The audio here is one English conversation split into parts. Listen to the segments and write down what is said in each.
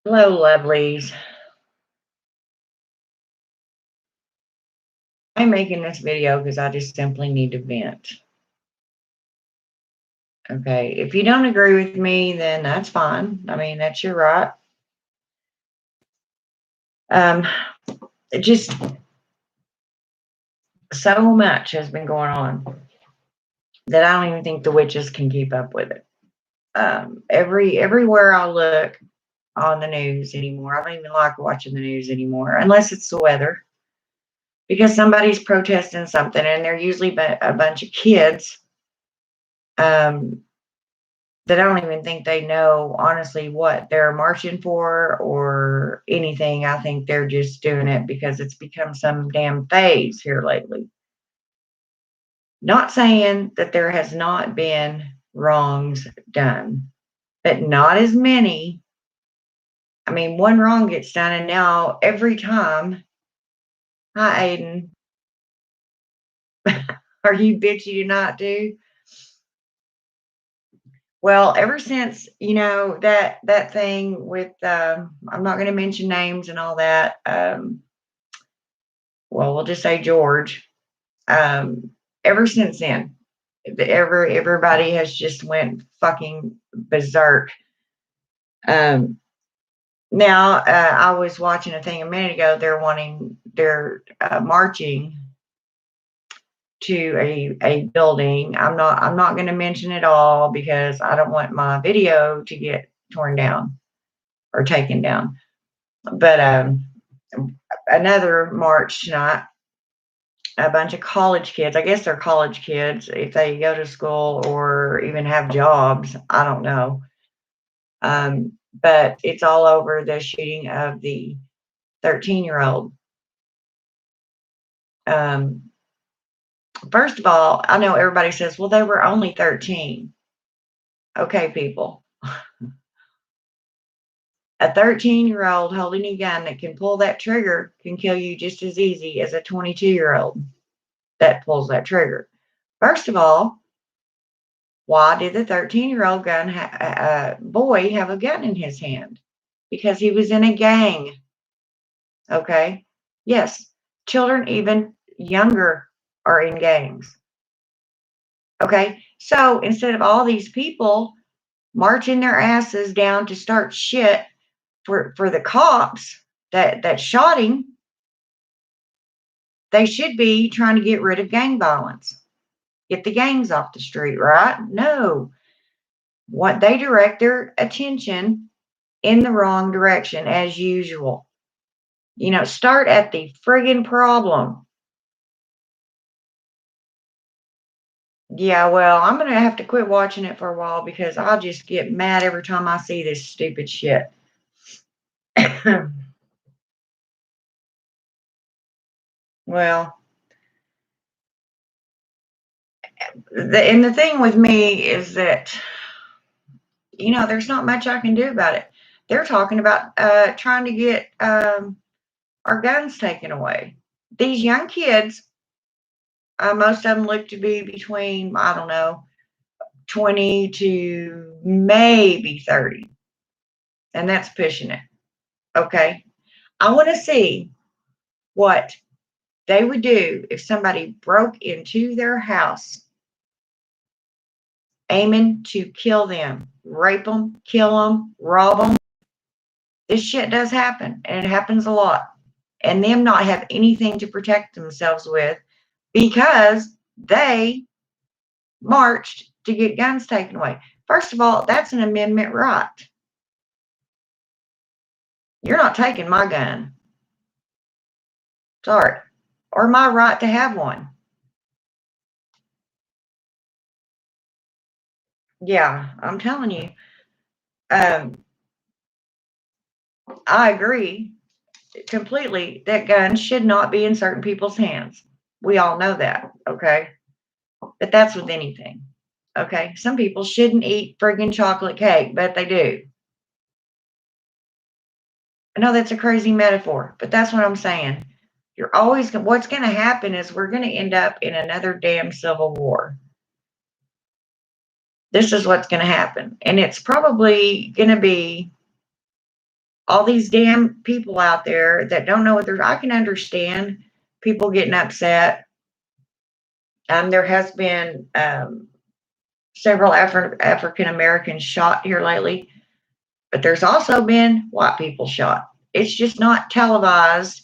Hello, lovelies. I'm making this video because I just simply need to vent. Okay. If you don't agree with me, then that's fine. I mean, that's your right. Um, it just so much has been going on that I don't even think the witches can keep up with it. Everywhere I look on the news anymore, I don't even like watching the news anymore unless it's the weather because somebody's protesting something and they're usually a bunch of kids. Um, that I don't even think they know honestly what they're marching for or anything. I think they're just doing it because it's become some damn phase here lately. Not saying that there has not been wrongs done, but not as many. I mean, one wrong gets done, and now every time, hi, Aiden, are you bitchy to not do? Well, ever since that thing with I'm not going to mention names and all that. Well, we'll just say George. Um, Ever since then, everybody has just went fucking berserk. Um, Now, I was watching a thing a minute ago. They're marching to a building. I'm not going to mention it all because I don't want my video to get torn down or taken down. But another march tonight, a bunch of college kids. I guess they're college kids if they go to school or even have jobs. I don't know. But it's all over the shooting of the 13-year-old. Um, First of all, I know everybody says, well, they were only 13. Okay, people. A 13-year-old holding a gun that can pull that trigger can kill you just as easy as a 22-year-old that pulls that trigger. First of all, why did the 13-year-old boy have a gun in his hand? Because he was in a gang. Okay. Yes. Children, even younger, are in gangs. Okay. So instead of all these people marching their asses down to start shit for the cops that shot him, they should be trying to get rid of gang violence. Get the gangs off the street, right? No. What they direct their attention in the wrong direction as usual. Start at the friggin' problem. Yeah, well, I'm gonna have to quit watching it for a while because I'll just get mad every time I see this stupid shit. Well, the thing with me is that there's not much I can do about it. They're talking about trying to get our guns taken away. These young kids, most of them look to be between, I don't know, 20 to maybe 30. And that's pushing it. Okay. I want to see what they would do if somebody broke into their house aiming to kill them, rape them, kill them, rob them. This shit does happen, and it happens a lot. And them not have anything to protect themselves with because they marched to get guns taken away. First of all, that's an amendment right. You're not taking my gun. Sorry. Or my right to have one. Yeah, I'm telling you. Um, I agree completely that guns should not be in certain people's hands. We all know that, okay? But that's with anything, okay? Some people shouldn't eat friggin' chocolate cake, but they do. I know that's a crazy metaphor, but that's what I'm saying. What's going to happen is we're going to end up in another damn civil war. This is what's going to happen. And it's probably going to be All these damn people out there that don't know what they're, I can understand people getting upset. There has been several African Americans shot here lately, but there's also been white people shot. It's just not televised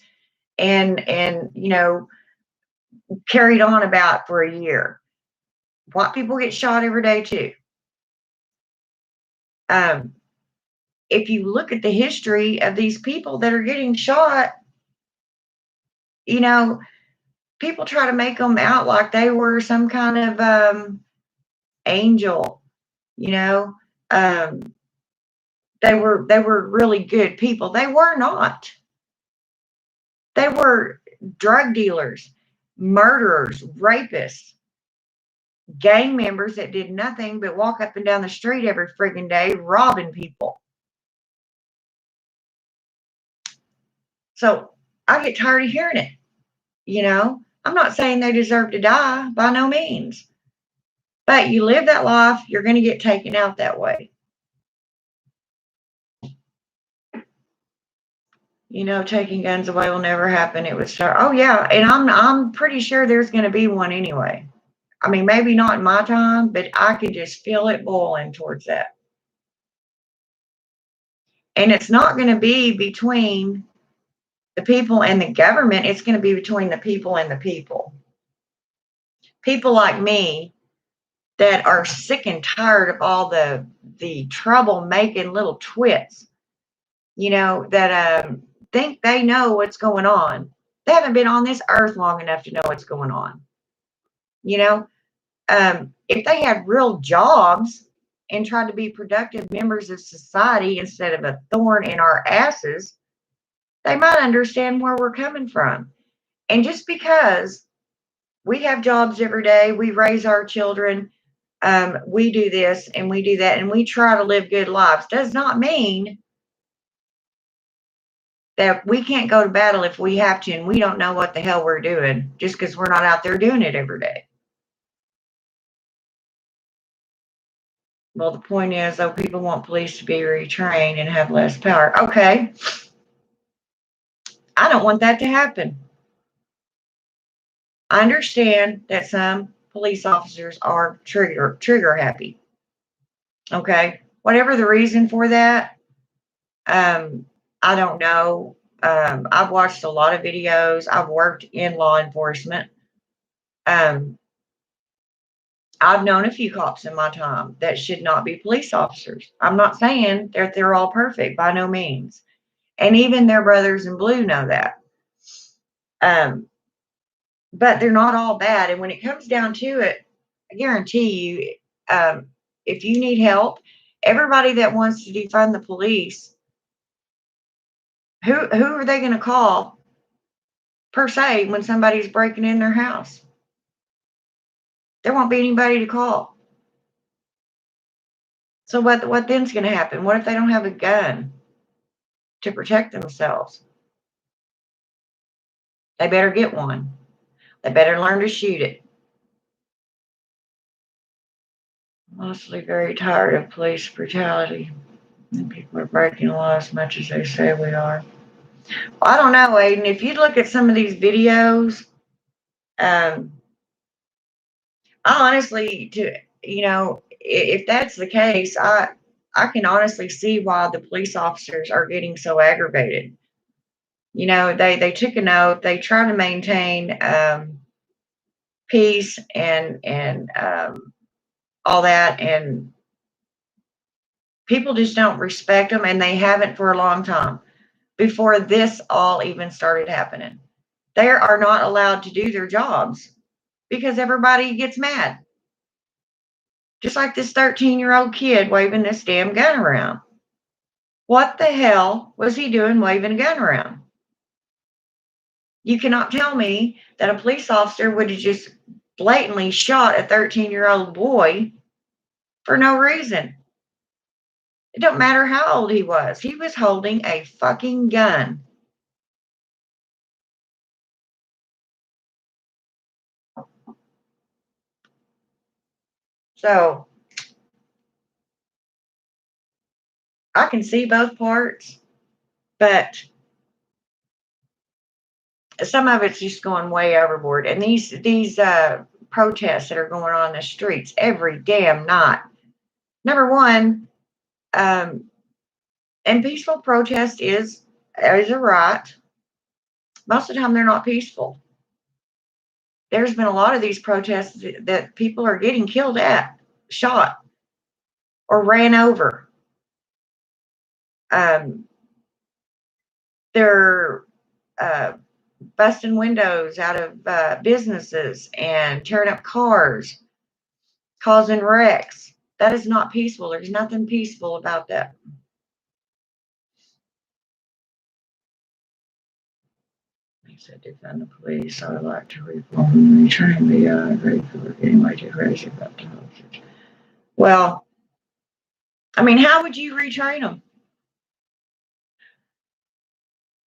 and carried on about for a year. White people get shot every day too. Um, if you look at the history of these people that are getting shot, you know, people try to make them out like they were some kind of angel, you know. Um, they were really good people. They were not. They were drug dealers, murderers, rapists, gang members that did nothing but walk up and down the street every friggin' day robbing people. So I get tired of hearing it. I'm not saying they deserve to die by no means, but you live that life, you're going to get taken out that way. Taking guns away will never happen. It would start. Oh yeah, and I'm pretty sure there's going to be one anyway. I mean, maybe not in my time, but I can just feel it boiling towards that. And it's not going to be between the people and the government. It's going to be between the people and the people. People like me that are sick and tired of all the trouble-making little twits, that think they know what's going on. They haven't been on this earth long enough to know what's going on. If they had real jobs and tried to be productive members of society instead of a thorn in our asses, they might understand where we're coming from. And just because we have jobs every day, we raise our children, we do this and we do that, and we try to live good lives, does not mean that we can't go to battle if we have to and we don't know what the hell we're doing just because we're not out there doing it every day. Well, the point is, though, people want police to be retrained and have less power. Okay. I don't want that to happen. I understand that some police officers are trigger happy. Okay. Whatever the reason for that, I don't know. I've watched a lot of videos. I've worked in law enforcement. I've known a few cops in my time that should not be police officers. I'm not saying that they're all perfect, by no means. And even their brothers in blue know that. But they're not all bad. And when it comes down to it, I guarantee you, if you need help, everybody that wants to defund the police, who are they going to call per se when somebody's breaking in their house? There won't be anybody to call. So what then's going to happen? What if they don't have a gun to protect themselves? They better get one. They better learn to shoot it. Mostly very tired of police brutality. And people are breaking the law as much as they say we are. Well, I don't know, Aiden. If you look at some of these videos, I honestly, if that's the case, I can honestly see why the police officers are getting so aggravated. They took an oath. They try to maintain peace and all that, and people just don't respect them, and they haven't for a long time. Before this all even started happening, they are not allowed to do their jobs because everybody gets mad. Just like this 13-year-old kid waving this damn gun around. What the hell was he doing waving a gun around? You cannot tell me that a police officer would have just blatantly shot a 13-year-old boy for no reason. It don't matter how old he was. He was holding a fucking gun. So I can see both parts. But some of it's just going way overboard. And these protests that are going on in the streets every damn night. Number one, and peaceful protest is a right. Most of the time, they're not peaceful. There's been a lot of these protests that people are getting killed at, shot, or ran over. They're busting windows out of businesses and tearing up cars, causing wrecks. That is not peaceful. There's nothing peaceful about that. He said, defend the police. I would like to reform and retrain the great people are getting way too crazy about the politics. Well, I mean, how would you retrain them?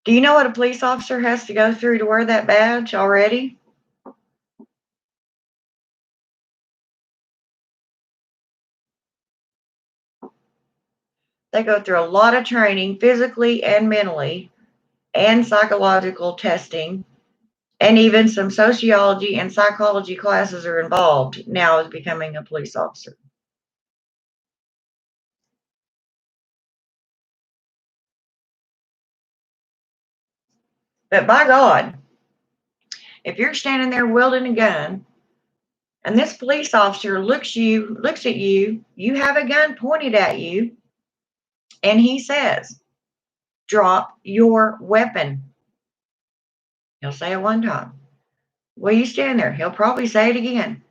Do you know what a police officer has to go through to wear that badge already? They go through a lot of training, physically and mentally, and psychological testing, and even some sociology and psychology classes are involved now as becoming a police officer. But by God, if you're standing there wielding a gun and this police officer looks at you, you have a gun pointed at you, and he says, drop your weapon. He'll say it one time. Well, you stand there. He'll probably say it again.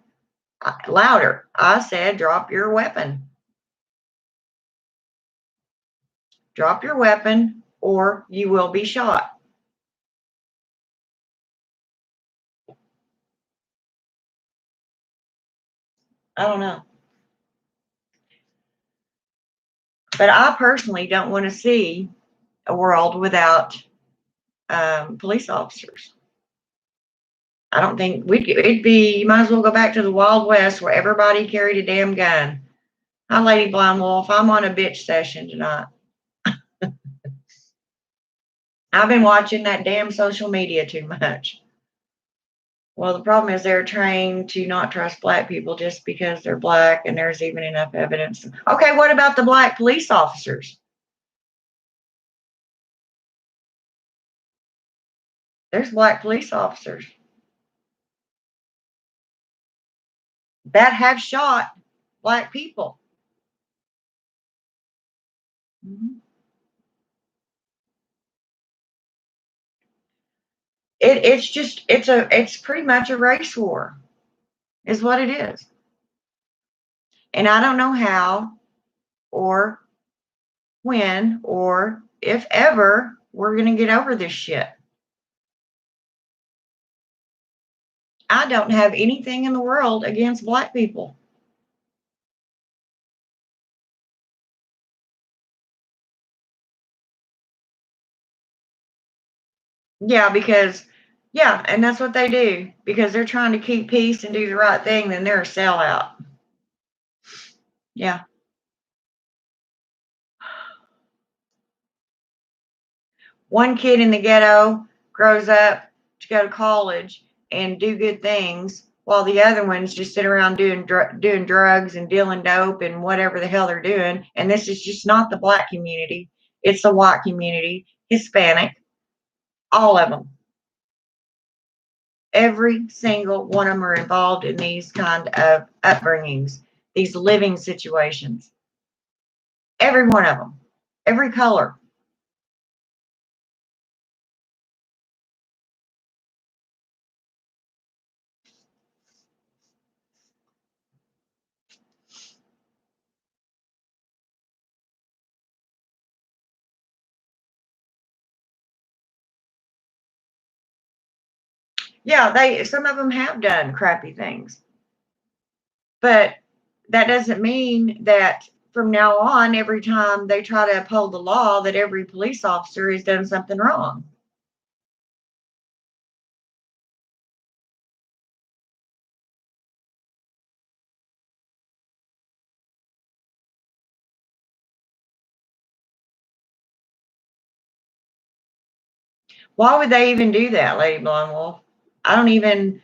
Louder. I said, drop your weapon. Drop your weapon or you will be shot. I don't know. But I personally don't want to see a world without police officers. I don't think it'd be, you might as well go back to the Wild West where everybody carried a damn gun. Hi, Lady Blind Wolf. I'm on a bitch session tonight. I've been watching that damn social media too much. Well, the problem is they're trained to not trust black people just because they're black, and there's even enough evidence. Okay, what about the black police officers? There's black police officers that have shot black people. Mm-hmm. It's pretty much a race war, is what it is. And I don't know how or when or if ever we're going to get over this shit. I don't have anything in the world against black people. Yeah, and that's what they do because they're trying to keep peace and do the right thing, then they're a sellout. Yeah. One kid in the ghetto grows up to go to college and do good things, while the other ones just sit around doing drugs and dealing dope and whatever the hell they're doing. And this is just not the black community; it's the white community, Hispanic, all of them. Every single one of them are involved in these kind of upbringings, these living situations. Every one of them, every color. Yeah, some of them have done crappy things, but that doesn't mean that from now on, every time they try to uphold the law, that every police officer has done something wrong. Why would they even do that, Lady Blonde Wolf? I don't even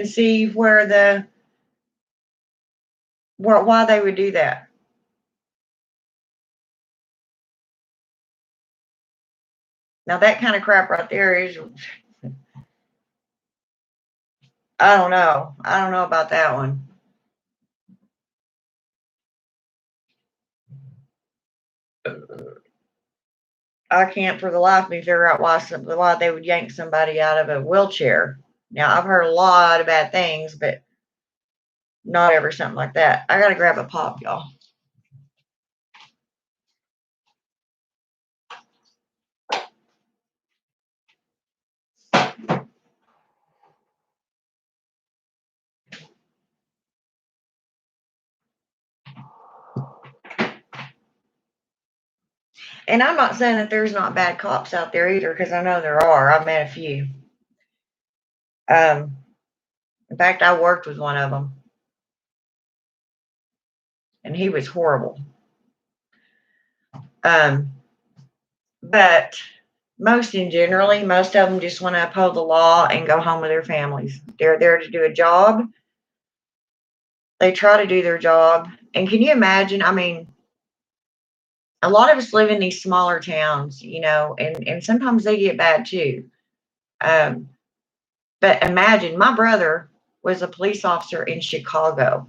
see why they would do that. Now that kind of crap right there is, I don't know. I don't know about that one. I can't for the life of me figure out why they would yank somebody out of a wheelchair. Now I've heard a lot of bad things, but not ever something like that. I gotta grab a pop, y'all. And I'm not saying that there's not bad cops out there either, because I know there are. I've met a few. In fact, I worked with one of them, and he was horrible. But most of them just want to uphold the law and go home with their families. They're there to do a job. They try to do their job. And can you imagine? I mean, a lot of us live in these smaller towns, and sometimes they get bad too. Um, but imagine my brother was a police officer in Chicago,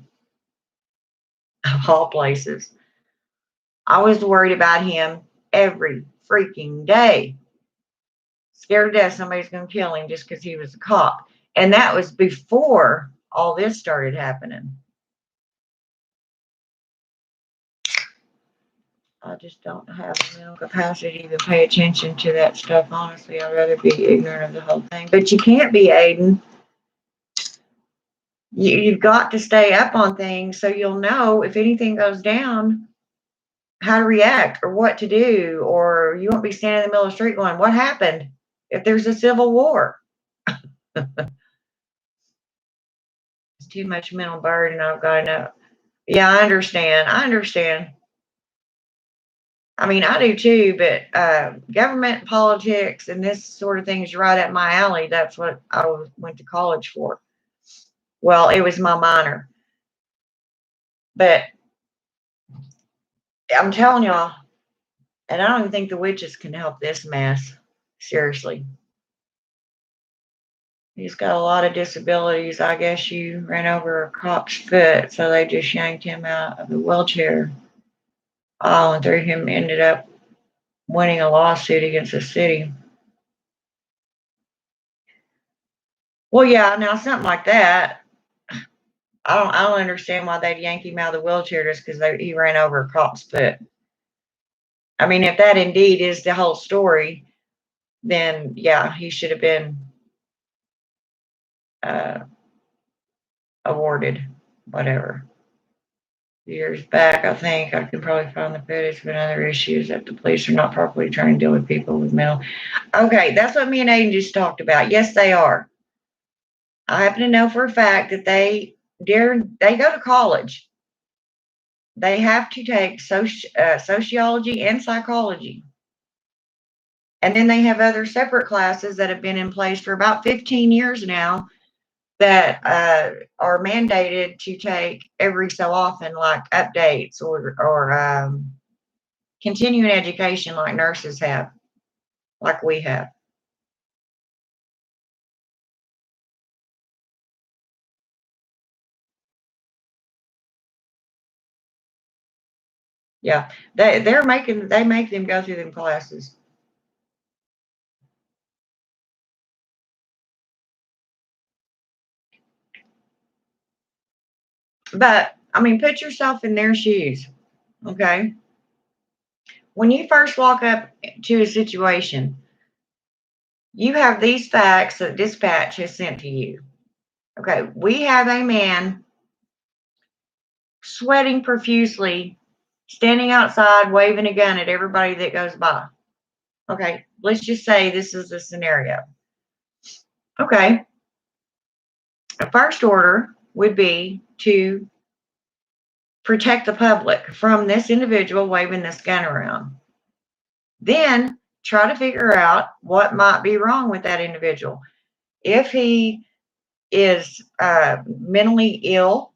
of all places. I was worried about him every freaking day. Scared to death somebody's going to kill him just because he was a cop. And that was before all this started happening. I just don't have the mental capacity to pay attention to that stuff, honestly. I'd rather be ignorant of the whole thing. But you can't be, Aiden. You've got to stay up on things so you'll know if anything goes down, how to react or what to do, or you won't be standing in the middle of the street going, what happened if there's a civil war? It's too much mental burden. I've got to know. Yeah, I understand. I mean, I do too, but government, politics, and this sort of thing is right up my alley. That's what I went to college for. Well, it was my minor. But I'm telling y'all, and I don't even think the witches can help this mess. Seriously. He's got a lot of disabilities. I guess you ran over a cop's foot, so they just yanked him out of the wheelchair. Oh, and through him ended up winning a lawsuit against the city. Well, yeah, now something like that, I don't understand why they'd yank him out of the wheelchair just because he ran over a cop's foot. I mean, if that indeed is the whole story, then yeah, he should have been uh, awarded whatever. Years back, I think I could probably find the footage, but other issues that the police are not properly trained to deal with people with mental. Okay, that's what me and Aiden just talked about. Yes, they are. I happen to know for a fact that they go to college. They have to take sociology and psychology. And then they have other separate classes that have been in place for about 15 years now that are mandated to take every so often, like updates or continuing education like nurses have, like we have. Yeah, they make them go through them classes. But I mean, put yourself in their shoes, okay? When you first walk up to a situation, you have these facts that dispatch has sent to you. Okay, we have a man sweating profusely, standing outside, waving a gun at everybody that goes by. Okay, let's just say this is the scenario. Okay, a first order would be to protect the public from this individual waving this gun around. Then try to figure out what might be wrong with that individual. If he is mentally ill,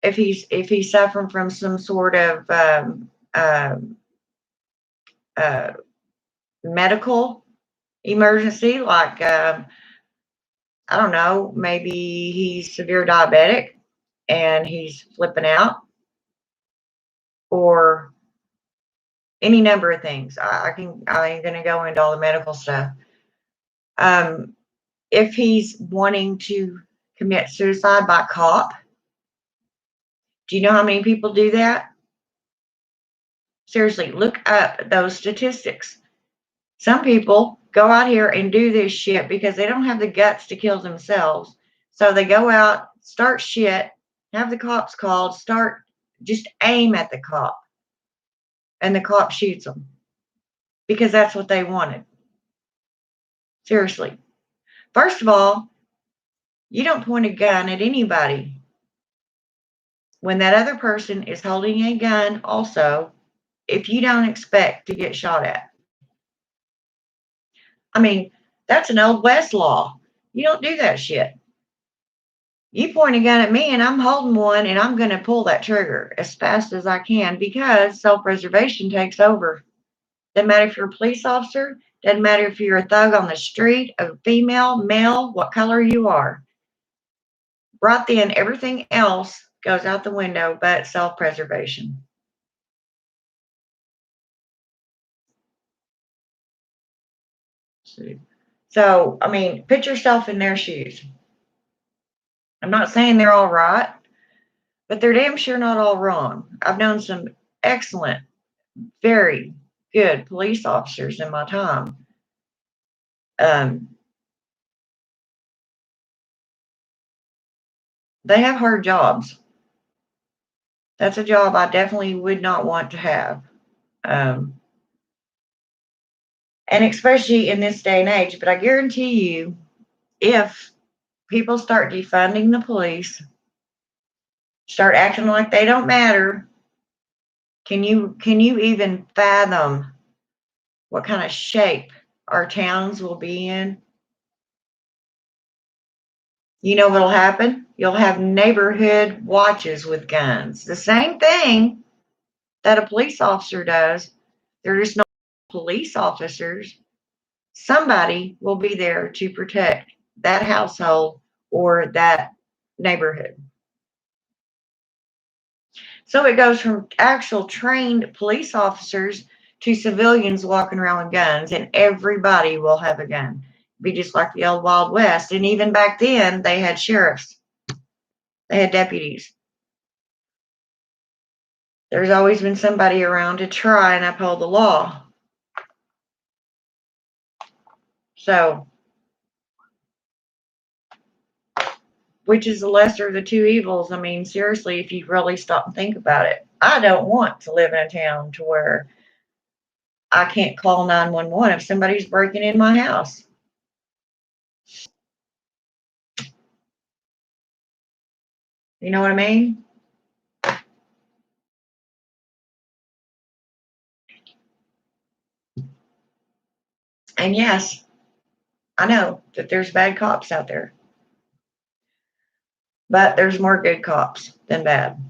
if he's suffering from some sort of uh, medical emergency, like I don't know, maybe he's severe diabetic and he's flipping out, or any number of things. I ain't gonna go into all the medical stuff. If he's wanting to commit suicide by cop, do you know how many people do that? Seriously, look up those statistics. Some people go out here and do this shit because they don't have the guts to kill themselves. So they go out, start shit, have the cops called, just aim at the cop, and the cop shoots them because that's what they wanted. Seriously. First of all, you don't point a gun at anybody when that other person is holding a gun also, if you don't expect to get shot at. I mean, that's an old West law. You don't do that shit. You point a gun at me and I'm holding one and I'm going to pull that trigger as fast as I can because self-preservation takes over. Doesn't matter if you're a police officer, doesn't matter if you're a thug on the street, a female, male, what color you are. Right then, everything else goes out the window but self-preservation. So, I mean, put yourself in their shoes. I'm not saying they're all right, but they're damn sure not all wrong. I've known some excellent, very good police officers in my time. They have hard jobs. That's a job I definitely would not want to have. And especially in this day and age, but I guarantee you, if people start defunding the police, start acting like they don't matter, can you even fathom what kind of shape our towns will be in? You know what'll happen? You'll have neighborhood watches with guns. The same thing that a police officer does. They're just not police officers. Somebody will be there to protect that household or that neighborhood. So it goes from actual trained police officers to civilians walking around with guns, and everybody will have a gun. Be just like the old Wild West. And even back then, they had sheriffs, they had deputies. There's always been somebody around to try and uphold the law. So, which is the lesser of the two evils? I mean, seriously, if you really stop and think about it, I don't want to live in a town to where I can't call 911 if somebody's breaking in my house. You know what I mean? And yes, I know that there's bad cops out there, but there's more good cops than bad.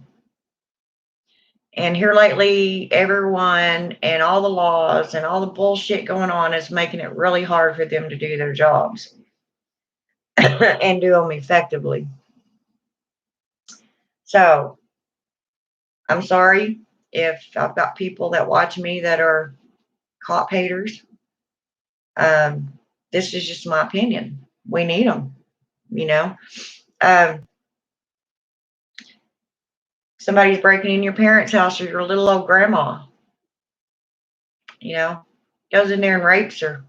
And here lately, everyone and all the laws and all the bullshit going on is making it really hard for them to do their jobs and do them effectively. So I'm sorry if I've got people that watch me that are cop haters. This is just my opinion. We need them, you know. Somebody's breaking in your parents' house or your little old grandma, you know, goes in there and rapes her,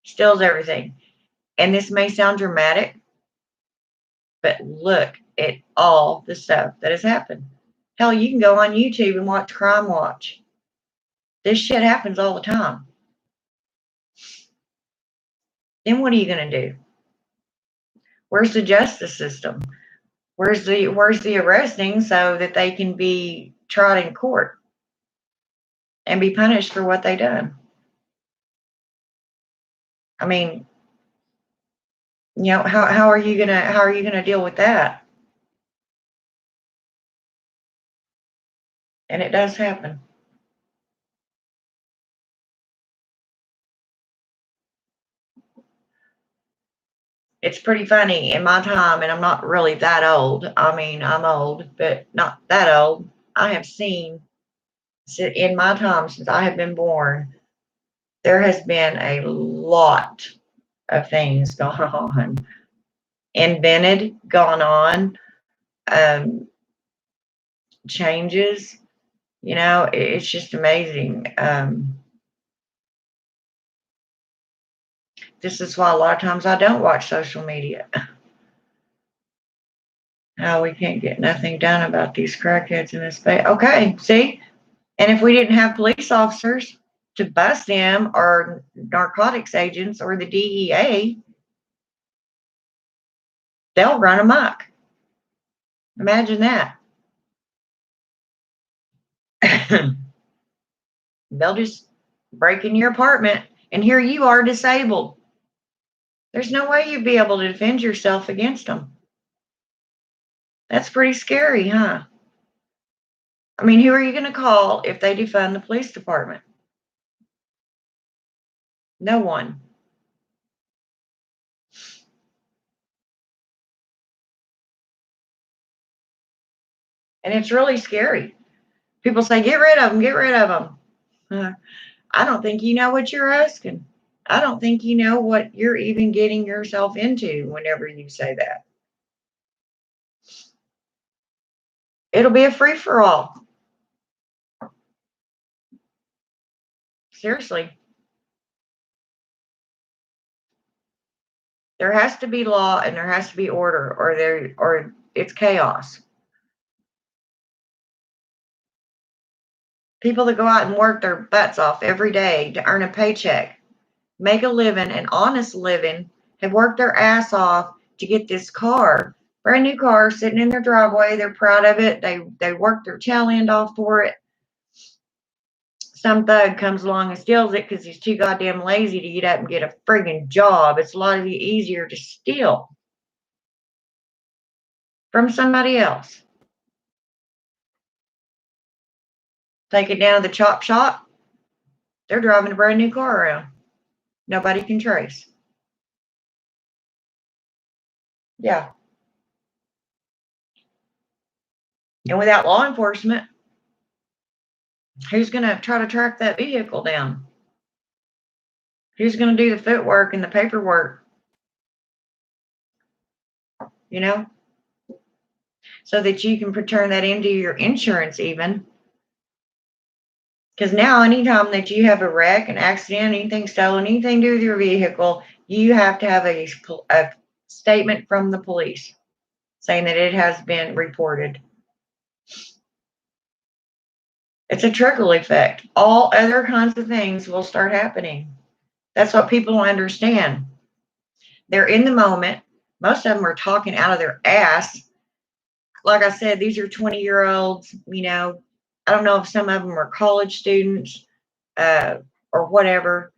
steals everything. And this may sound dramatic, but look at all the stuff that has happened. Hell, you can go on YouTube and watch Crime Watch. This shit happens all the time. Then what are you going to do? Where's the justice system? Where's the arresting so that they can be tried in court and be punished for what they done. I mean, how are you gonna deal with that? And it does happen. It's pretty funny in my time, and I'm not really that old. I mean, I'm old, but not that old. I have seen in my time since I have been born, there has been a lot of things going on, invented, gone on, um, changes. It's just amazing. This is why a lot of times I don't watch social media. Oh, we can't get nothing done about these crackheads in this space. Okay, see? And if we didn't have police officers to bust them, or narcotics agents, or the DEA, they'll run amok. Imagine that. They'll just break in your apartment, and here you are disabled. There's no way you'd be able to defend yourself against them. That's pretty scary, huh? I mean, who are you going to call if they defund the police department? No one. And it's really scary. People say, get rid of them, get rid of them. I don't think you know what you're asking. I don't think you know what you're even getting yourself into whenever you say that. It'll be a free for all. Seriously. There has to be law and there has to be order, or it's chaos. People that go out and work their butts off every day to earn a paycheck, make a living, an honest living, have worked their ass off to get this car, brand new car, sitting in their driveway. They're proud of it. They worked their tail end off for it. Some thug comes along and steals it because he's too goddamn lazy to get up and get a friggin' job. It's a lot easier to steal from somebody else. Take it down to the chop shop. They're driving a brand new car around. Nobody can trace. Yeah. And without law enforcement, who's going to try to track that vehicle down? Who's going to do the footwork and the paperwork? So that you can turn that into your insurance even. Because now anytime that you have a wreck, an accident, anything stolen, anything to do with your vehicle, you have to have a statement from the police saying that it has been reported. It's a trickle effect. All other kinds of things will start happening. That's what people don't understand. They're in the moment. Most of them are talking out of their ass. Like I said, these are 20-year-olds, I don't know if some of them are college students or whatever.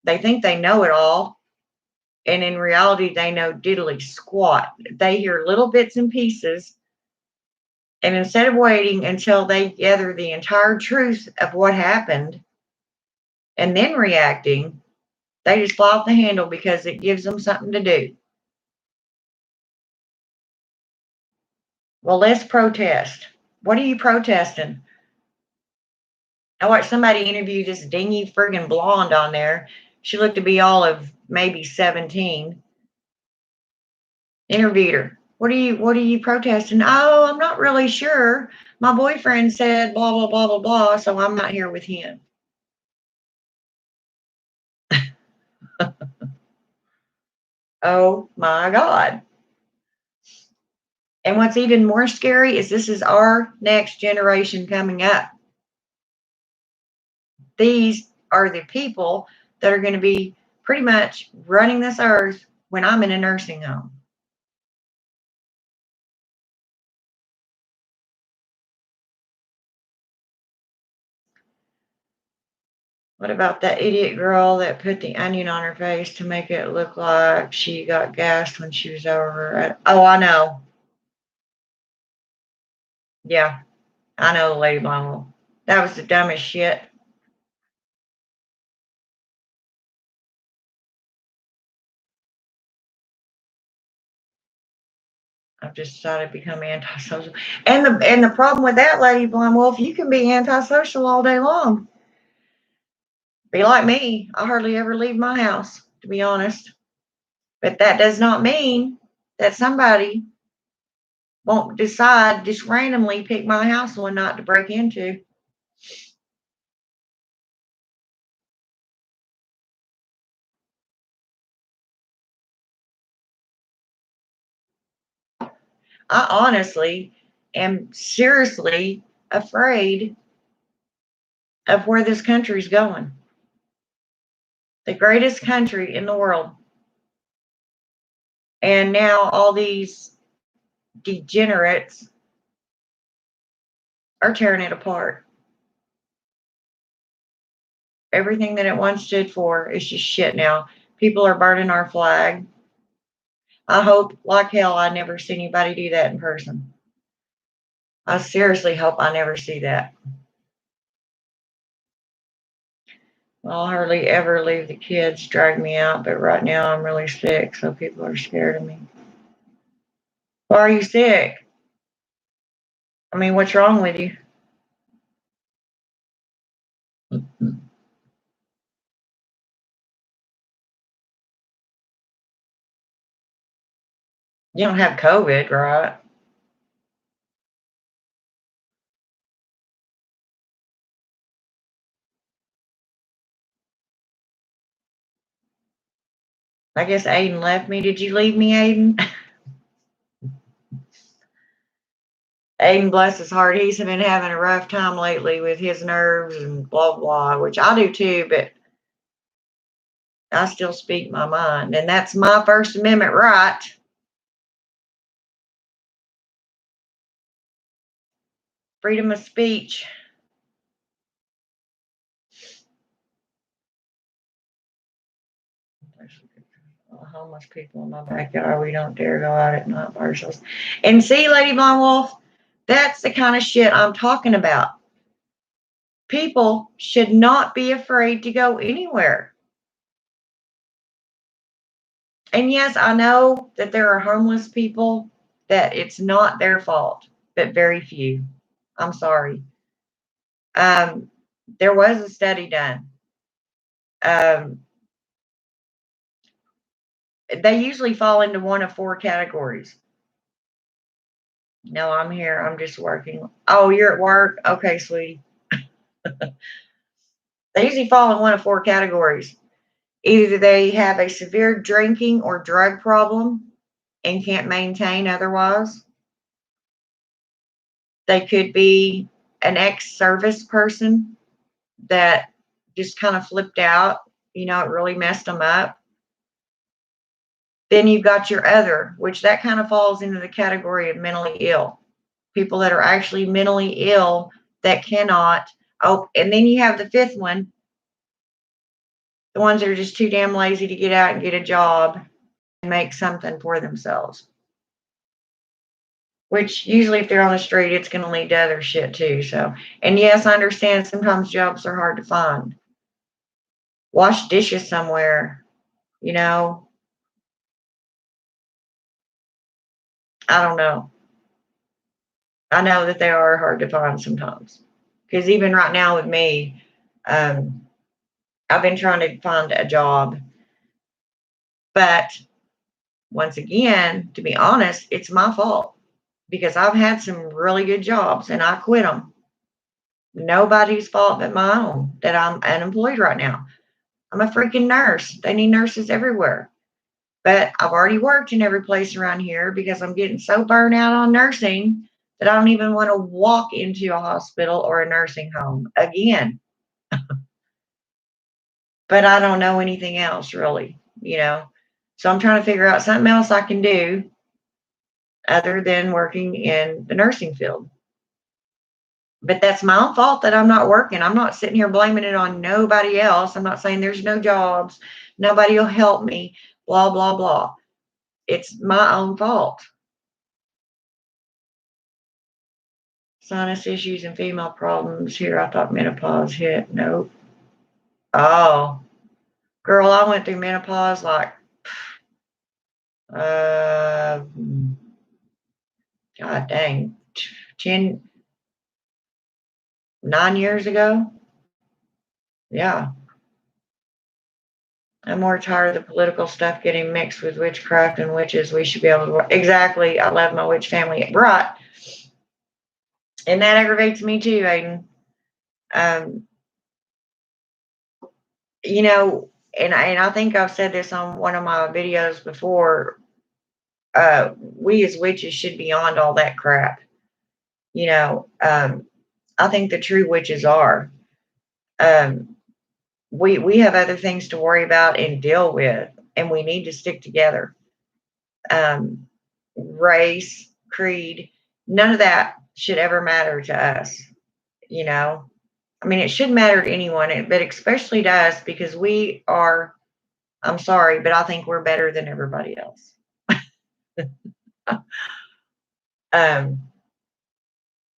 They think they know it all. And in reality, they know diddly squat. They hear little bits and pieces. And instead of waiting until they gather the entire truth of what happened and then reacting, they just fly off the handle because it gives them something to do. Well, let's protest. What are you protesting? I watched somebody interview this dingy friggin' blonde on there. She looked to be all of maybe 17. Interviewed her. What are you protesting? Oh, I'm not really sure. My boyfriend said blah, blah, blah, blah, blah, so I'm not here with him. Oh my God. And what's even more scary is this is our next generation coming up. These are the people that are going to be pretty much running this earth when I'm in a nursing home. What about that idiot girl that put the onion on her face to make it look like she got gassed when she was over? Oh, I know. Yeah, I know the Lady Blonde Wolf. That was the dumbest shit. I've just decided to become antisocial. And the problem with that, Lady Blonde Wolf, you can be antisocial all day long. Be like me. I hardly ever leave my house, to be honest. But that does not mean that somebody won't decide just randomly pick my house one night to break into. I honestly am seriously afraid of where this country's going. The greatest country in the world. And now all these degenerates are tearing it apart. Everything that it once stood for is just shit now. People are burning our flag. I hope, like hell, I never see anybody do that in person. I seriously hope I never see that. I'll hardly ever leave the kids drag me out, but right now I'm really sick, so people are scared of me. Why are you sick? I mean, what's wrong with you? You don't have COVID, right? I guess Aiden left me. Did you leave me, Aiden? Aiden, bless his heart, he's been having a rough time lately with his nerves and blah, blah, which I do too, but I still speak my mind. And that's my First Amendment right. Freedom of speech. There's homeless people in my backyard. We don't dare go out at night by ourselves. And see, Lady Blonde Wolf, that's the kind of shit I'm talking about. People should not be afraid to go anywhere. And yes, I know that there are homeless people that it's not their fault, but very few. I'm sorry. Um, there was a study done. Um, they usually fall into one of four categories. No, I'm here. I'm just working. Oh, you're at work? Okay, sweetie. They usually fall in one of four categories. Either they have a severe drinking or drug problem and can't maintain otherwise. They could be an ex-service person that just kind of flipped out. You know, it really messed them up. Then you've got your other, which that kind of falls into the category of mentally ill. People that are actually mentally ill that cannot. Oh, and then you have the fifth one, the ones that are just too damn lazy to get out and get a job and make something for themselves. Which usually, if they're on the street, it's going to lead to other shit too. So, and yes, I understand sometimes jobs are hard to find. Wash dishes somewhere, you know, I don't know. I know that they are hard to find sometimes. Because even right now with me, um, I've been trying to find a job. But once again, to be honest, it's my fault because I've had some really good jobs and I quit them. Nobody's fault but my own that I'm unemployed right now. I'm a freaking nurse. They need nurses everywhere. But I've already worked in every place around here because I'm getting so burnt out on nursing that I don't even want to walk into a hospital or a nursing home again. But I don't know anything else really, you know. So I'm trying to figure out something else I can do other than working in the nursing field. But that's my own fault that I'm not working. I'm not sitting here blaming it on nobody else. I'm not saying there's no jobs, nobody will help me, blah, blah, blah. It's my own fault. Sinus issues and female problems here. I thought menopause hit. Nope. Oh, girl, I went through menopause like, uh, God dang, 10, 9 years ago. Yeah. I'm more tired of the political stuff getting mixed with witchcraft and witches. We should be able to work. Exactly. I love my witch family. Right. And that aggravates me too, Aiden. Um, you know, and I think I've said this on one of my videos before. We as witches should be on all that crap. You know, I think the true witches are. Um, we have other things to worry about and deal with, and we need to stick together. Um, race, creed, none of that should ever matter to us. You know, I mean, it should matter to anyone, but especially to us because we are. I'm sorry, but I think we're better than everybody else. Um,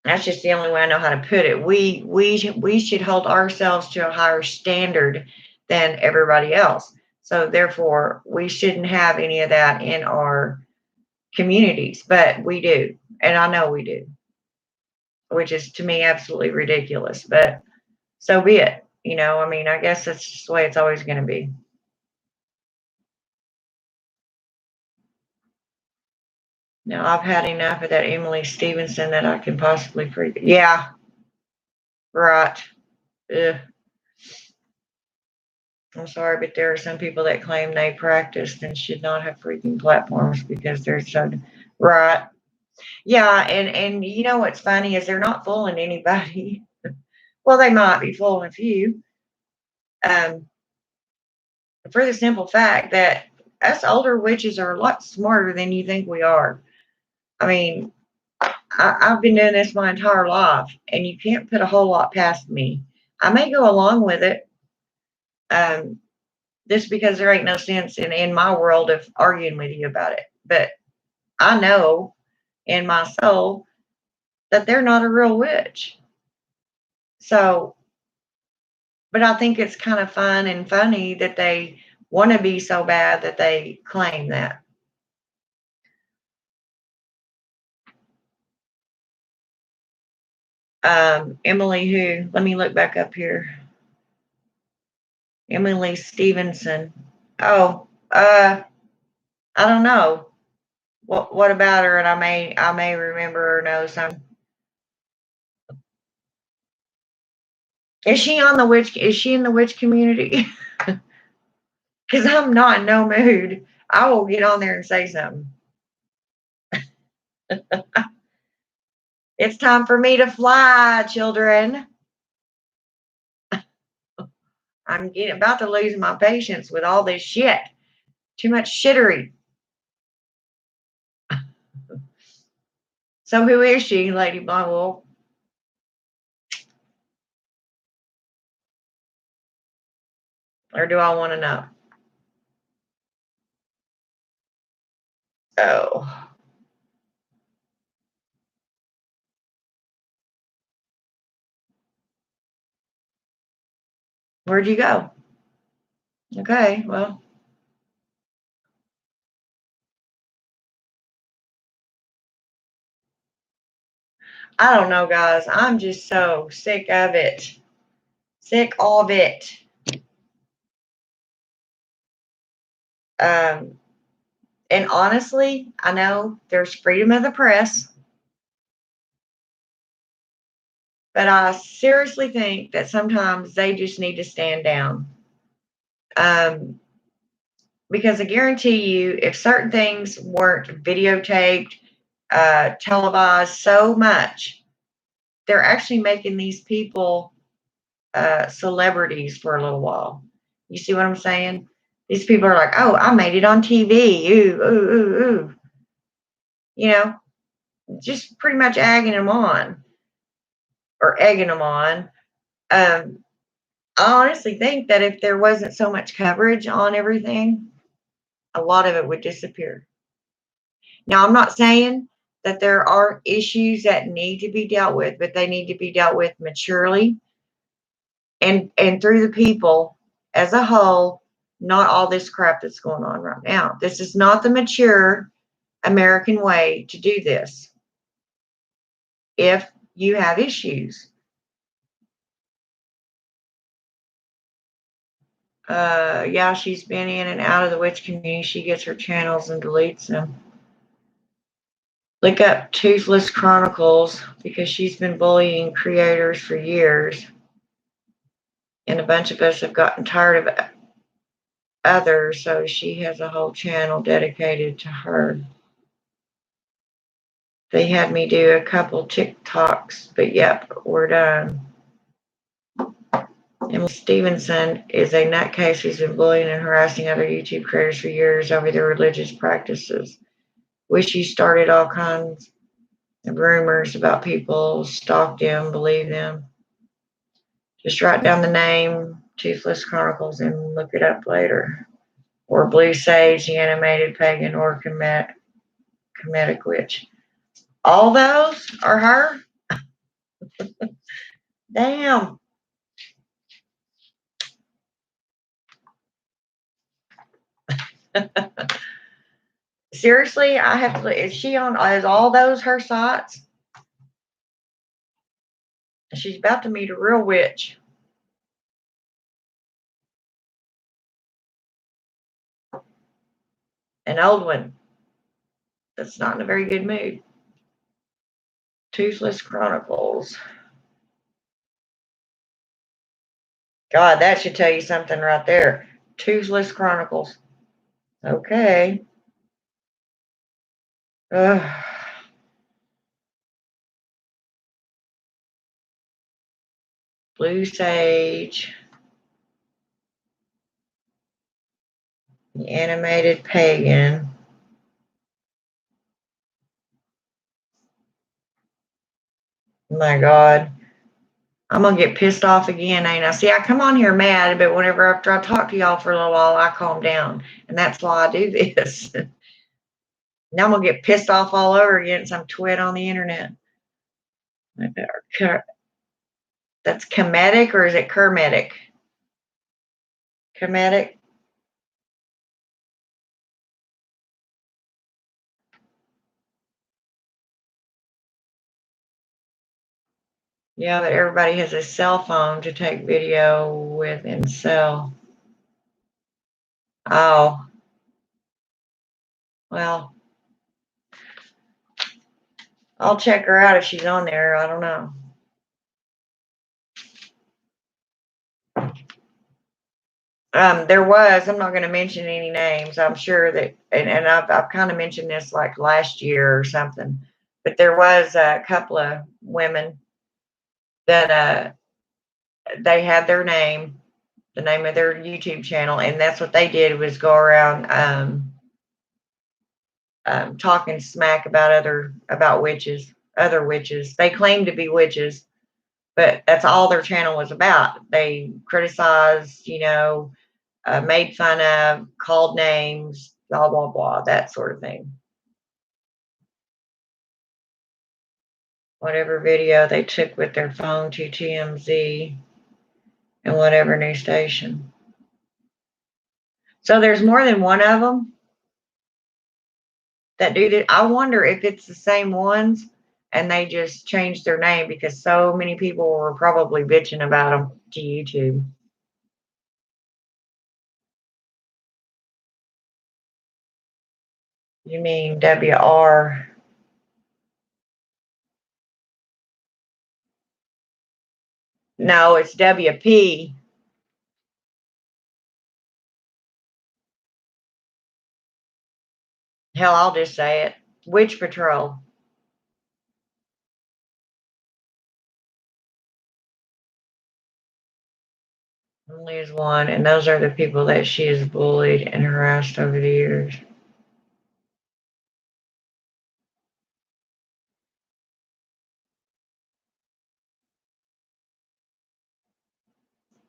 that's just the only way I know how to put it. We should hold ourselves to a higher standard than everybody else. So therefore, we shouldn't have any of that in our communities, but we do, and I know we do, which is to me absolutely ridiculous. But so be it. You know, I mean, I guess that's just the way it's always going to be. Now I've had enough of that Emily Stevenson that I can possibly free. Yeah, right. Ugh. I'm sorry, but there are some people that claim they practiced and should not have freaking platforms because they're so right. Yeah, and you know what's funny is they're not fooling anybody. Well, they might be fooling a few. Um, for the simple fact that us older witches are a lot smarter than you think we are. I mean, I've been doing this my entire life, and you can't put a whole lot past me. I may go along with it, um, just because there ain't no sense in my world of arguing with you about it. But I know in my soul that they're not a real witch. So, but I think it's kind of fun and funny that they want to be so bad that they claim that. Emily, who? Let me look back up here. Emily Stevenson. Oh, I don't know. What about her? And I may remember or know some. Is she on the witch? Is she in the witch community? Because I'm not in no mood. I will get on there and say something. It's time for me to fly, children. I'm about to lose my patience with all this shit. Too much shittery. So who is she, Lady Blondwolf? Or do I want to know? Oh. Where'd you go? Okay, well. I don't know, guys. I'm just so sick of it. Sick of it. Um, and honestly, I know there's freedom of the press, but I seriously think that sometimes they just need to stand down. Um, because I guarantee you, if certain things weren't videotaped, televised so much, they're actually making these people celebrities for a little while. You see what I'm saying? These people are like, oh, I made it on TV. Ooh, ooh, ooh, ooh. You know, just pretty much egging them on. or egging them on. I honestly think that if there wasn't so much coverage on everything, a lot of it would disappear. Now, I'm not saying that there are issues that need to be dealt with, but they need to be dealt with maturely and through the people as a whole, not all this crap that's going on right now. This is not the mature American way to do this. If you have issues, yeah, she's been in and out of the witch community. She gets her channels and deletes them. Look up Toothless Chronicles because she's been bullying creators for years. And a bunch of us have gotten tired of others, so she has a whole channel dedicated to her. They had me do a couple TikToks, but yep, we're done. Emily Stevenson is a nutcase who's been bullying and harassing other YouTube creators for years over their religious practices. Wish she started all kinds of rumors about people, stalked them, believed them. Just write down the name, Toothless Chronicles, and look it up later. Or Blue Sage, the animated pagan, or comedic witch. All those are her? Damn. Seriously, I have to. Is all those her sites? She's about to meet a real witch. An old one that's not in a very good mood. Toothless Chronicles. God, that should tell you something right there. Toothless Chronicles. Okay. Ugh. Blue Sage. The animated pagan. Oh my God. I'm going to get pissed off again, ain't I? See, I come on here mad, but whenever after I talk to y'all for a little while, I calm down. And that's why I do this. Now I'm going to get pissed off all over again some twit on the internet. That's comedic or is it Kermetic? Comedic? Yeah, but everybody has a cell phone to take video with and sell. Oh. Well, I'll check her out if she's on there. I don't know. There was, I'm not going to mention any names. I'm sure that, and I've kind of mentioned this like last year or something, but there was a couple of women that they had their name, the name of their YouTube channel, and that's what they did was go around talking smack about other witches. They claimed to be witches, but that's all their channel was about. They criticized, made fun of, called names, blah, blah, blah, that sort of thing. Whatever video they took with their phone to TMZ and whatever news station. So there's more than one of them that do that. I wonder if it's the same ones and they just changed their name because so many people were probably bitching about them to YouTube. You mean WR? No, it's WP. Hell, I'll just say it. Witch Patrol. Only is one, and those are the people that she has bullied and harassed over the years.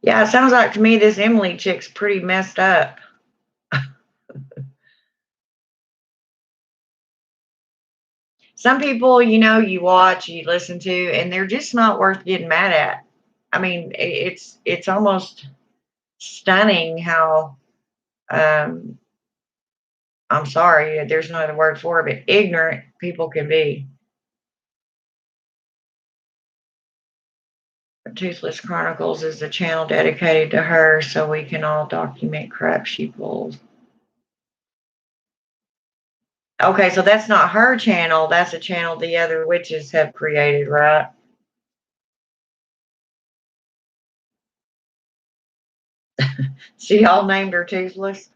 Yeah, it sounds like to me this Emily chick's pretty messed up. Some people, you watch, you listen to, and they're just not worth getting mad at. I mean, it's almost stunning how um, I'm sorry, there's no other word for it, but ignorant people can be. Toothless Chronicles is a channel dedicated to her so we can all document crap she pulls. Okay, so that's not her channel. That's a channel the other witches have created, right? She all named her Toothless.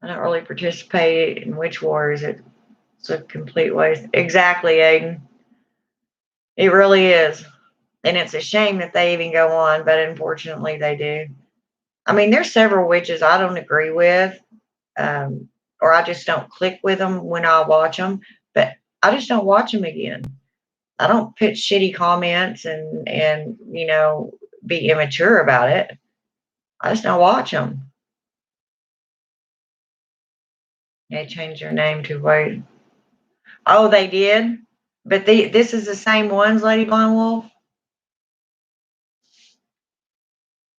I don't really participate in witch wars. It's a complete waste. Exactly, Aiden. It really is. And it's a shame that they even go on, but unfortunately they do. I mean, there's several witches I don't agree with, or I just don't click with them when I watch them, but I just don't watch them again. I don't put shitty comments and be immature about it. I just don't watch them. They changed their name to wait. Oh, they did? But this is the same ones, Lady Blind Wolf?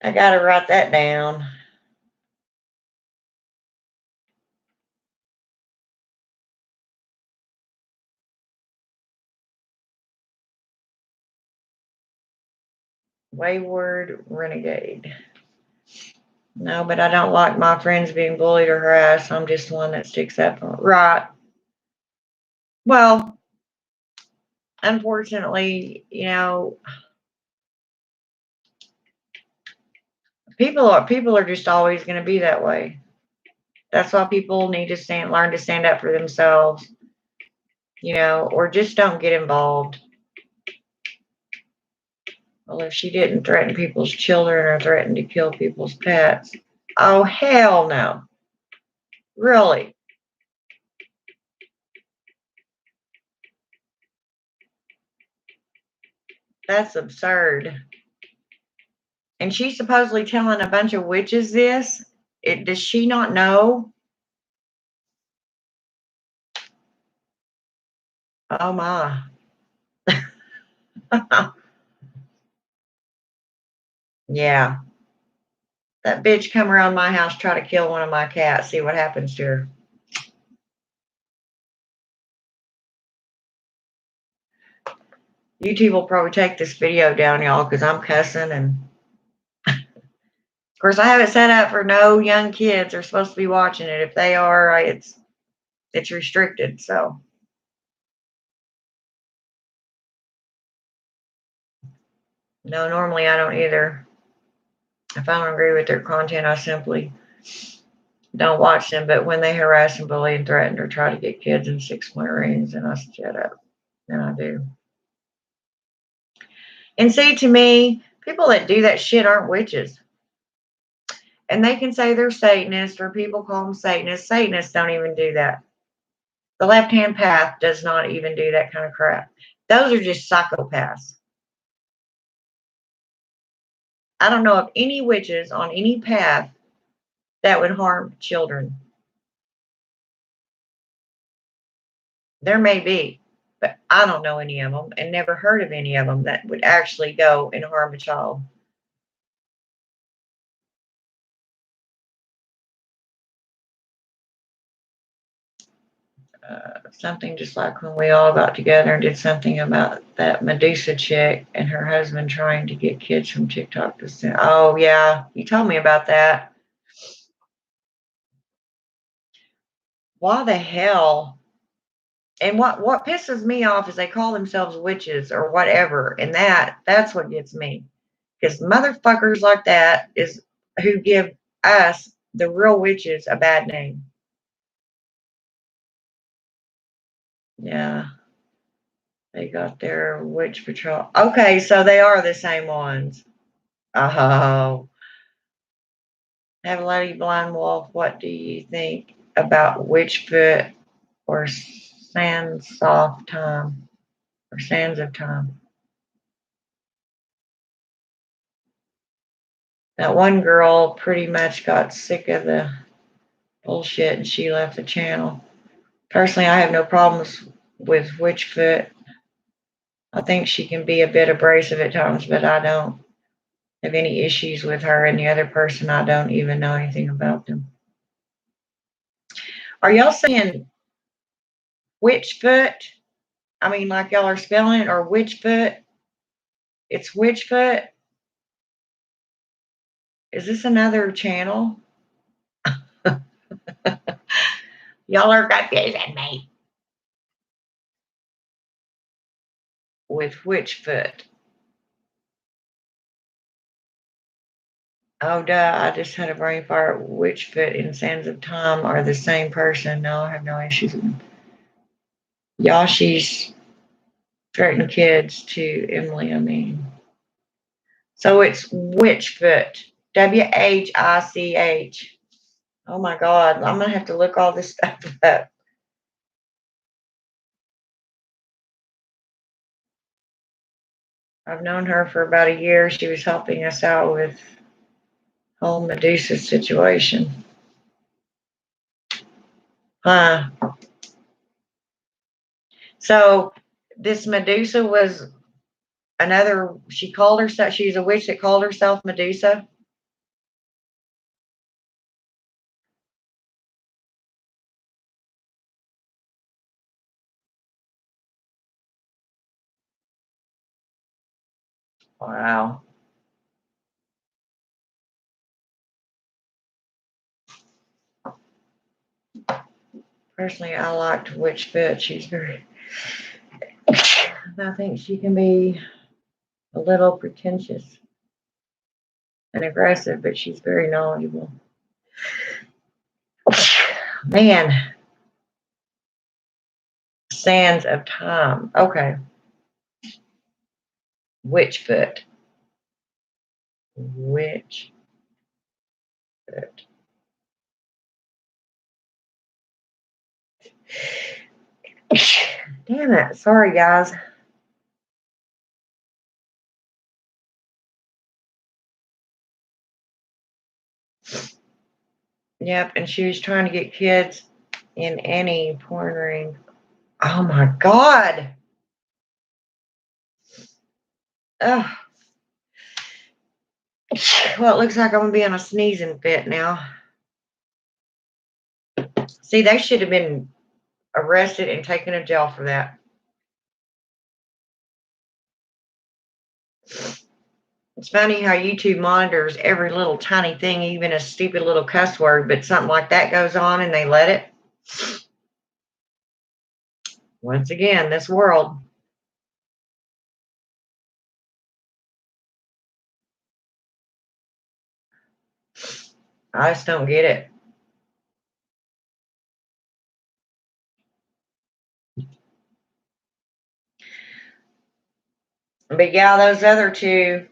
I gotta write that down. Wayward Renegade. No, but I don't like my friends being bullied or harassed. I'm just one that sticks up for right. Well, unfortunately, people are just always going to be that way. That's why people need to learn to stand up for themselves, or just don't get involved. Well, if she didn't threaten people's children or threaten to kill people's pets, oh hell no. Really? That's absurd. And she's supposedly telling a bunch of witches this. Does she not know? Oh my. Yeah. That bitch come around my house, try to kill one of my cats, see what happens to her. YouTube will probably take this video down, y'all, because I'm cussing. And of course, I have it set up for no young kids are supposed to be watching it. If they are, it's restricted. So no, normally I don't either. If I don't agree with their content, I simply don't watch them. But when they harass and bully and threaten or try to get kids in 6-point rings, and I shut up. And I do. And see, to me, people that do that shit aren't witches. And they can say they're Satanists or people call them Satanists. Satanists don't even do that. The left hand path does not even do that kind of crap. Those are just psychopaths. I don't know of any witches on any path that would harm children. There may be, but I don't know any of them and never heard of any of them that would actually go and harm a child. Something just like when we all got together and did something about that Medusa chick and her husband trying to get kids from TikTok to send. Oh yeah, you told me about that. Why the hell? And what pisses me off is they call themselves witches or whatever, and that's what gets me. Because motherfuckers like that is who give us, the real witches, a bad name. Yeah, they got their witch patrol. Okay, so they are the same ones. Oh, have a lady blind wolf. What do you think about Witchfoot or Sands of Time or Sands of Time. That one girl pretty much got sick of the bullshit and she left the channel. Personally, I have no problems with Witchfoot. I think she can be a bit abrasive at times, but I don't have any issues with her, and the other person, I don't even know anything about them. Are y'all saying Witchfoot? I mean, like y'all are spelling it, or Witchfoot? It's Witchfoot? Is this another channel? Y'all are confusing me. With Witchfoot. Oh, duh, I just had a brain fart. Witchfoot and Sands of Time are the same person. No, I have no issues with them. Yoshi's threatening kids to Emily, I mean. So it's Witchfoot. Wich. Oh my God, I'm going to have to look all this stuff up. I've known her for about a year. She was helping us out with whole Medusa situation. So this Medusa was she called herself, she's a witch that called herself Medusa. Wow. Personally, I liked Witchfoot. She's very, I think she can be a little pretentious and aggressive, but she's very knowledgeable. Man. Sands of Time. Okay. Witchfoot. Witchfoot. Damn it. Sorry, guys. Yep, and she was trying to get kids in any porn ring. Oh my God. Ugh. Well, it looks like I'm going to be on a sneezing fit now. See, they should have been arrested and taken to jail for that. It's funny how YouTube monitors every little tiny thing, even a stupid little cuss word, but something like that goes on and they let it. Once again, this world. I just don't get it. But yeah, those other two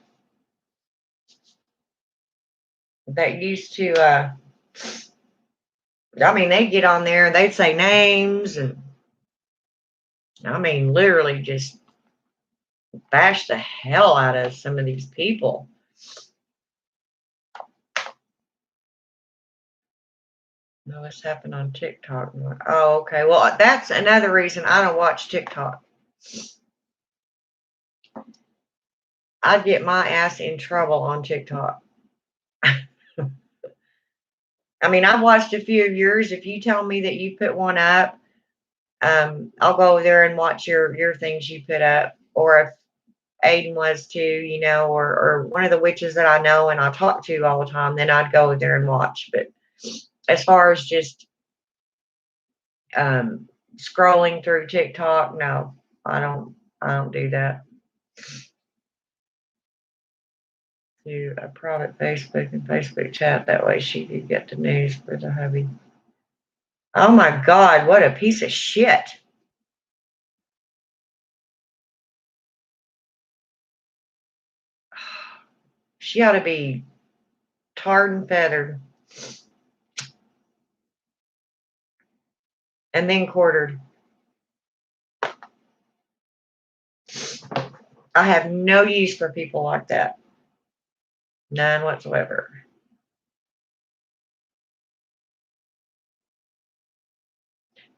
that used to, I mean, they'd get on there and they'd say names and, I mean, literally just bash the hell out of some of these people. No, this happened on TikTok. Oh, okay. Well, that's another reason I don't watch TikTok. I'd get my ass in trouble on TikTok. I mean, I've watched a few of yours. If you tell me that you put one up, I'll go over there and watch your things you put up. Or if Aiden was too, you know, or one of the witches that I know and I talk to all the time, then I'd go over there and watch. But as far as just scrolling through TikTok, no, I don't do that. Do a private Facebook and Facebook chat. That way she could get the news for the hubby. Oh my God, what a piece of shit. She ought to be tarred and feathered. and then quartered. I have no use for people like that. None whatsoever.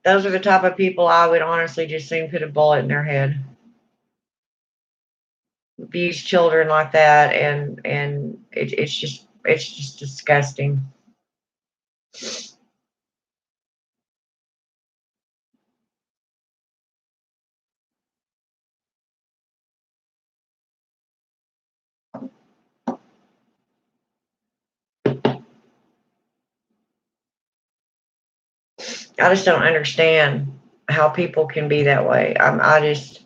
Those are the type of people I would honestly just soon put a bullet in their head. Abuse children like that, and it's just disgusting. I just don't understand how people can be that way. I just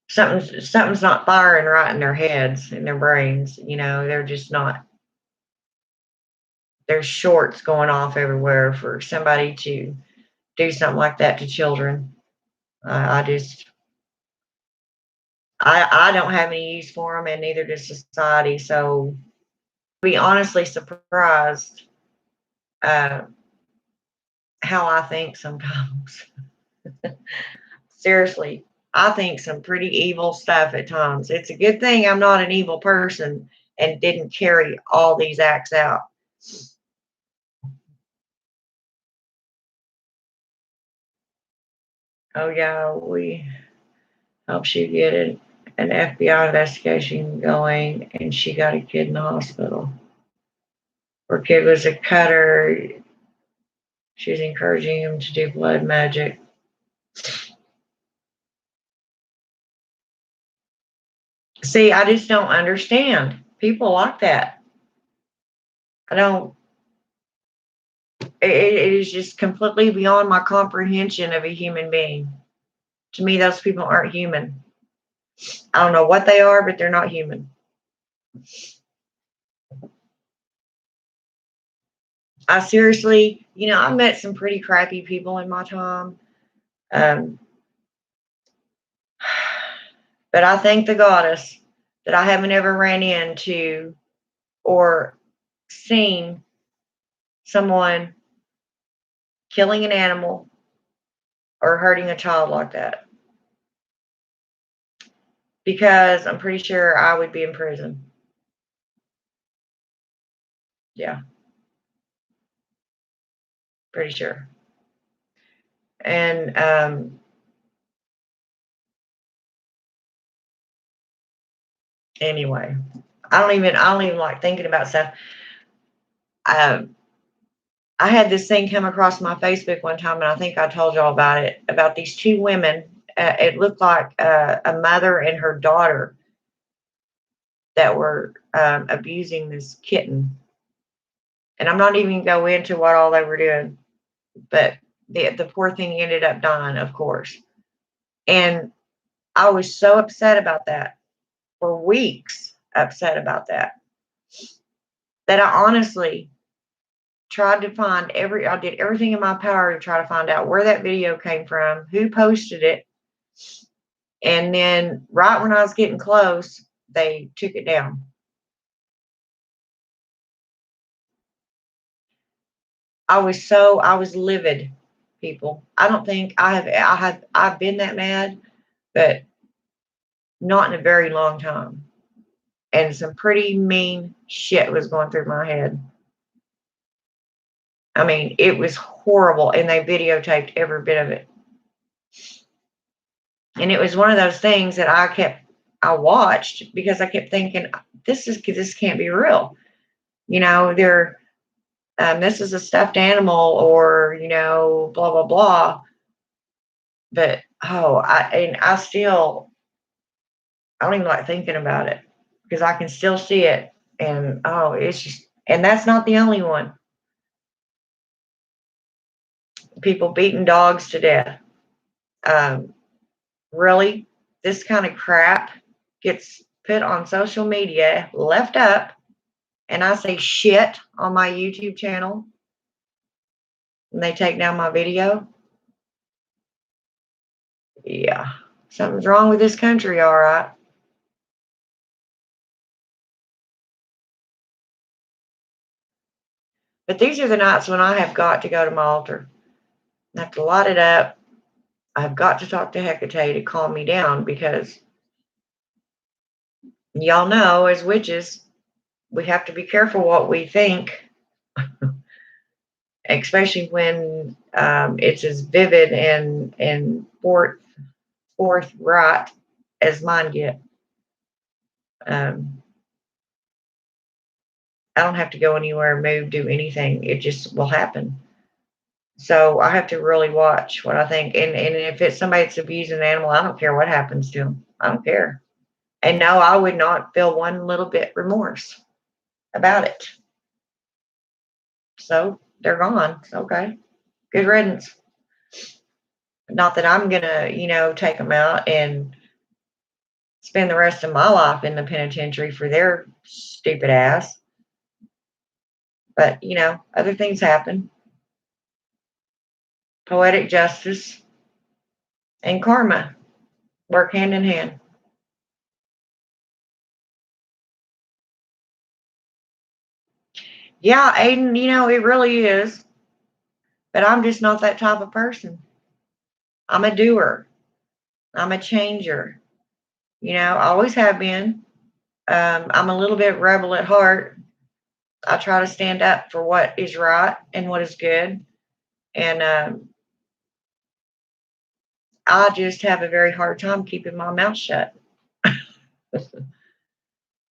something's not firing right in their heads, in their brains. They're just not. There's shorts going off everywhere for somebody to do something like that to children. I don't have any use for them, and neither does society. So, be honestly surprised uh, how I think sometimes. Seriously, I think some pretty evil stuff at times. It's a good thing I'm not an evil person and didn't carry all these acts out. Oh yeah, we helped you get an FBI investigation going, and she got a kid in the hospital. Her kid was a cutter. She was encouraging him to do blood magic. See, I just don't understand people like that. I don't. It is just completely beyond my comprehension of a human being. To me, those people aren't human. I don't know what they are, but they're not human. I seriously, I've met some pretty crappy people in my time. Um, but I thank the goddess that I haven't ever ran into or seen someone killing an animal or hurting a child like that. Because I'm pretty sure I would be in prison. Yeah, pretty sure. And anyway, I don't even like thinking about stuff. Um, I had this thing come across my Facebook one time, and I think I told y'all about it, about these two women. It looked like a mother and her daughter that were abusing this kitten. And I'm not even going to go into what all they were doing, but the poor thing ended up dying, of course. And I was so upset about that for weeks, upset about that, that I honestly tried to find I did everything in my power to try to find out where that video came from, who posted it. And then right when I was getting close, they took it down. I was livid, people. I don't think I've been that mad, but not in a very long time. And some pretty mean shit was going through my head. I mean, it was horrible, and they videotaped every bit of it. And it was one of those things that I watched because I kept thinking, this can't be real. They're this is a stuffed animal, or blah blah blah. But I don't even like thinking about it because I can still see it, and it's just, and that's not the only one. People beating dogs to death. Um, really, this kind of crap gets put on social media, left up, and I say shit on my YouTube channel, and they take down my video. Yeah, something's wrong with this country, all right. But these are the nights when I have got to go to my altar. I have to lot it up. I've got to talk to Hecate to calm me down because y'all know as witches, we have to be careful what we think, especially when it's as vivid and forthright as mine get. Um, I don't have to go anywhere, move, do anything. It just will happen. So I have to really watch what I think. And if it's somebody that's abusing an animal, I don't care what happens to them. I don't care. And no, I would not feel one little bit remorse about it. So they're gone. Okay. Good riddance. Not that I'm going to, take them out and spend the rest of my life in the penitentiary for their stupid ass. But, other things happen. Poetic justice and karma work hand in hand. Yeah, Aiden, it really is. But I'm just not that type of person. I'm a doer. I'm a changer. I always have been. I'm a little bit rebel at heart. I try to stand up for what is right and what is good. And I just have a very hard time keeping my mouth shut.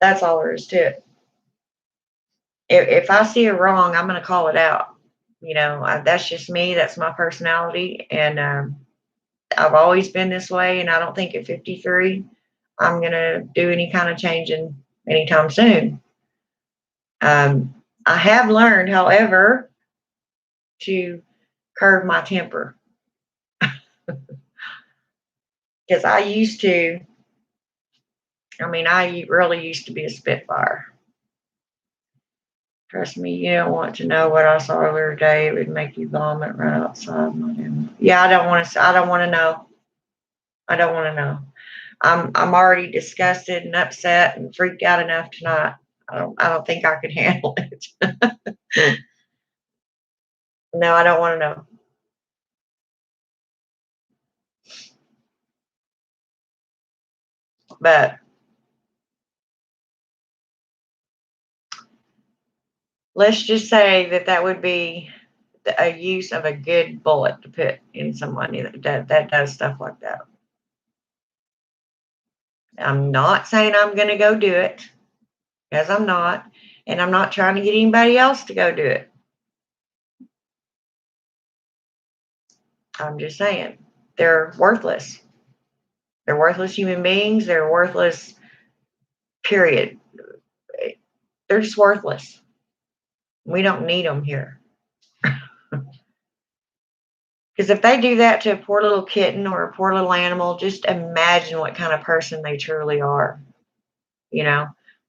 That's all there is to it. If I see a wrong, I'm going to call it out. That's just me. That's my personality. And I've always been this way. And I don't think at 53, I'm going to do any kind of changing anytime soon. I have learned, however, to curb my temper. Because I really used to be a spitfire. Trust me, you don't want to know what I saw the other day. It would make you vomit right outside my room. Yeah, I don't want to know. I don't want to know. I'm already disgusted and upset and freaked out enough tonight. I don't think I could handle it. No, I don't want to know. But let's just say that would be a use of a good bullet to put in somebody that does stuff like that. I'm not saying I'm going to go do it, because I'm not, and I'm not trying to get anybody else to go do it. I'm just saying they're worthless. They're worthless human beings. They're worthless, period. They're just worthless. We don't need them here. Because if they do that to a poor little kitten or a poor little animal, just imagine what kind of person they truly are.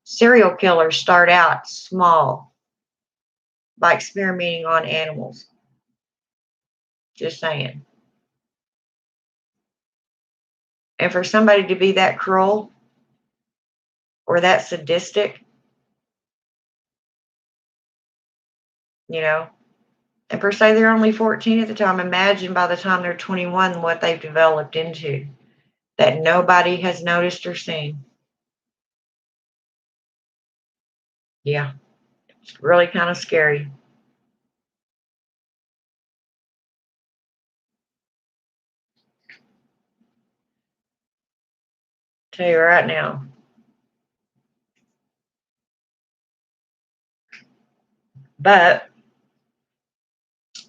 Serial killers start out small by experimenting on animals. Just saying. And for somebody to be that cruel or that sadistic, and per se they're only 14 at the time, imagine by the time they're 21 what they've developed into that nobody has noticed or seen. Yeah, it's really kind of scary. Tell you right now. But,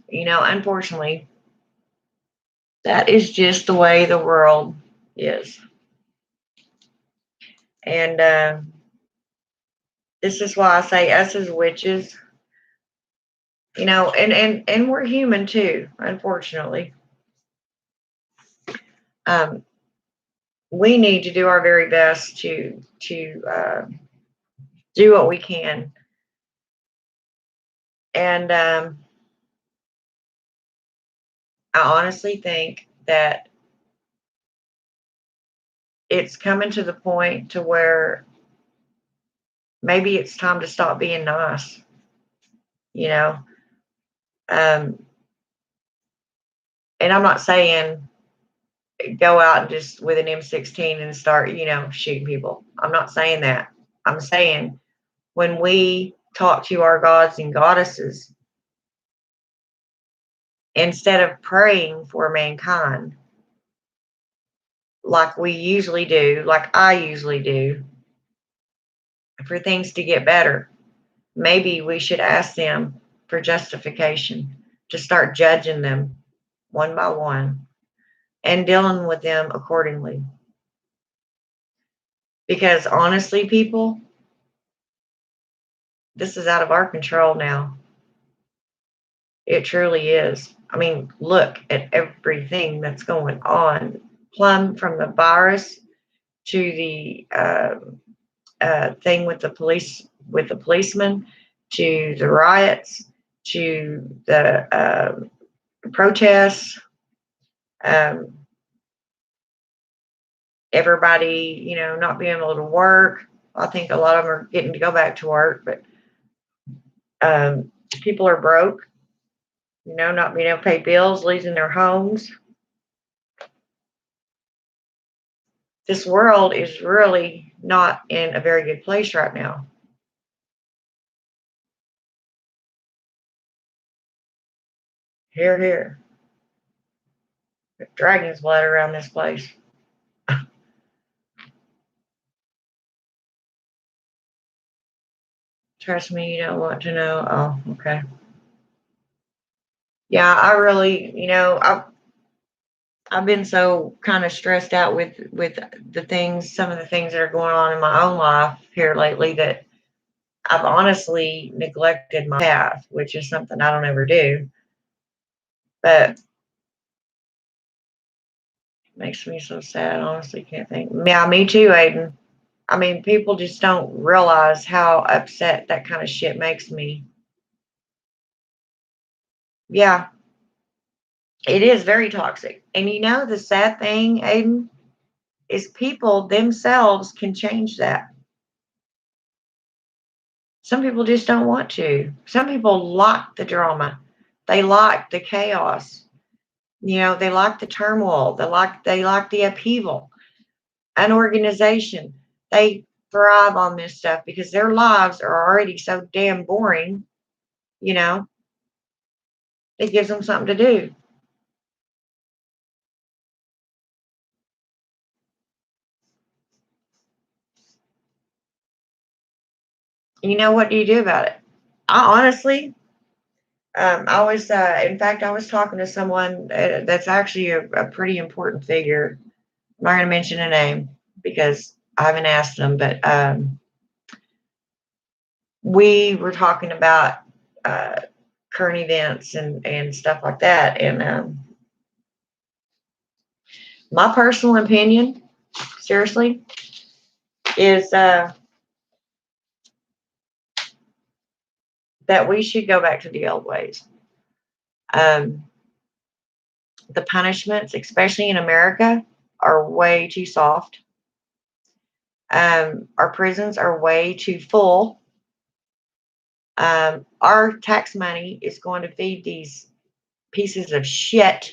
unfortunately, that is just the way the world is. And this is why I say us as witches, and we're human too, unfortunately. We need to do our very best to do what we can. And I honestly think that it's coming to the point to where maybe it's time to stop being nice. Um, And I'm not saying go out and just with an M16 and start, shooting people. I'm not saying that. I'm saying when we talk to our gods and goddesses, instead of praying for mankind, like we usually do, like I usually do, for things to get better, maybe we should ask them for justification, to start judging them one by one and dealing with them accordingly. Because honestly, people, this is out of our control now. It truly is. I mean, look at everything that's going on, plumb from the virus to the thing with the policemen, to the riots, to the protests. Um, Everybody, not being able to work. I think a lot of them are getting to go back to work, but people are broke, not being able to pay bills, losing their homes. This world is really not in a very good place right now. Here, here. Dragon's blood around this place. Trust me, you don't want to know. Oh, okay. Yeah, I really, I've been so kind of stressed out with some of the things that are going on in my own life here lately, that I've honestly neglected my path, which is something I don't ever do. But it makes me so sad. I honestly can't think. Yeah, me too, Aiden. I mean, people just don't realize how upset that kind of shit makes me. Yeah, it is very toxic. And the sad thing, Aiden, is people themselves can change that. Some people just don't want to. Some people like the drama. They like the chaos. They like the turmoil. They like the upheaval. An organization, they thrive on this stuff because their lives are already so damn boring, you know. It gives them something to do. What do you do about it? I honestly, in fact, I was talking to someone that's actually a pretty important figure. I'm not going to mention a name because I haven't asked them, but we were talking about uh, current events and stuff like that. And my personal opinion, seriously, is that we should go back to the old ways. Um, the punishments, especially in America, are way too soft. Our prisons are way too full. Our tax money is going to feed these pieces of shit.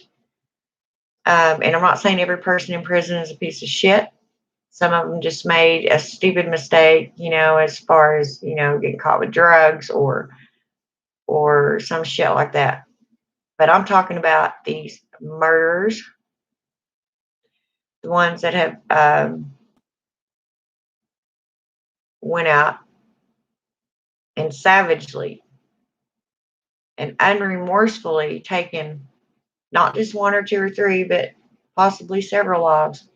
And I'm not saying every person in prison is a piece of shit. Some of them just made a stupid mistake, as far as, getting caught with drugs or some shit like that. But I'm talking about these murderers, the ones that have went out and savagely and unremorsefully taken not just one or two or three, but possibly several lives.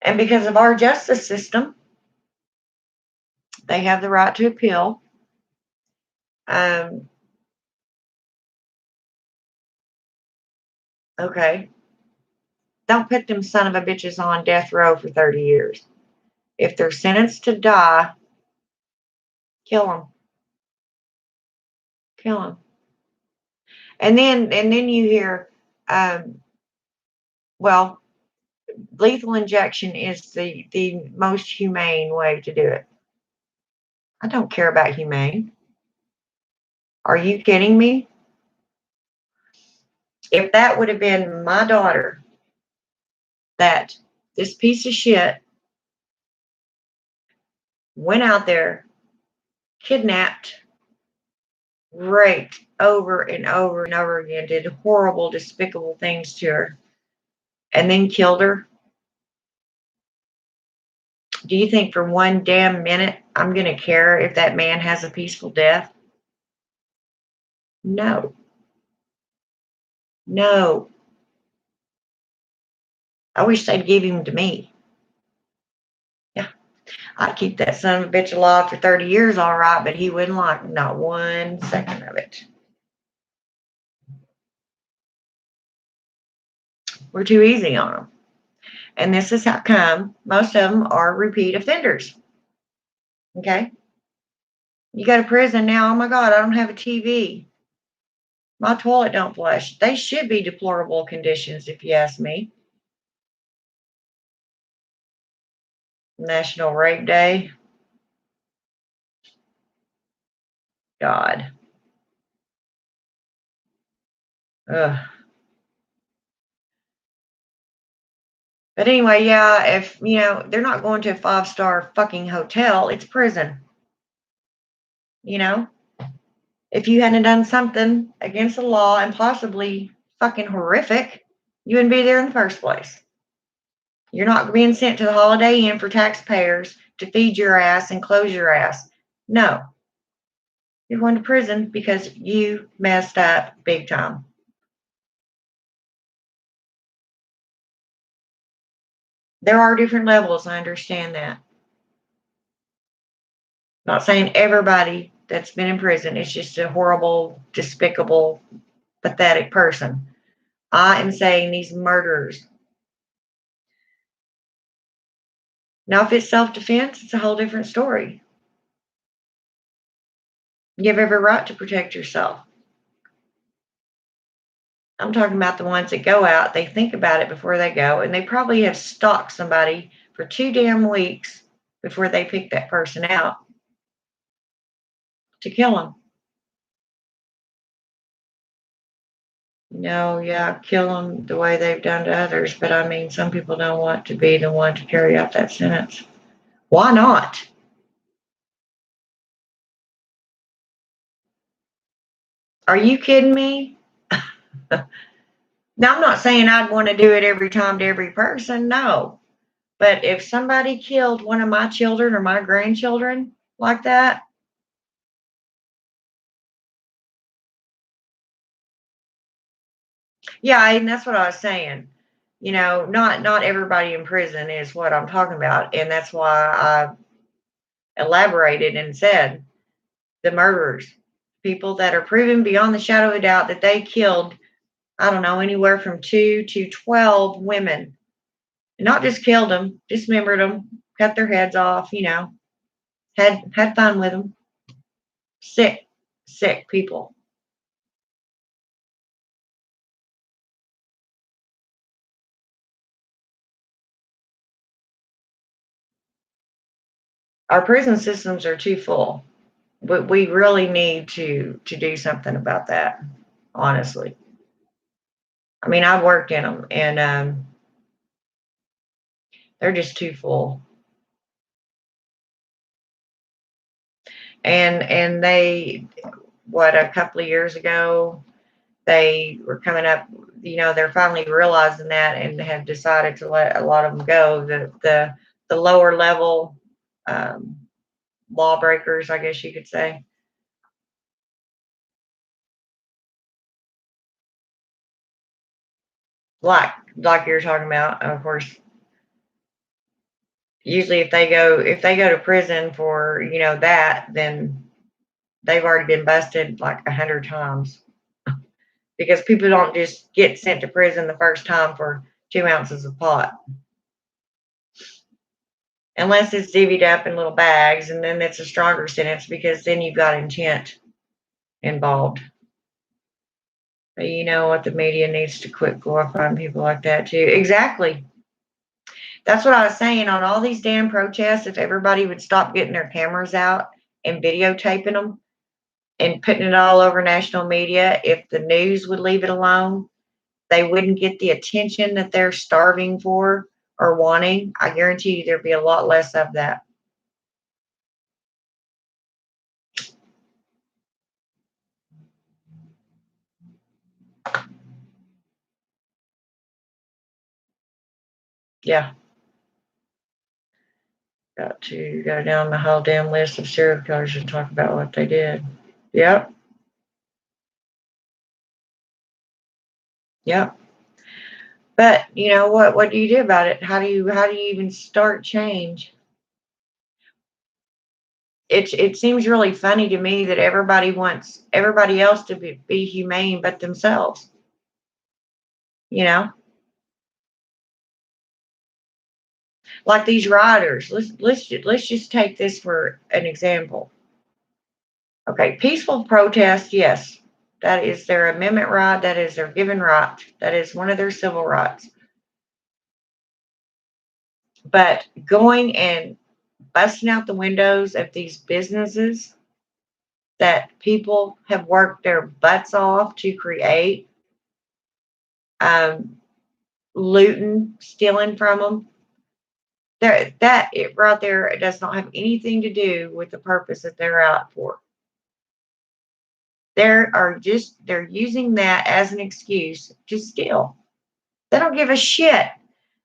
And because of our justice system, they have the right to appeal. Um, okay. Don't put them son of a bitches on death row for 30 years. If they're sentenced to die, kill them. Kill them. And then you hear, well, lethal injection is the most humane way to do it. I don't care about humane. Are you kidding me? If that would have been my daughter, that this piece of shit went out there, kidnapped, raped over and over and over again, did horrible, despicable things to her, and then killed her, do you think for one damn minute I'm going to care if that man has a peaceful death? No. No. I wish they'd give him to me. Yeah. I'd keep that son of a bitch alive for 30 years, all right, but he wouldn't like not 1 second of it. We're too easy on them. And this is how come most of them are repeat offenders. Okay? You go to prison now, oh my God, I don't have a TV. My toilet don't flush. They should be deplorable conditions, if you ask me. National Rape Day. God. Ugh. But anyway, yeah, if, they're not going to a 5-star fucking hotel, it's prison. If you hadn't done something against the law and possibly fucking horrific, you wouldn't be there in the first place. You're not being sent to the Holiday Inn for taxpayers to feed your ass and clothe your ass. No. You're going to prison because you messed up big time. There are different levels, I understand that. Not saying everybody that's been in prison is just a horrible, despicable, pathetic person. I am saying these murderers. Now, if it's self-defense, it's a whole different story. You have every right to protect yourself. I'm talking about the ones that go out, they think about it before they go, and they probably have stalked somebody for 2 damn weeks before they pick that person out to kill them. Yeah, kill them the way they've done to others, but I mean, some people don't want to be the one to carry out that sentence. Why not? Are you kidding me? Now, I'm not saying I'd want to do it every time to every person, no. But if somebody killed one of my children or my grandchildren like that, yeah, and that's what I was saying. Not everybody in prison is what I'm talking about, and that's why I elaborated and said the murderers, people that are proven beyond the shadow of a doubt that they killed, I don't know, anywhere from 2 to 12 women. And not just killed them, dismembered them, cut their heads off, had fun with them. Sick people. Our prison systems are too full. But we really need to do something about that, honestly. I mean, I've worked in them, and they're just too full. And they, a couple of years ago, they were coming up. They're finally realizing that and have decided to let a lot of them go. The lower level lawbreakers, I guess you could say. Like you're talking about, of course. Usually, if they go to prison for that, then they've already been busted like 100 times. Because people don't just get sent to prison the first time for 2 ounces of pot, unless it's divvied up in little bags, and then it's a stronger sentence because then you've got intent involved. But you know what? The media needs to quit glorifying people like that too. Exactly. That's what I was saying on all these damn protests. If everybody would stop getting their cameras out and videotaping them and putting it all over national media, if the news would leave it alone, they wouldn't get the attention that they're starving for or wanting, I guarantee you there'd be a lot less of that. Yeah. Got to go down the whole damn list of serial killers and talk about what they did. Yep. Yep. But you know what? What do you do about it? How do you even start change? It seems really funny to me that everybody wants everybody else to be humane but themselves. You know, like these rioters. Let's just take this for an example. Okay, peaceful protest, yes, that is their amendment right. That is their given right. That is one of their civil rights. But going and busting out the windows of these businesses that people have worked their butts off to create, um, looting, stealing from them. That it right there, it does not have anything to do with the purpose that they're out for. They're using that as an excuse to steal. They don't give a shit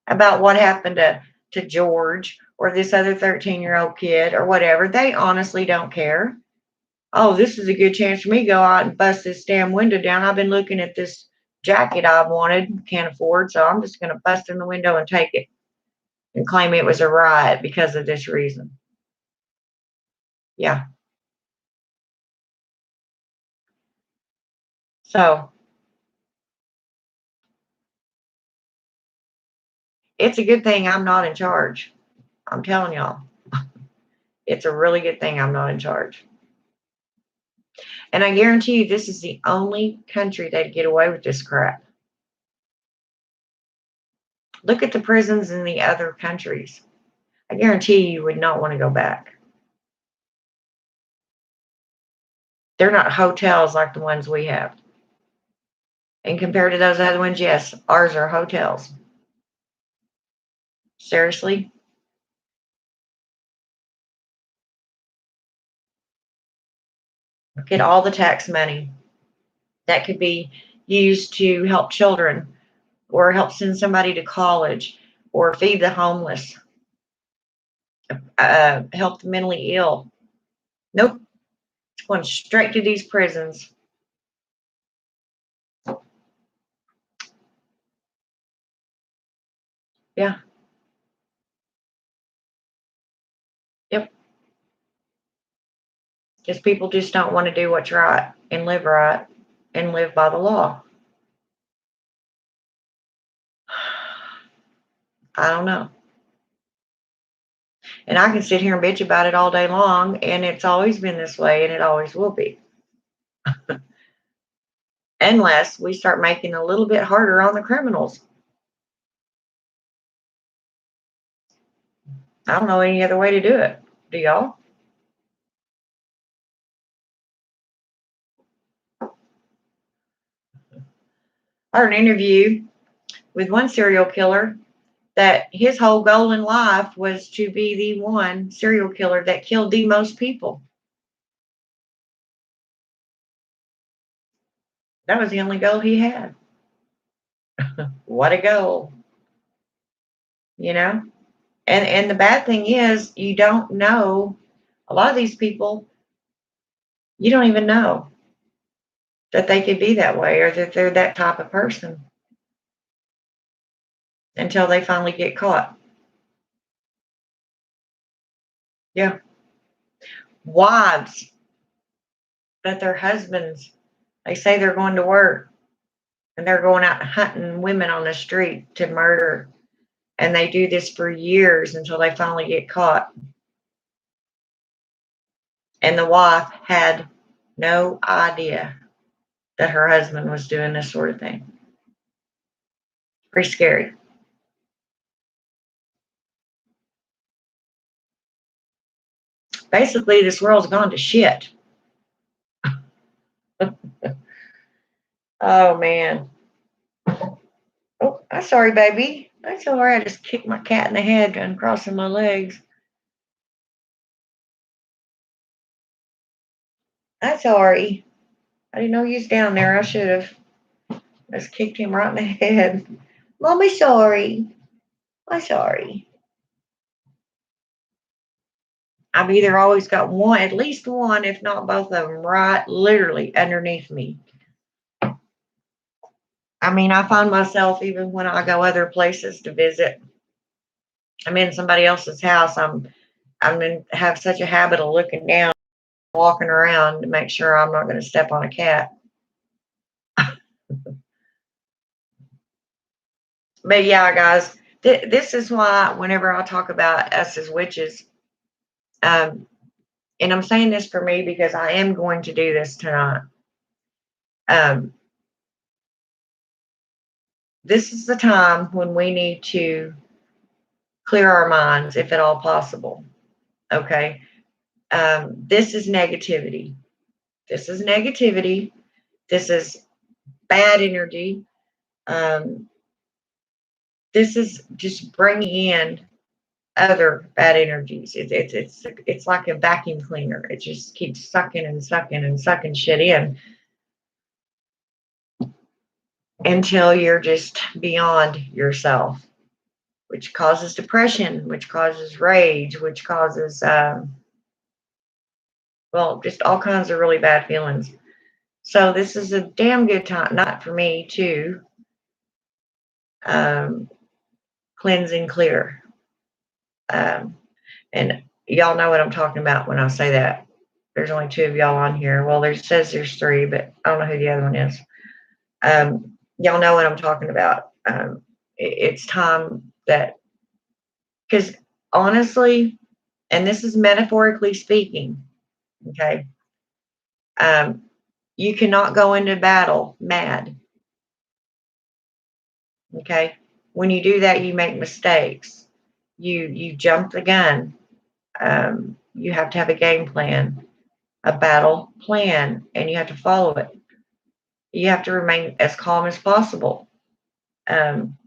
about what happened to George or this other 13-year-old kid or whatever. They honestly don't care. Oh, this is a good chance for me to go out and bust this damn window down. I've been looking at this jacket I've wanted, can't afford, so I'm just going to bust in the window and take it and claim it was a riot because of this reason. Yeah. So it's a good thing I'm not in charge. I'm telling y'all, it's a really good thing I'm not in charge. And I guarantee you, this is the only country that'd get away with this crap. Look at the prisons in the other countries. I guarantee you would not want to go back. They're not hotels like the ones we have. And compared to those other ones, yes, ours are hotels. Seriously? Look at all the tax money that could be used to help children or help send somebody to college or feed the homeless, help the mentally ill. Nope, it's going straight to these prisons. Yeah, yep. Because people just don't want to do what's right and live by the law. I don't know. And I can sit here and bitch about it all day long, and it's always been this way, and it always will be. Unless we start making it a little bit harder on the criminals. I don't know any other way to do it. Do y'all? I heard an interview with one serial killer that his whole goal in life was to be the one serial killer that killed the most people. That was the only goal he had. What a goal, you know? And the bad thing is you don't know a lot of these people, you don't even know that they could be that way or that they're that type of person until they finally get caught. Yeah. Wives that their husbands, they say they're going to work and they're going out hunting women on the street to murder. And they do this for years until they finally get caught. And the wife had no idea that her husband was doing this sort of thing. Pretty scary. Basically, this world's gone to shit. Oh, man. Oh, I'm sorry, baby. That's all right. I just kicked my cat in the head uncrossing my legs. I'm sorry. I didn't know he was down there. I should have just kicked him right in the head. Mommy, sorry. I'm sorry. I've either always got one, at least one, if not both of them, right literally underneath me. I mean, I find myself even when I go other places to visit, I'm in somebody else's house. Have such a habit of looking down, walking around to make sure I'm not going to step on a cat. But yeah, guys, this is why whenever I talk about us as witches, um, and I'm saying this for me because I am going to do this tonight. Um, this is the time when we need to clear our minds, if at all possible. Okay. This is negativity. This is negativity. This is bad energy. Um, this is just bringing in other bad energies. It's like a vacuum cleaner. It just keeps sucking and sucking and sucking shit in until you're just beyond yourself, which causes depression, which causes rage, which causes well, just all kinds of really bad feelings. So this is a damn good time, not for me to um, cleanse and clear. Um, and y'all know what I'm talking about when I say that. There's only two of y'all on here. Well, there says there's three, but I don't know who the other one is. Y'all know what I'm talking about. It's time that, because honestly, and this is metaphorically speaking, okay, um, you cannot go into battle mad, okay? When you do that, you make mistakes. You jump the gun. You have to have a game plan, a battle plan, and you have to follow it. You have to remain as calm as possible. Um,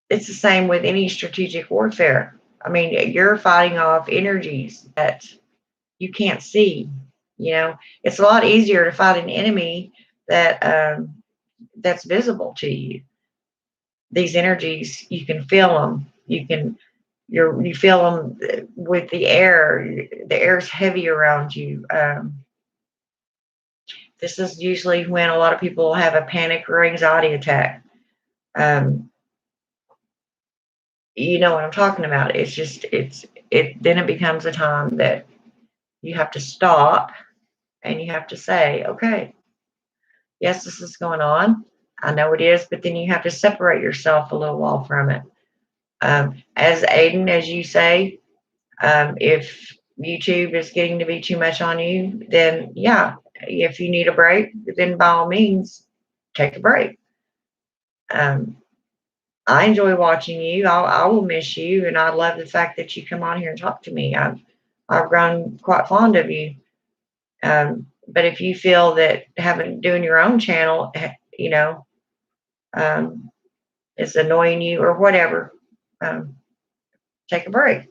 it's the same with any strategic warfare. I mean, you're fighting off energies that you can't see. You know, it's a lot easier to fight an enemy that that's visible to you. These energies, you can feel them. You feel them with the air. The air is heavy around you. This is usually when a lot of people have a panic or anxiety attack. Um, you know what I'm talking about. It's just it then it becomes a time that you have to stop and you have to say, okay, yes, this is going on. I know it is, but then you have to separate yourself a little while from it. As Aiden, as you say, if YouTube is getting to be too much on you, then yeah, if you need a break, then by all means, take a break. Um, I enjoy watching you. I will miss you, and I love the fact that you come on here and talk to me. I've grown quite fond of you. But if you feel that having doing your own channel, you know, um, is annoying you or whatever, um, take a break.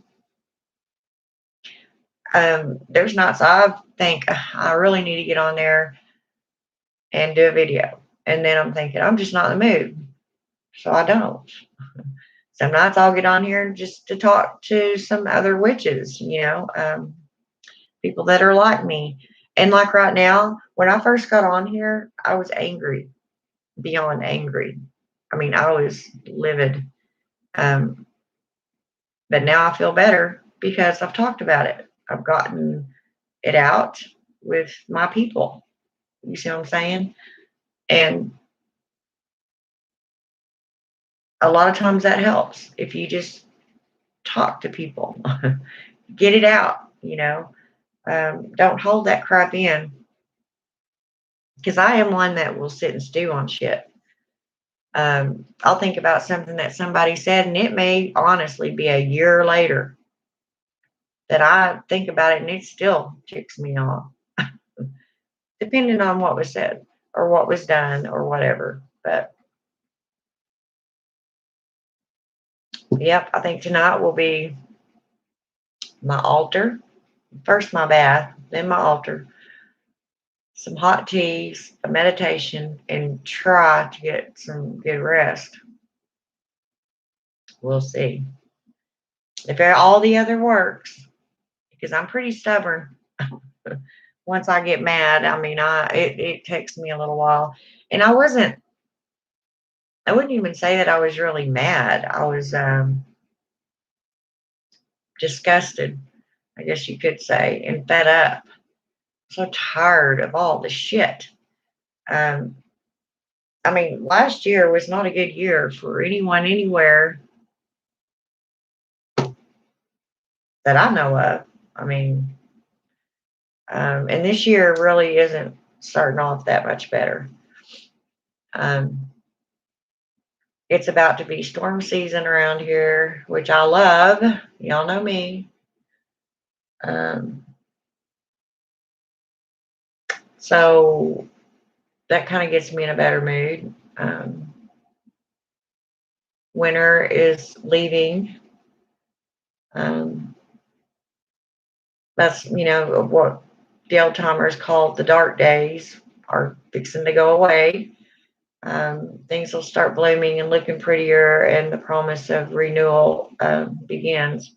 There's nights I think I really need to get on there and do a video, and then I'm thinking I'm just not in the mood, so I don't. Some nights I'll get on here just to talk to some other witches, you know, people that are like me. And like right now, when I first got on here, I was angry, beyond angry. I mean, I was livid. Um, but now I feel better because I've talked about it. I've gotten it out with my people. You see what I'm saying? And a lot of times that helps if you just talk to people, get it out, you know. Don't hold that crap in because I am one that will sit and stew on shit. I'll think about something that somebody said, and it may honestly be a year later that I think about it, and it still ticks me off, depending on what was said or what was done or whatever. But Yep, I think tonight will be my altar. First my bath, then my altar, some hot teas, a meditation, and try to get some good rest. We'll see. If all the other works, because I'm pretty stubborn. Once I get mad, I mean, it takes me a little while. And I wouldn't even say that I was really mad. I was disgusted, I guess you could say, and fed up. So tired of all the shit. Um, I mean, last year was not a good year for anyone anywhere that I know of. I mean, and this year really isn't starting off that much better. It's about to be storm season around here, which I love. Y'all know me. So that kind of gets me in a better mood. Winter is leaving. That's, what the old timers called the dark days are fixing to go away. Things will start blooming and looking prettier, and the promise of renewal begins,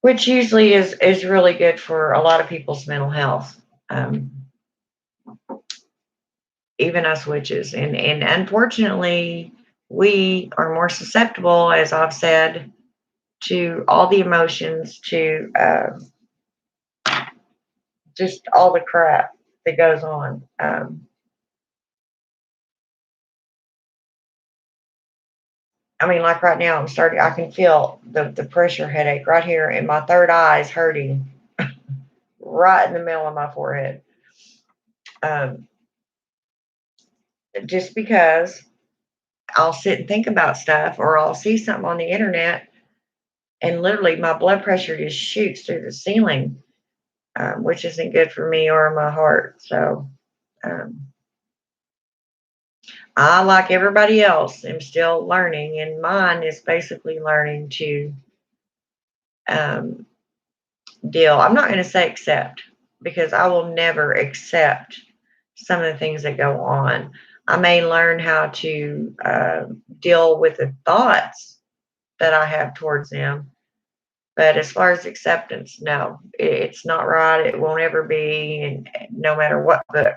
which usually is really good for a lot of people's mental health, even us witches. And unfortunately, we are more susceptible, as I've said, to all the emotions, to just all the crap that goes on. I mean, like right now, I can feel the pressure headache right here, and my third eye is hurting right in the middle of my forehead. Just because I'll sit and think about stuff, or I'll see something on the internet, and literally my blood pressure just shoots through the ceiling, which isn't good for me or my heart. So, I, like everybody else, am still learning, and mine is basically learning to deal. I'm not going to say accept, because I will never accept some of the things that go on. I may learn how to deal with the thoughts that I have towards them. But as far as acceptance, no, it's not right. It won't ever be, and no matter what book.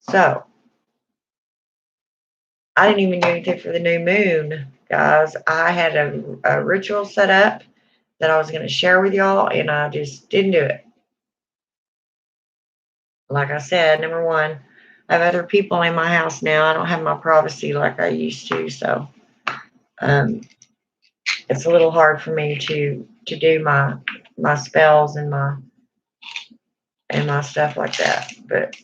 So I didn't even do anything for the new moon, guys. I had a ritual set up that I was going to share with y'all, and I just didn't do it. Like I said, number one, I have other people in my house now. I don't have my privacy like I used to, so it's a little hard for me to do my spells and my stuff like that. But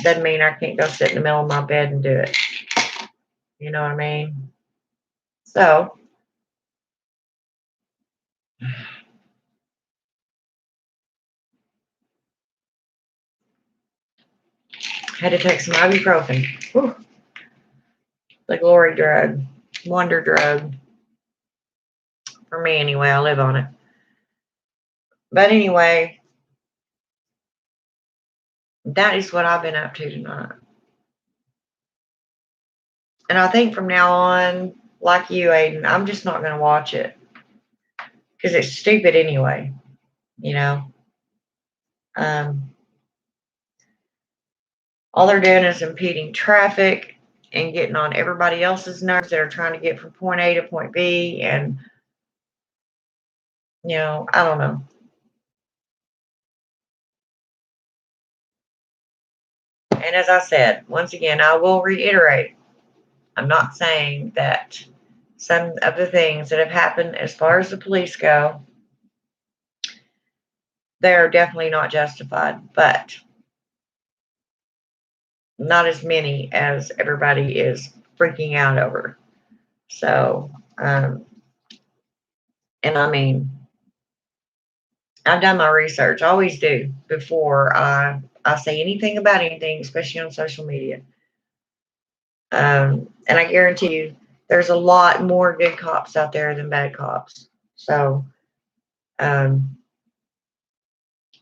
doesn't mean I can't go sit in the middle of my bed and do it. You know what I mean? So had to take some ibuprofen. Whew. The glory drug, wonder drug. For me anyway, I live on it. But anyway, that is what I've been up to tonight. And I think from now on, like you, Aiden, I'm just not going to watch it, because it's stupid anyway, you know. All they're doing is impeding traffic and getting on everybody else's nerves that are trying to get from point A to point B. And, I don't know. And as I said, once again, I will reiterate, I'm not saying that some of the things that have happened as far as the police go, they're definitely not justified, but not as many as everybody is freaking out over. So, and I mean, I've done my research. I always do before I I say anything about anything, especially on social media. And I guarantee you, there's a lot more good cops out there than bad cops. So, um,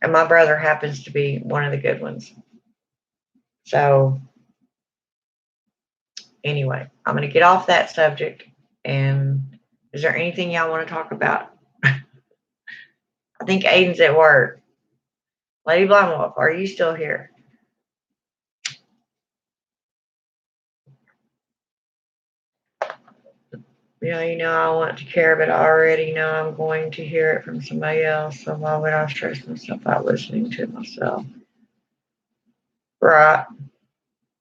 and my brother happens to be one of the good ones. So, anyway, I'm going to get off that subject. And is there anything y'all want to talk about? I think Aiden's at work. Lady Blindwolf, are you still here? You know I want to care, but I already know I'm going to hear it from somebody else. So why would I stress myself out listening to myself? Right.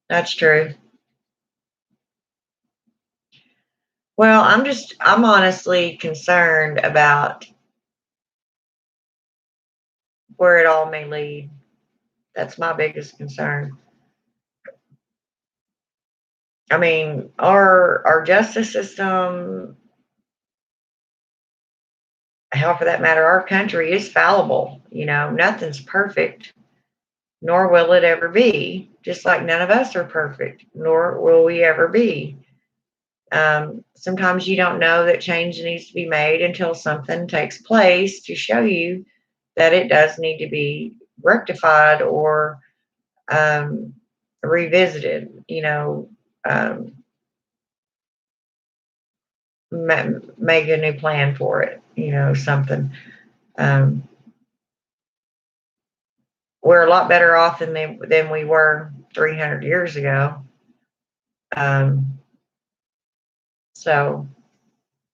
That's true. Well, I'm honestly concerned about where it all may lead. That's my biggest concern. I mean, our justice system, hell for that matter, our country is fallible. Nothing's perfect, nor will it ever be. Just like none of us are perfect, nor will we ever be. Sometimes you don't know that change needs to be made until something takes place to show you that it does need to be rectified or um, revisited. Um, make a new plan for it. Something. Um, we're a lot better off than we were 300 years ago. So,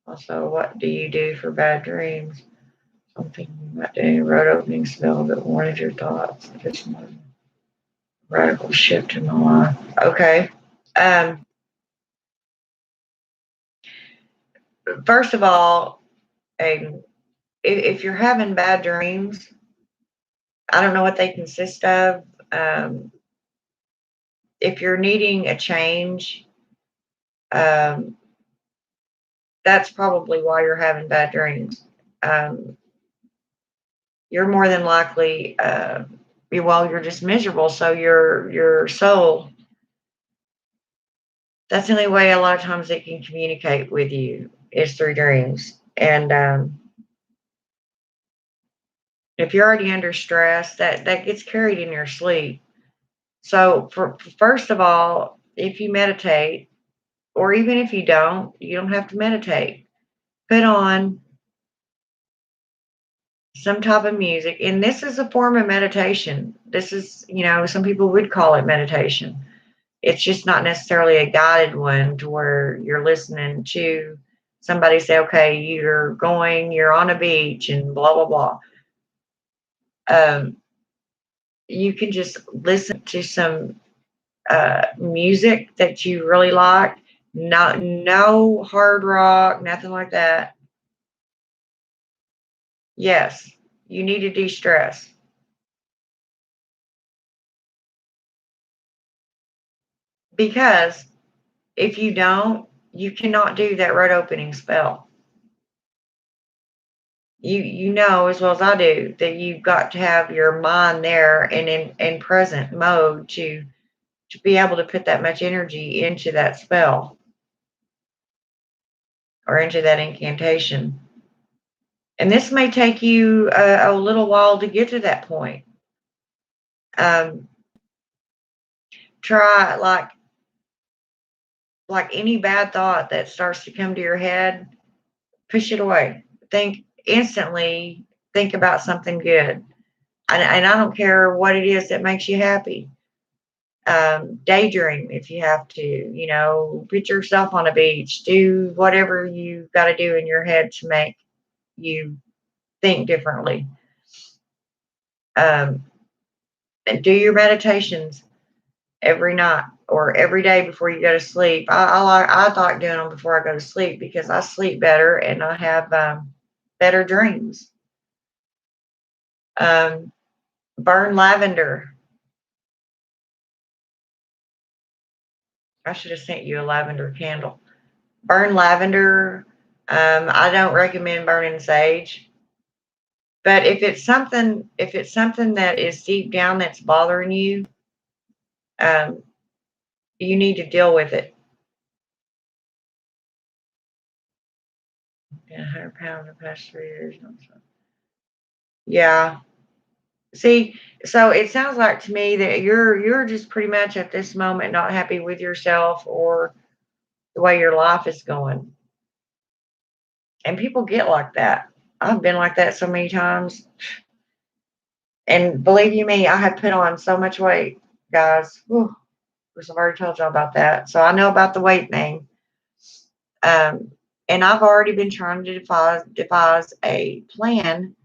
also, what do you do for bad dreams? Something about doing a road opening spell that wanted your thoughts. Just one radical shift in my life. Okay. Um, First of all, if you're having bad dreams, I don't know what they consist of. Um, if you're needing a change, um, that's probably why you're having bad dreams. Um, you're more than likely, you're just miserable. So your soul, that's the only way a lot of times they can communicate with you is through dreams. And if you're already under stress, that gets carried in your sleep. So first of all, if you meditate, or even if you don't have to meditate. Put on some type of music, and this is a form of meditation. This is, some people would call it meditation. It's just not necessarily a guided one to where you're listening to somebody say, okay, you're on a beach and blah, blah, blah. You can just listen to some music that you really like. No hard rock, nothing like that. Yes, you need to de-stress. Because if you don't, you cannot do that road opening spell. You know as well as I do that you've got to have your mind there and in present mode to be able to put that much energy into that spell or into that incantation. And this may take you a little while to get to that point. Um, Try like any bad thought that starts to come to your head, push it away. Think about something good. And I don't care what it is that makes you happy. Daydream if you have to, put yourself on a beach, do whatever you got to do in your head to make you think differently. And do your meditations every night or every day before you go to sleep. I like doing them before I go to sleep because I sleep better and I have better dreams. Burn lavender. I should have sent you a lavender candle. Burn lavender. I don't recommend burning sage, But if it's something that is deep down that's bothering you, um, you need to deal with it. Yeah, 100 pounds in the past 3 years. Yeah. See, so it sounds like to me that you're just pretty much at this moment not happy with yourself or the way your life is going. And people get like that. I've been like that so many times. And believe you me, I have put on so much weight, guys. Whew, because I've already told y'all about that. So I know about the weight thing. Um, and I've already been trying to devise a plan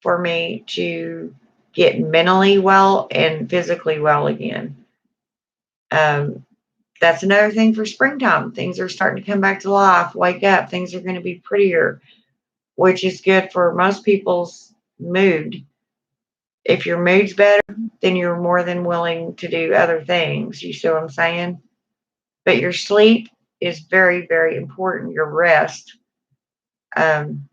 for me to get mentally well and physically well again. Um, that's another thing for springtime. Things are starting to come back to life. Wake up. Things are going to be prettier, which is good for most people's mood. If your mood's better, then you're more than willing to do other things. You see what I'm saying? But your sleep is very, very important. Your rest. Um,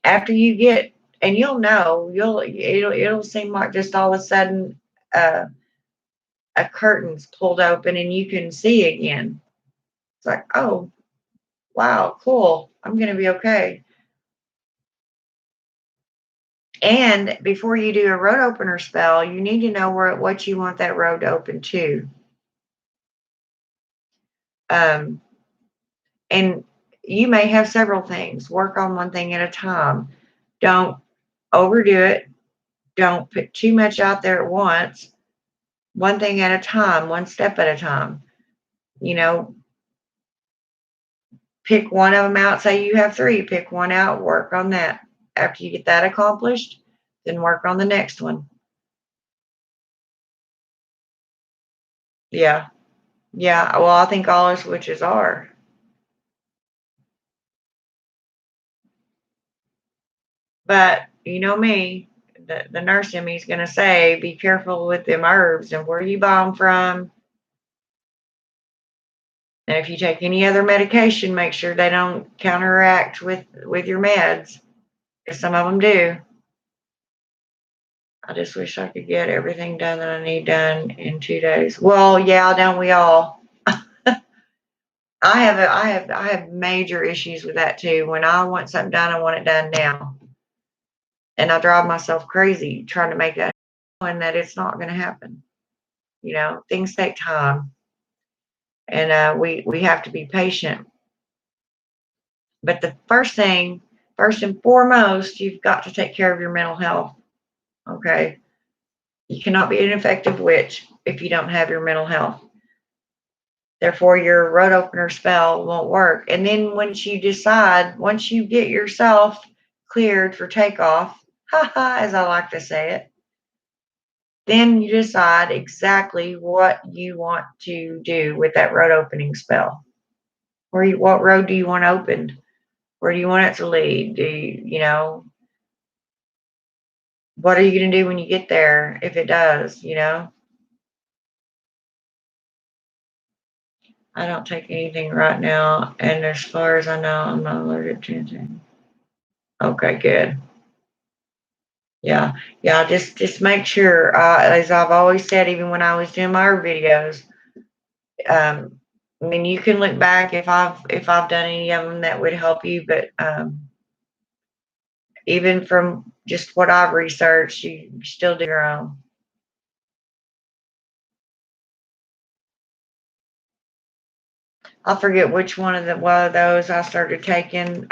after you get, and you'll know, it'll seem like just all of a sudden uh, a curtain's pulled open and you can see again. It's like, oh, wow, cool. I'm going to be okay. And before you do a road opener spell, you need to know what you want that road to open to. Um, and you may have several things. Work on one thing at a time. Don't overdo it. Don't put too much out there at once. One thing at a time, one step at a time. You know, pick one of them out. Say you have three, pick one out, work on that. After you get that accomplished, then work on the next one. Yeah. Yeah. Well, I think all our switches are. But you know me, the nurse in me is going to say, be careful with them herbs and where you buy them from. And if you take any other medication, make sure they don't counteract with your meds, because some of them do. I just wish I could get everything done that I need done in 2 days. Well, yeah, don't we all? I have major issues with that too. When I want something done, I want it done now, and I drive myself crazy trying to make that, knowing that it's not going to happen. Things take time, and we have to be patient. But the first and foremost, you've got to take care of your mental health. Okay, you cannot be an effective witch if you don't have your mental health. Therefore, your road opener spell won't work. And then once you get yourself cleared for takeoff, haha, as I like to say it, then you decide exactly what you want to do with that road opening spell. What road do you want opened? Where do you want it to lead? What are you going to do when you get there if it does? I don't take anything right now, and as far as I know, I'm not allergic to anything. Okay, good. Yeah, yeah. Just make sure. As I've always said, even when I was doing my videos, I mean, you can look back if I've done any of them that would help you, but even from just what I've researched, you still do your own. I forget which one of those I started taking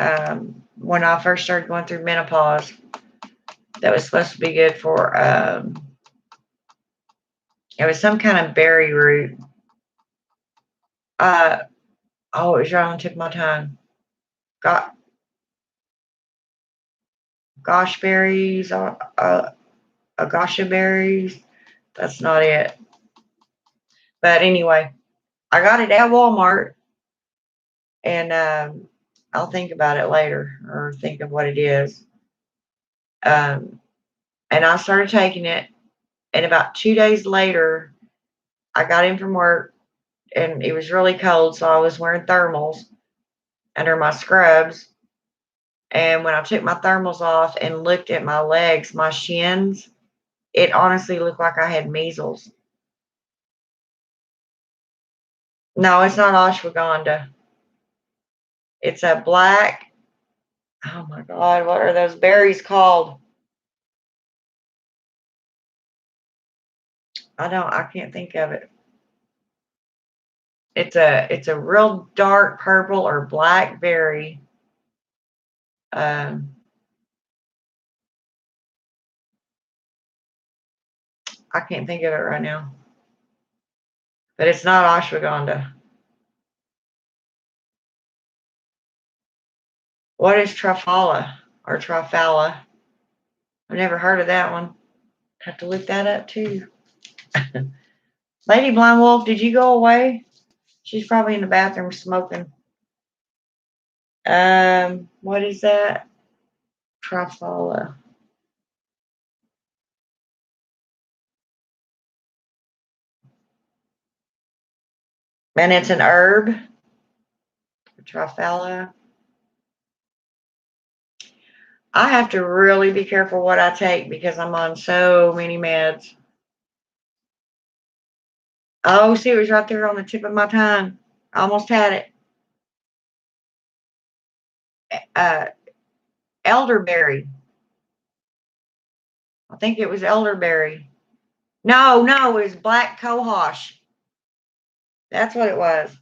when I first started going through menopause. That was supposed to be good for. It was some kind of berry root. Uh, oh, it was right on the tip of my tongue. Got gosh berries, agosha berries. That's not it. But anyway, I got it at Walmart, and I'll think about it later or think of what it is. Um, and I started taking it, and about 2 days later, I got in from work, and it was really cold, so I was wearing thermals under my scrubs, And when I took my thermals off and looked at my legs, my shins, it honestly looked like I had measles. No, it's not ashwagandha. It's a black, oh my God, what are those berries called? I can't think of it. It's a real dark purple or black berry. Um, I can't think of it right now. But it's not ashwagandha. What is trifala or trifala? I've never heard of that one. Have to look that up too. Lady Blind Wolf, did you go away? She's probably in the bathroom smoking. What is that? Trifala. And it's an herb. Trifala. I have to really be careful what I take because I'm on so many meds. Oh, see, it was right there on the tip of my tongue. I almost had it. Elderberry. I think it was elderberry. No, it was black cohosh. That's what it was.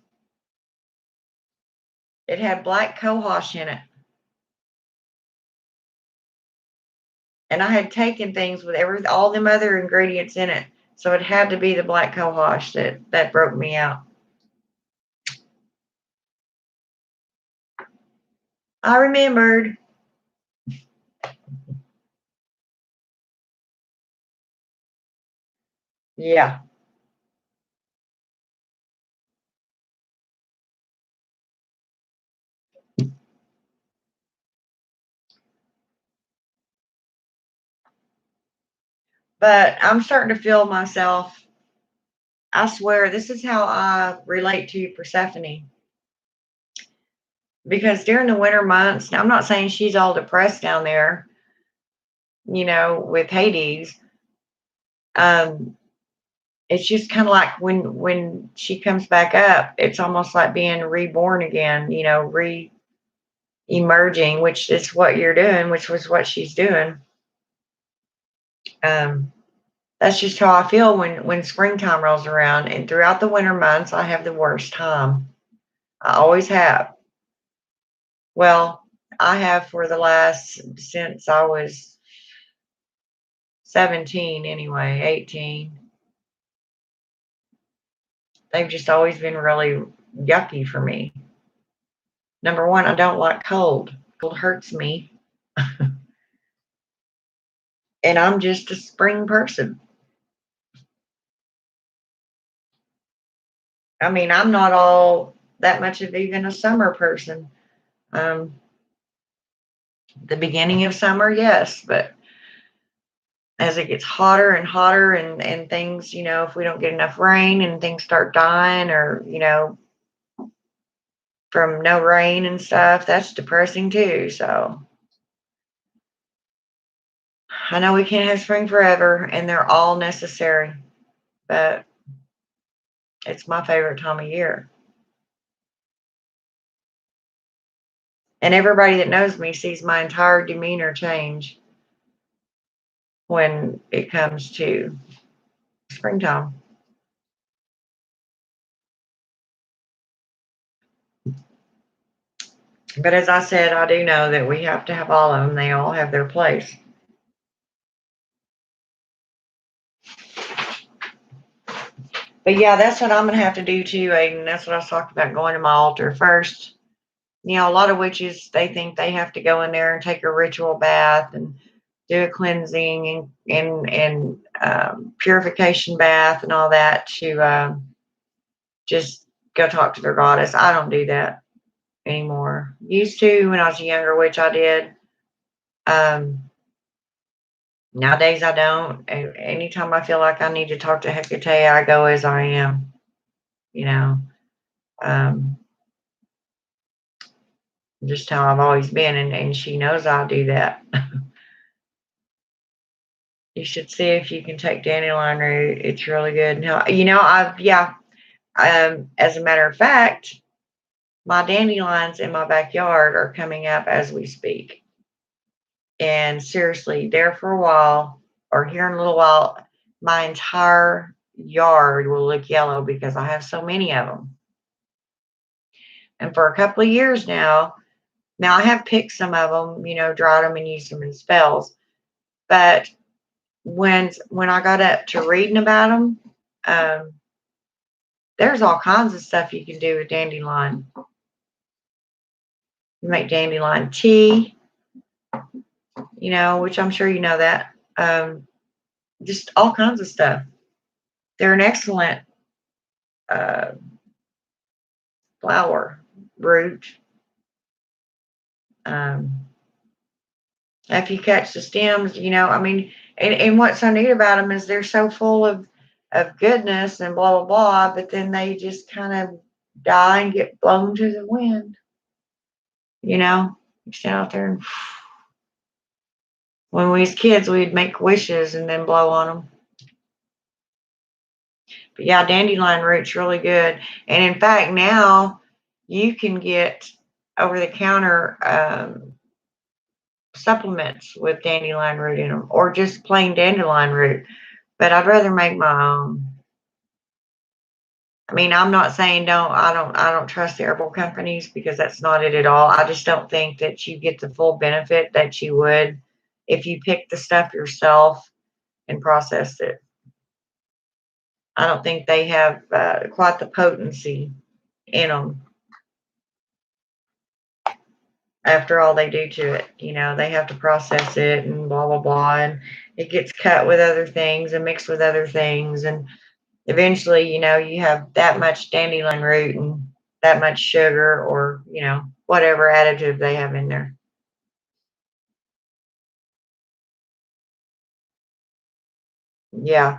It had black cohosh in it. And I had taken things with all them other ingredients in it. So it had to be the black cohosh that broke me out. I remembered. Yeah. But I'm starting to feel myself. I swear, this is how I relate to Persephone. Because during the winter months, now I'm not saying she's all depressed down there, with Hades. It's just kind of like when she comes back up, it's almost like being reborn again, re-emerging, which is what you're doing, which was what she's doing. That's just how I feel when springtime rolls around. And throughout the winter months, I have the worst time. I always have. Well, I have since I was 17 anyway, 18. They've just always been really yucky for me. Number one, I don't like cold. Cold hurts me. And I'm just a spring person. I mean, I'm not all that much of even a summer person. Um, the beginning of summer, yes, but as it gets hotter and hotter and things, if we don't get enough rain and things start dying or, from no rain and stuff, that's depressing too. So I know we can't have spring forever and they're all necessary, but it's my favorite time of year. And everybody that knows me sees my entire demeanor change when it comes to springtime. But as I said, I do know that we have to have all of them. They all have their place. But yeah, that's what I'm going to have to do too, Aiden. That's what I was talking about, going to my altar first. A lot of witches, they think they have to go in there and take a ritual bath and do a cleansing and purification bath and all that to just go talk to their goddess. I don't do that anymore. Used to when I was a younger witch, I did. Nowadays, I don't. Anytime I feel like I need to talk to Hecate, I go as I am. You know, um, just how I've always been, and she knows I do that. You should see if you can take dandelion root. It's really good. Now, as a matter of fact, my dandelions in my backyard are coming up as we speak. And seriously, there for a while, or here in a little while, my entire yard will look yellow because I have so many of them. And for a couple of years now I have picked some of them, dried them and used them in spells. But when I got up to reading about them, um, there's all kinds of stuff you can do with dandelion. You make dandelion tea, which I'm sure you know that. Just all kinds of stuff. They're an excellent uh, flower root. If you catch the stems, and what's so neat about them is they're so full of goodness and blah blah blah, but then they just kind of die and get blown to the wind. You stand out there and when we was kids, we'd make wishes and then blow on them. But yeah, dandelion root's really good. And in fact, now you can get over the counter supplements with dandelion root in them, or just plain dandelion root. But I'd rather make my own. I mean, I'm not saying I don't trust the herbal companies, because that's not it at all. I just don't think that you get the full benefit that you would if you pick the stuff yourself and processed it. I don't think they have quite the potency in them after all they do to it. They have to process it and blah, blah, blah. And it gets cut with other things and mixed with other things. And eventually, you have that much dandelion root and that much sugar, or, whatever additive they have in there. Yeah.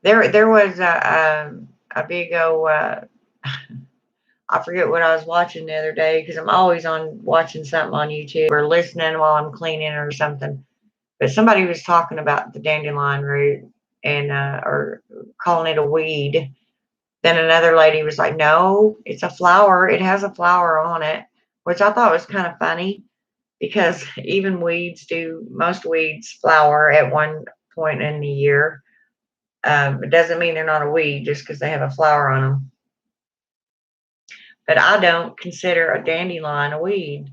There was a big old, I forget what I was watching the other day, because I'm always on watching something on YouTube or listening while I'm cleaning or something. But somebody was talking about the dandelion root and or calling it a weed. Then another lady was like, "No, it's a flower. It has a flower on it," which I thought was kind of funny, because even most weeds flower at one point in the year. It doesn't mean they're not a weed just because they have a flower on them. But I don't consider a dandelion a weed.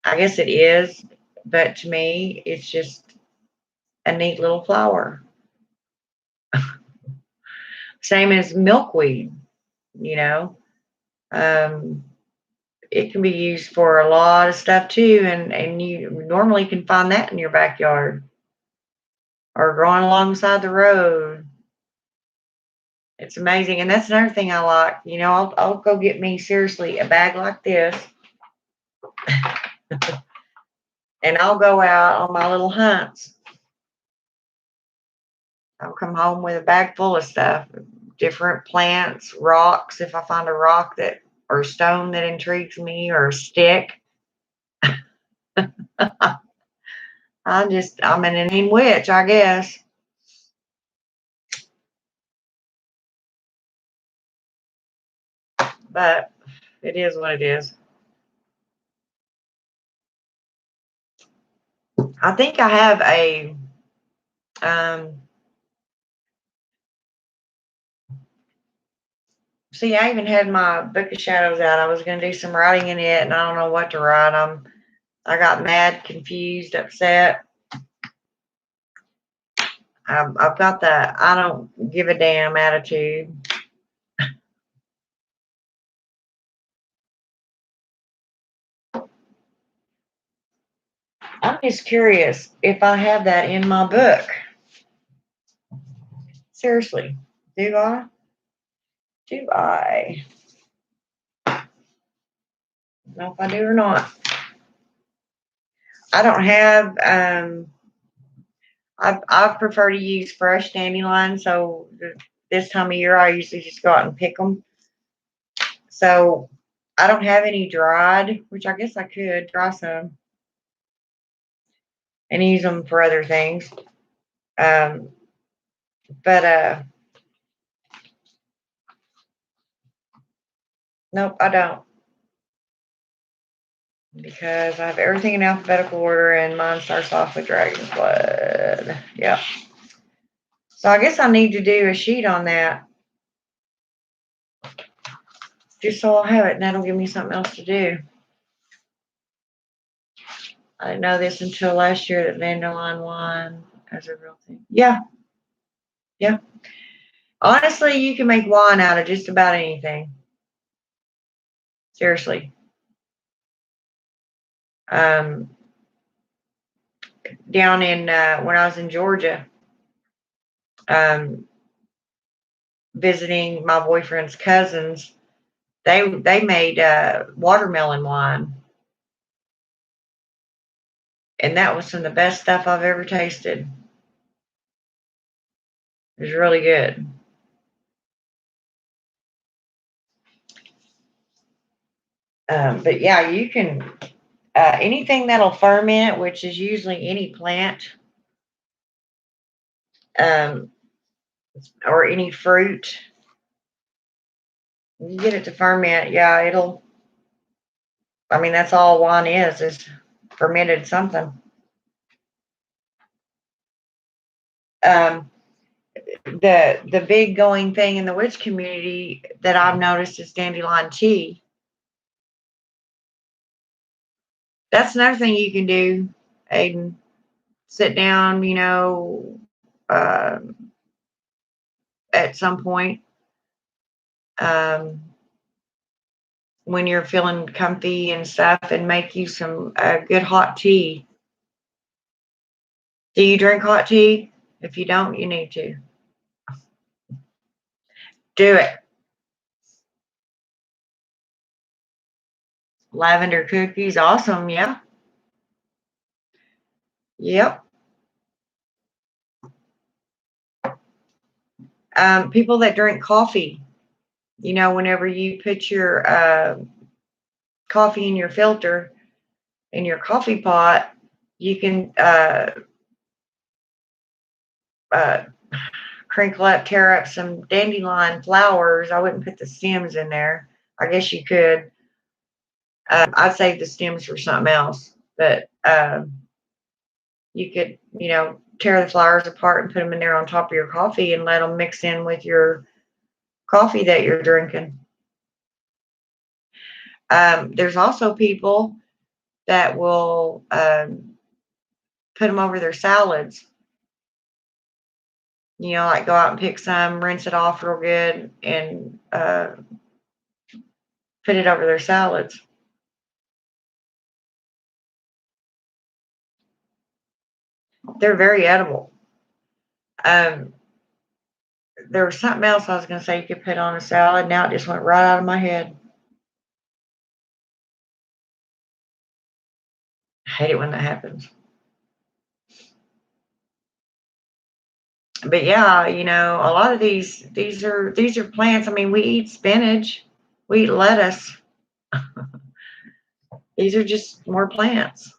I guess it is, but to me, it's just a neat little flower. Same as milkweed, you know. Um, it can be used for a lot of stuff too, and you normally can find that in your backyard or growing alongside the road. It's amazing, and that's another thing I like. I'll go get me, seriously, a bag like this, and I'll go out on my little hunts. I'll come home with a bag full of stuff, different plants, rocks. If I find a rock or a stone that intrigues me, or a stick, I'm an Indian witch, I guess. But it is what it is. I think I have um, see, I even had my book of shadows out. I was going to do some writing in it, and I don't know what to write. I got mad, confused, upset. I've got the I don't give a damn attitude. I'm just curious if I have that in my book. Seriously, do I? Do I? I don't know if I do or not. I don't have. I prefer to use fresh dandelions. So this time of year, I usually just go out and pick them. So I don't have any dried, which I guess I could dry some and use them for other things. Um, but nope, I don't, because I have everything in alphabetical order and mine starts off with dragon's blood. Yeah. So I guess I need to do a sheet on that, just so I'll have it and that'll give me something else to do. I didn't know this until last year that dandelion wine is a real thing. Yeah. Yeah. Honestly, you can make wine out of just about anything. Seriously. Um, Down in when I was in Georgia, um, visiting my boyfriend's cousins, they made watermelon wine, and that was some of the best stuff I've ever tasted. It was really good. But yeah, you can anything that'll ferment, which is usually any plant, um, or any fruit. You get it to ferment, yeah, it'll. I mean, that's all wine is fermented something. Um, the big going thing in the witch community that I've noticed is dandelion tea. That's another thing you can do, Aiden. Sit down, uh, at some point, um, when you're feeling comfy and stuff, and make you some good hot tea. Do you drink hot tea? If you don't, you need to do it. Lavender cookies, awesome. Yeah. Yep. People that drink coffee, whenever you put your coffee in your filter, in your coffee pot, you can uh, crinkle up, tear up some dandelion flowers. I wouldn't put the stems in there. I guess you could. I'd save the stems for something else, but you could, tear the flowers apart and put them in there on top of your coffee and let them mix in with your coffee that you're drinking. There's also people that will put them over their salads. Like go out and pick some, rinse it off real good, and put it over their salads. They're very edible. Um, there was something else I was going to say you could put on a salad. Now it just went right out of my head. I hate it when that happens. But yeah, a lot of these are plants. I mean, we eat spinach, we eat lettuce. These are just more plants,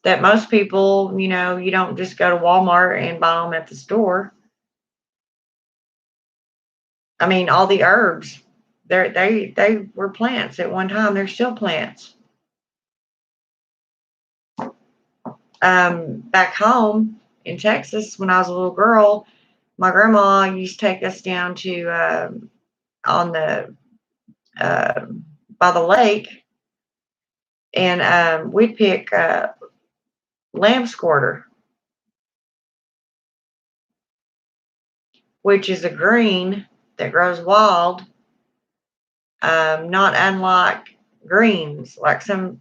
that most people, you don't just go to Walmart and buy them at the store. I mean, all the herbs, they were plants at one time. They're still plants. Back home in Texas, when I was a little girl, my grandma used to take us down to on the uh, by the lake, and we'd pick lamb squirter, which is a green that grows wild, not unlike greens. Like some,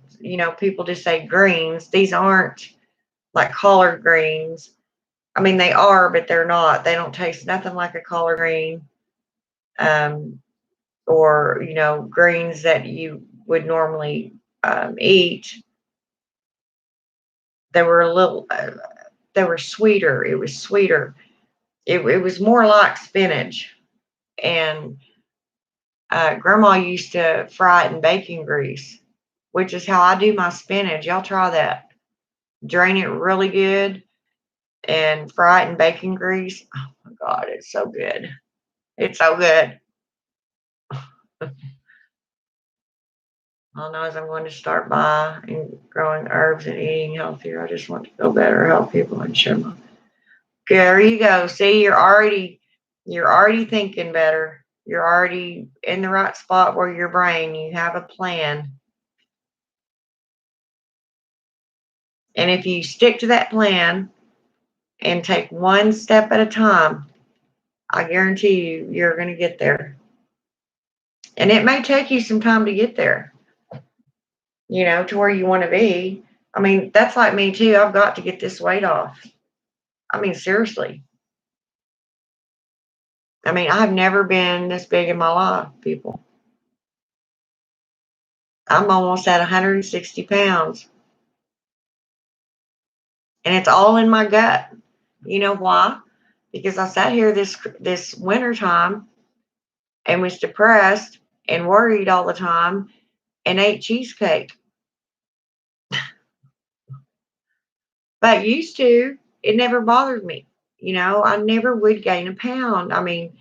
people just say greens. These aren't like collard greens. I mean, they are, but they're not. They don't taste nothing like a collard green, or greens that you would normally eat. They were a little. They were sweeter. It was sweeter. It was more like spinach, and Grandma used to fry it in bacon grease, which is how I do my spinach. Y'all try that. Drain it really good and fry it in bacon grease. Oh my God, it's so good. It's so good. All I know is I'm going to start by and growing herbs and eating healthier. I just want to feel better, help people, and share my. There you go. See, you're already thinking better. You're already in the right spot where your brain. You have a plan, and if you stick to that plan and take one step at a time, I guarantee you're going to get there. And it may take you some time to get there, to where you want to be. I mean, that's like me too. I've got to get this weight off. I mean, seriously. I mean, I've never been this big in my life, people. I'm almost at 160 pounds, and it's all in my gut. You know why? Because I sat here this winter time and was depressed and worried all the time and ate cheesecake. But used to, it never bothered me. I never would gain a pound. I mean,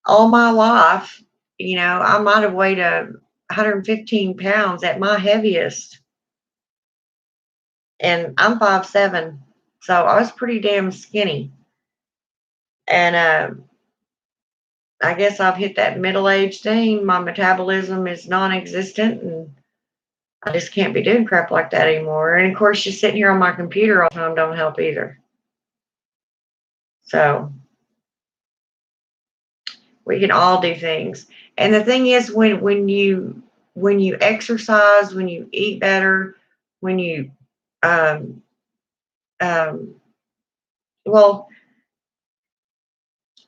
all my life, I might have weighed 115 pounds at my heaviest. And I'm 5'7", so I was pretty damn skinny. And I guess I've hit that middle-aged thing. My metabolism is non-existent, and I just can't be doing crap like that anymore. And of course, just sitting here on my computer all the time don't help either. So we can all do things. And the thing is, when you exercise, when you eat better, when you um, well,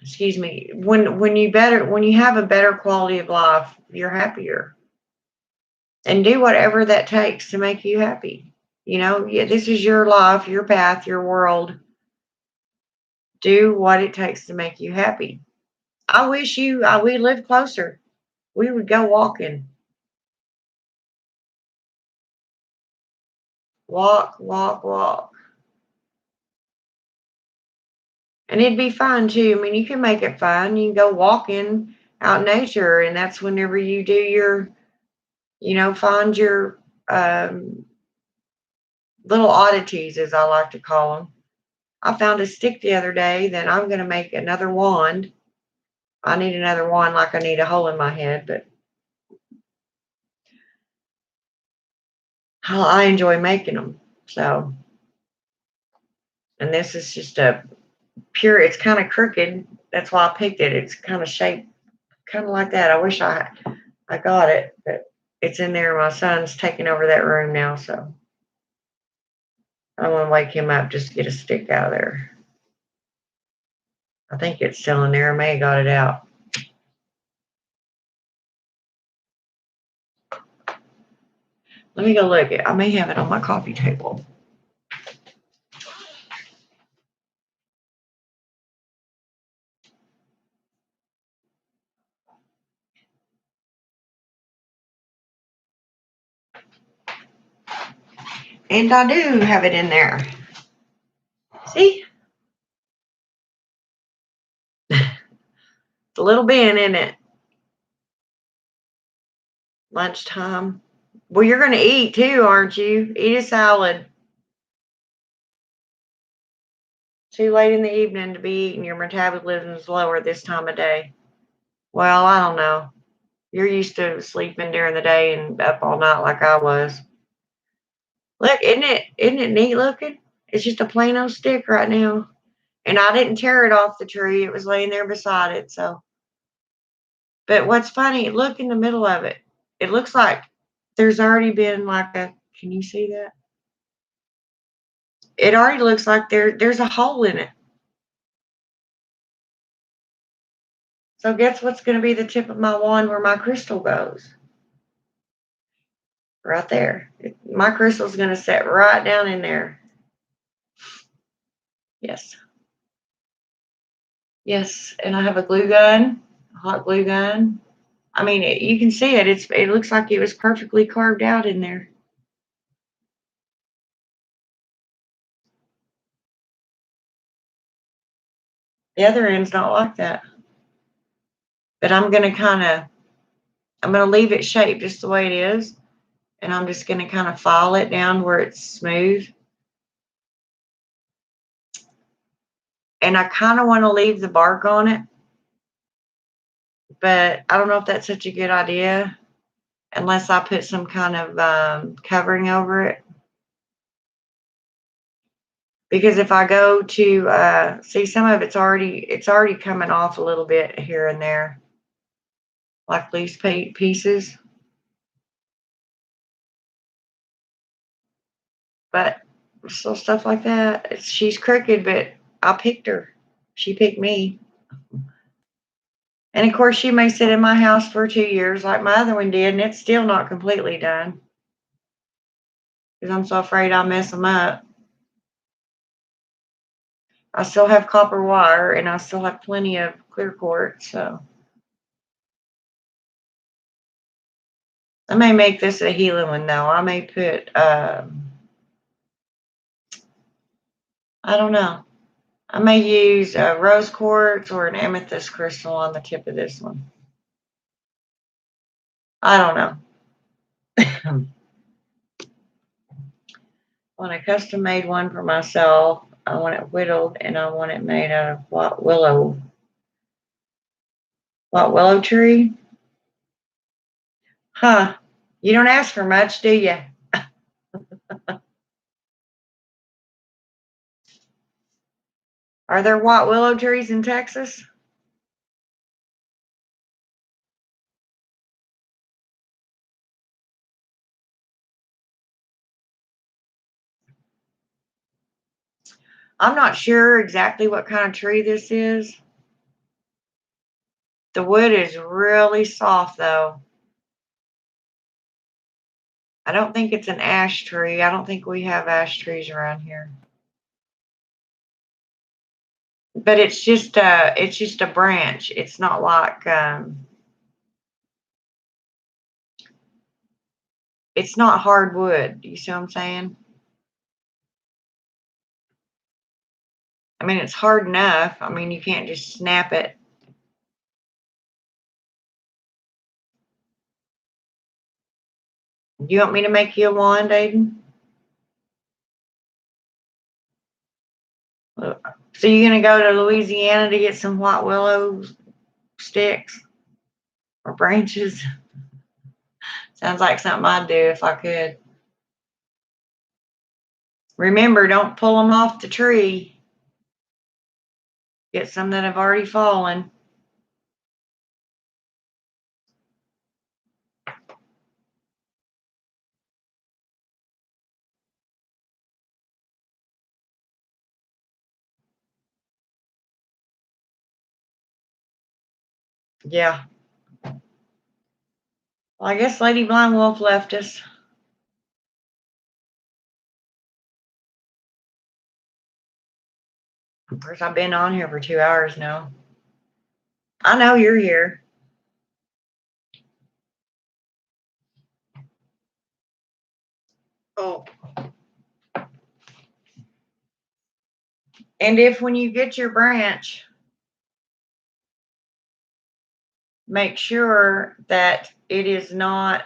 excuse me, when you have a better quality of life, you're happier. And do whatever that takes to make you happy. Yeah, this is your life, your path, your world. Do what it takes to make you happy. I wish we lived closer. We would go walking. Walk, walk, walk. And it'd be fun too. I mean, you can make it fun. You can go walking out in nature, and that's whenever you do your, find your little oddities, as I like to call them. I found a stick the other day that I'm going to make another wand. I need another wand like I need a hole in my head, but I enjoy making them. So, and this is just it's kind of crooked. That's why I picked it. It's kind of shaped kind of like that. I wish I got it, but it's in there. My son's taking over that room now, so I don't want to wake him up just to get a stick out of there. I think it's still in there. I may have got it out. Let me go look. I may have it on my coffee table. And I do have it in there. See? It's a little bin, isn't it? Lunchtime. Well, you're going to eat too, aren't you? Eat a salad. Too late in the evening to be eating. Your metabolism is lower this time of day. Well, I don't know. You're used to sleeping during the day and up all night like I was. Look, isn't it neat looking? It's just a plain old stick right now. And I didn't tear it off the tree. It was laying there beside it. So, but what's funny, look in the middle of it. It looks like there's already been like can you see that? It already looks like there's a hole in it. So guess what's going to be the tip of my wand where my crystal goes? Right there. My crystal's going to set right down in there. Yes. Yes, and I have a glue gun, a hot glue gun. I mean, you can see it. It looks like it was perfectly carved out in there. The other end's not like that. But I'm gonna leave it shaped just the way it is, and I'm just gonna kind of file it down where it's smooth. And I kind of want to leave the bark on it, but I don't know if that's such a good idea unless I put some kind of covering over it. Because if I go to see, some of it's already coming off a little bit here and there, like loose pieces. But still stuff like that. She's crooked, but I picked her. She picked me. And of course, she may sit in my house for 2 years like my other one did, and it's still not completely done because I'm so afraid I'll mess them up. I still have copper wire, and I still have plenty of clear quartz, so I may make this a healing one, though. I may put, I don't know. I may use rose quartz or an amethyst crystal on the tip of this one. I don't know. I want a custom made one for myself. I want it whittled, and I want it made out of white willow tree. Huh. You don't ask for much, do you? Are there white willow trees in Texas? I'm not sure exactly what kind of tree this is. The wood is really soft, though. I don't think it's an ash tree. I don't think we have ash trees around here. But it's just a branch. It's not like it's not hardwood. You see what I'm saying? I mean, it's hard enough. I mean, you can't just snap it. You want me to make you a wand, Aiden? So you're gonna go to Louisiana to get some white willow sticks or branches? Sounds like something I'd do if I could. Remember, don't pull them off the tree. Get some that have already fallen. Yeah. Well, I guess Lady Blind Wolf left us. Of course, I've been on here for 2 hours now. I know you're here. Oh. And if when you get your branch, make sure that it is not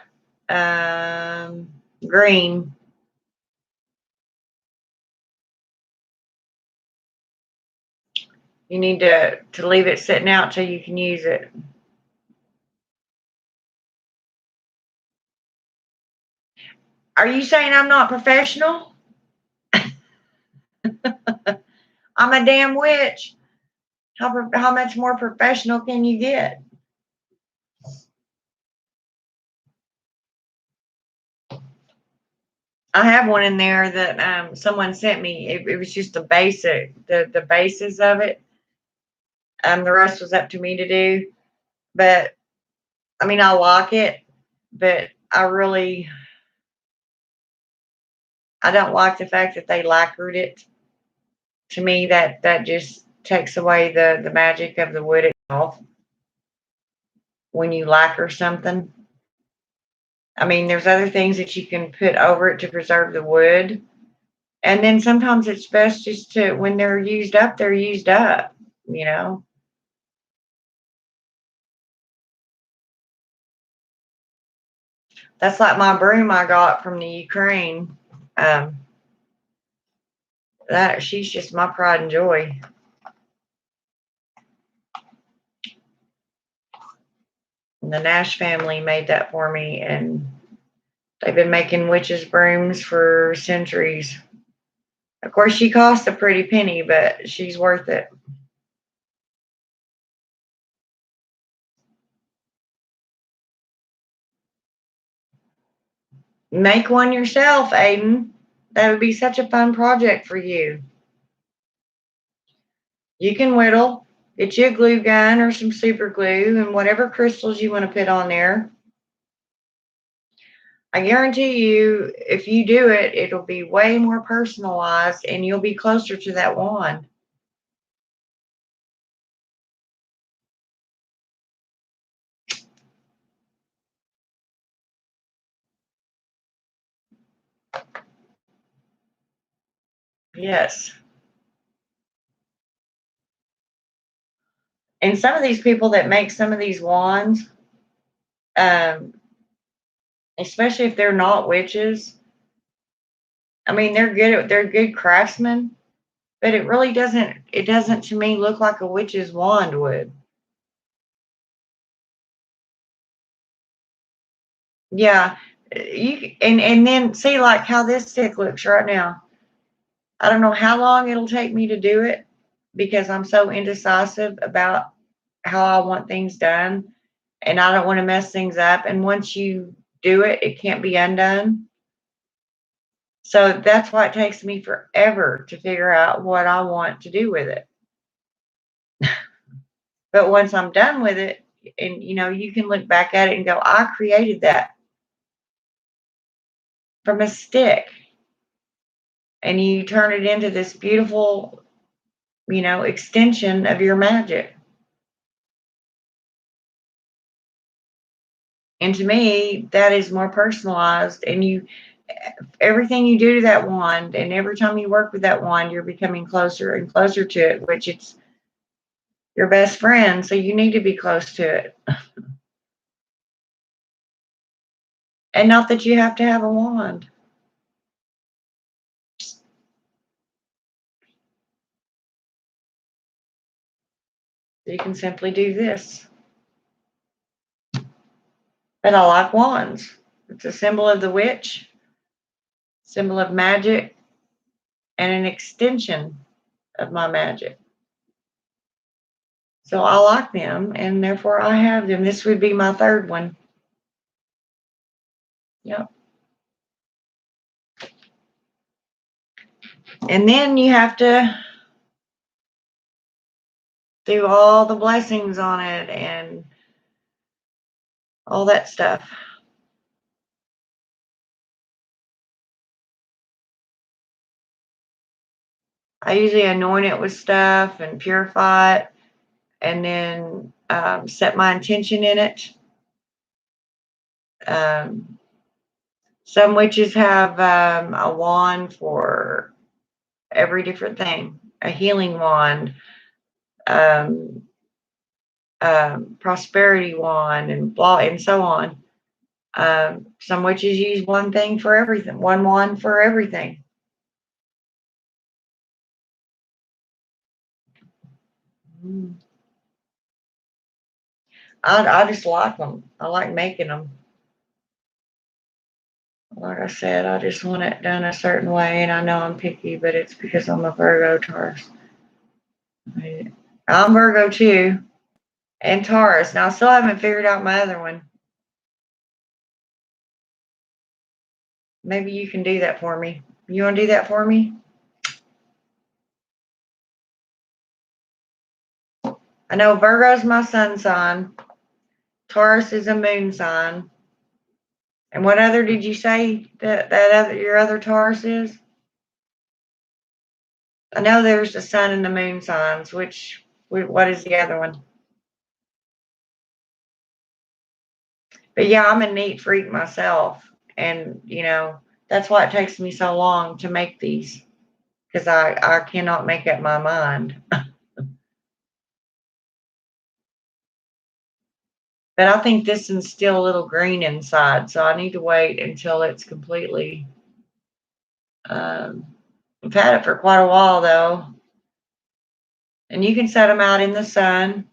green. You need to leave it sitting out till you can use it. Are you saying I'm not professional? I'm a damn witch. How much more professional can you get? I have one in there that someone sent me. It was just the basis of it. The rest was up to me to do. But I mean, I like it, but I don't like the fact that they lacquered it. To me, that just takes away the magic of the wood itself. when you lacquer something. I mean, there's other things that you can put over it to preserve the wood. And then sometimes it's best just to, when they're used up, they're used up, you know. That's like my broom I got from the Ukraine. Um, that she's just my pride and joy. And the Nash family made that for me, and they've been making witches' brooms for centuries. Of course, she costs a pretty penny, but she's worth it. Make one yourself, Aiden. That would be such a fun project for you. You can whittle, get you a glue gun or some super glue and whatever crystals you want to put on there. I guarantee you, if you do it, it'll be way more personalized and you'll be closer to that wand. Yes. And some of these people that make some of these wands, um, especially if they're not witches, I mean, they're good craftsmen, but it doesn't to me look like a witch's wand would. Yeah. And then see like how this stick looks right now. I don't know how long it'll take me to do it because I'm so indecisive about how I want things done and I don't want to mess things up. And once you do it, it can't be undone. So that's why it takes me forever to figure out what I want to do with it. But once I'm done with it, and you can look back at it and go, I created that from a stick. And you turn it into this beautiful, extension of your magic. And to me, that is more personalized. And everything you do to that wand, and every time you work with that wand, you're becoming closer and closer to it, which it's your best friend. So you need to be close to it. And not that you have to have a wand. You can simply do this. But I like wands. It's a symbol of the witch, symbol of magic, and an extension of my magic. So I like them, and therefore I have them. This would be my third one. Yep. And then you have to do all the blessings on it and all that stuff. I usually anoint it with stuff and purify it, and then set my intention in it. Um, some witches have a wand for every different thing, a healing wand, um, prosperity wand, and blah, and so on. Some witches use one thing for everything, one wand for everything. I just like them. I like making them. Like I said, I just want it done a certain way, and I know I'm picky, but it's because I'm a Virgo Taurus. I'm Virgo too, and Taurus. Now I still haven't figured out my other one. Maybe you can do that for me. You want to do that for me? I know Virgo's my sun sign. Taurus is a moon sign. And what other did you say that other your other Taurus is? I know there's the sun and the moon signs. What is the other one? But yeah, I'm a neat freak myself. And, that's why it takes me so long to make these because I cannot make up my mind. But I think this one's still a little green inside, so I need to wait until it's completely. Um, I've had it for quite a while though, and you can set them out in the sun.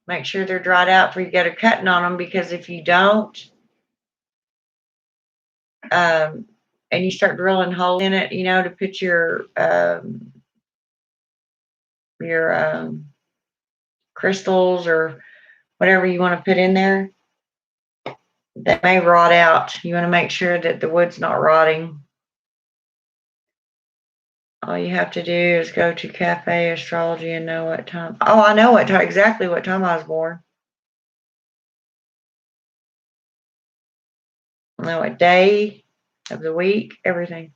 Make sure they're dried out before you get a cutting on them because if you don't, um, and you start drilling holes in it, to put your crystals or whatever you want to put in there, that may rot out. You want to make sure that the wood's not rotting. All you have to do is go to Cafe Astrology and know what time. Oh, I know exactly what time I was born. I know what day of the week, everything.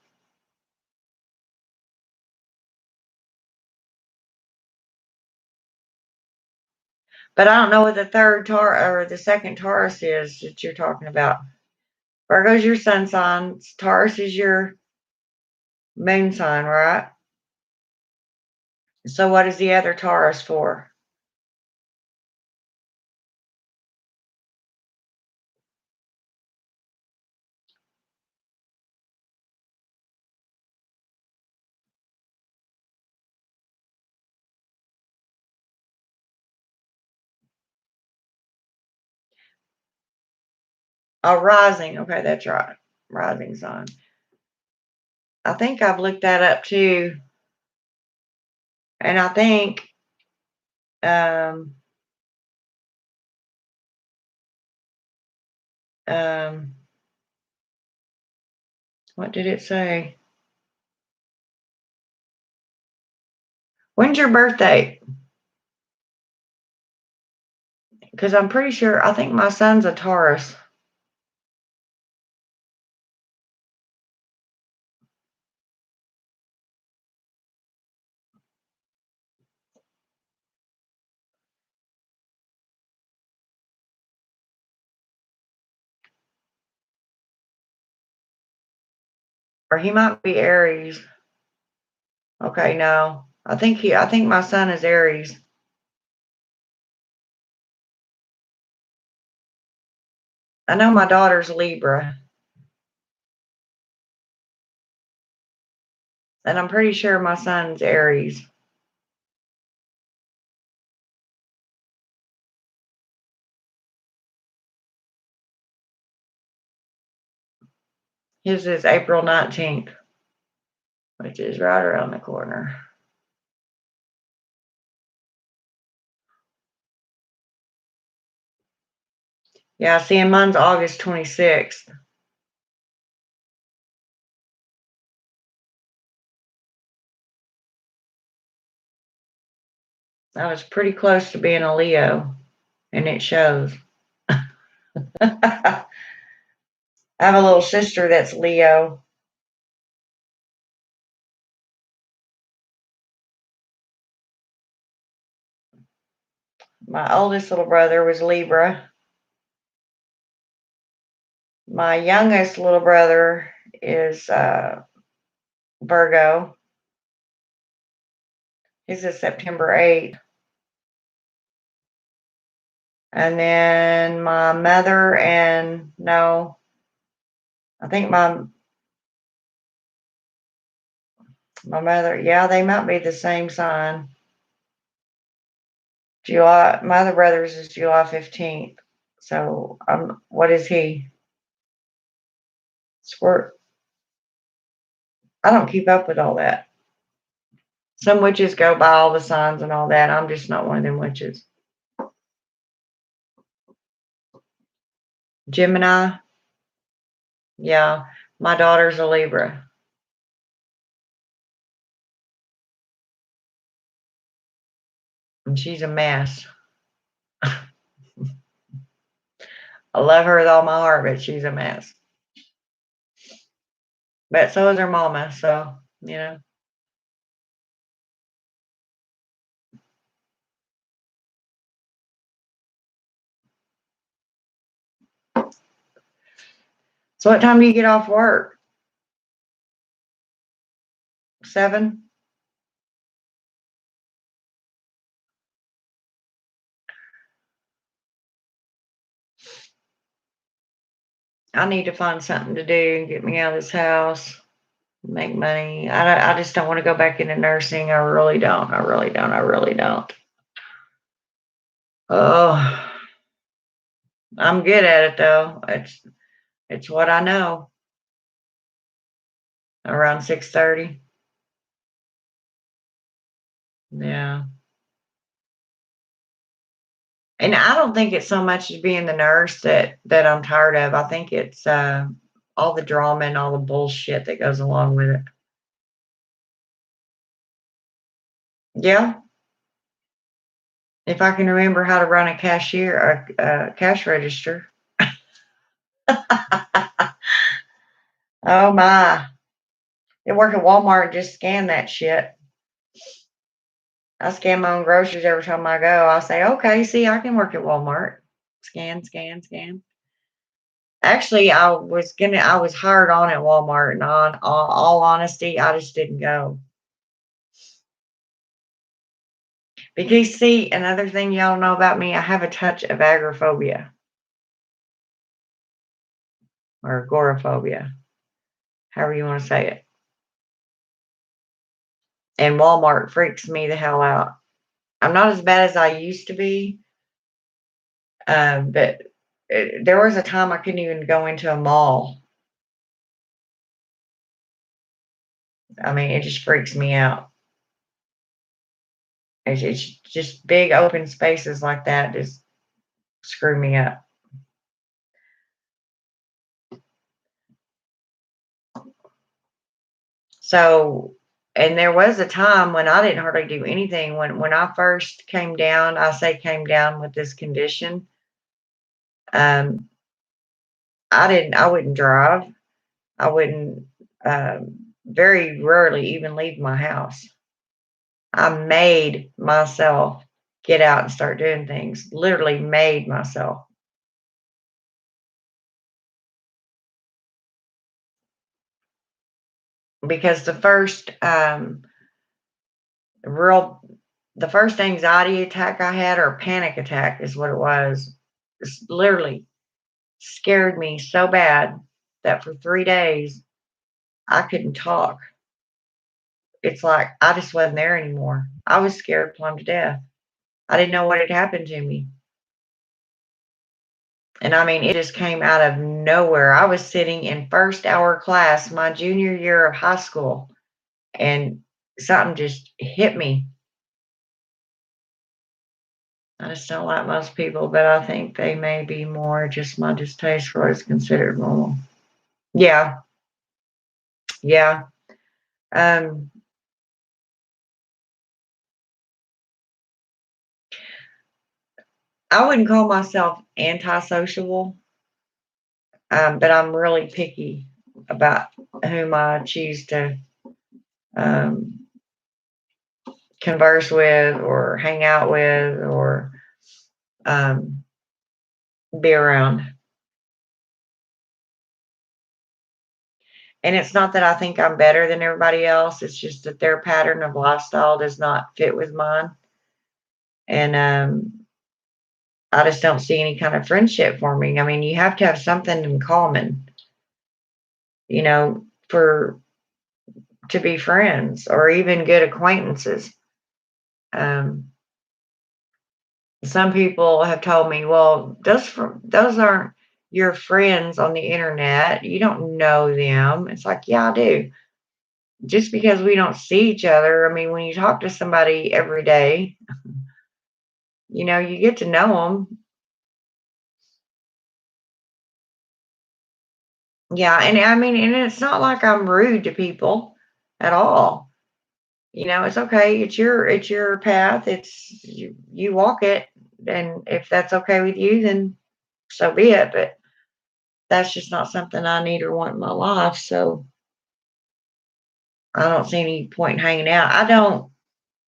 But I don't know what the third or the second Taurus is that you're talking about. Virgo's your sun sign. Taurus is your moon sign, right? So what is the other Taurus for? Oh, rising. Okay, that's right. Rising sign. I think I've looked that up too. And I think um um what did it say? When's your birthday? Because I'm pretty sure I think my son's a Taurus. Or he might be Aries. Okay, no. I think my son is Aries. I know my daughter's Libra. And I'm pretty sure my son's Aries. His is April 19th, which is right around the corner. Yeah, see, and mine's August 26th. I was pretty close to being a Leo, and it shows. I have a little sister that's Leo. My oldest little brother was Libra. My youngest little brother is Virgo. His is September 8th. And then my mother and no, I think my mother, yeah, they might be the same sign. My other brother's is July 15th. So what is he? Squirt. I don't keep up with all that. Some witches go by all the signs and all that. I'm just not one of them witches. Gemini. Yeah, my daughter's a Libra. And she's a mess. I love her with all my heart, but she's a mess. But so is her mama, so, you know. So what time do you get off work? 7? I need to find something to do and get me out of this house, make money. I just don't want to go back into nursing. I really don't. I really don't. I really don't. Oh, I'm good at it though. It's what I know. Around 6:30. Yeah. And I don't think it's so much as being the nurse that I'm tired of. I think it's all the drama and all the bullshit that goes along with it. Yeah. If I can remember how to run a cash register. Oh my. I work at Walmart and just scan that shit. I scan my own groceries every time I go. I say, okay, see, I can work at Walmart. Scan, scan, scan. Actually, I was hired on at Walmart, and on all honesty, I just didn't go. Because see, another thing y'all know about me, I have a touch of agoraphobia or agoraphobia, however you want to say it. And Walmart freaks me the hell out. I'm not as bad as I used to be, but there was a time I couldn't even go into a mall. I mean, it just freaks me out. It's just big open spaces like that just screw me up. So, and there was a time when I didn't hardly do anything. When I first came down, I say came down with this condition. Um, I wouldn't drive. I wouldn't very rarely even leave my house. I made myself get out and start doing things. Literally made myself. Because real the first anxiety attack I had, or panic attack is what it was, literally scared me so bad that for 3 days I couldn't talk. It's like I just wasn't there anymore. I was scared plumb to death. I didn't know what had happened to me. And I mean, it just came out of nowhere. I was sitting in first hour class my junior year of high school, and something just hit me. I just don't like most people, but I think they may be more just my distaste for what is considered normal. Yeah, yeah. Um, I wouldn't call myself antisociable, but I'm really picky about whom I choose to um, converse with or hang out with or um, be around. And it's not that I think I'm better than everybody else. It's just that their pattern of lifestyle does not fit with mine. And I just don't see any kind of friendship forming. I mean, you have to have something in common, for to be friends or even good acquaintances. Um, some people have told me, well, those aren't your friends on the internet. You don't know them. It's like, yeah, I do. Just because we don't see each other, I mean, when you talk to somebody every day, you get to know them. Yeah, and I mean, and it's not like I'm rude to people at all. It's okay. It's your path. You walk it, and if that's okay with you, then so be it. But that's just not something I need or want in my life. So I don't see any point in hanging out. I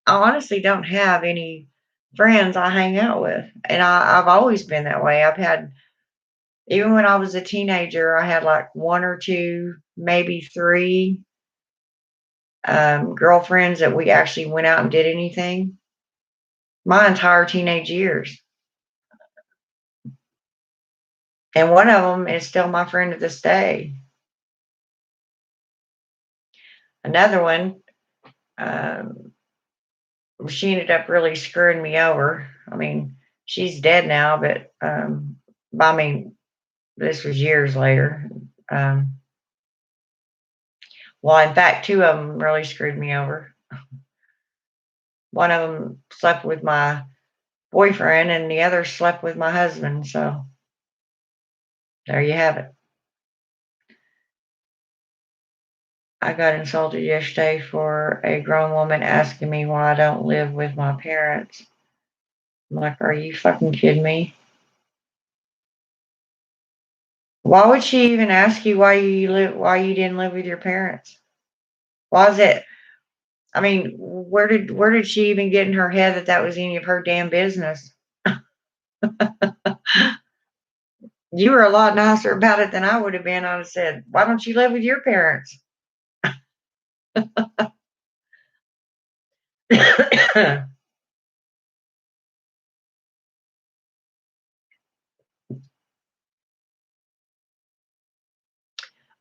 honestly don't have any friends I hang out with, and I've always been that way. I've had Even when I was a teenager, I had like one or two, maybe three girlfriends that we actually went out and did anything. My entire teenage years. And one of them is still my friend to this day. Another one, um, she ended up really screwing me over. I mean, she's dead now, but I mean, this was years later. Um, well, in fact, two of them really screwed me over. One of them slept with my boyfriend, and the other slept with my husband. So there you have it. I got insulted yesterday for a grown woman asking me why I don't live with my parents. I'm like, are you fucking kidding me? Why would she even ask you why you didn't live with your parents? Why is it? I mean, where did she even get in her head that that was any of her damn business? You were a lot nicer about it than I would have been. I would have said, why don't you live with your parents?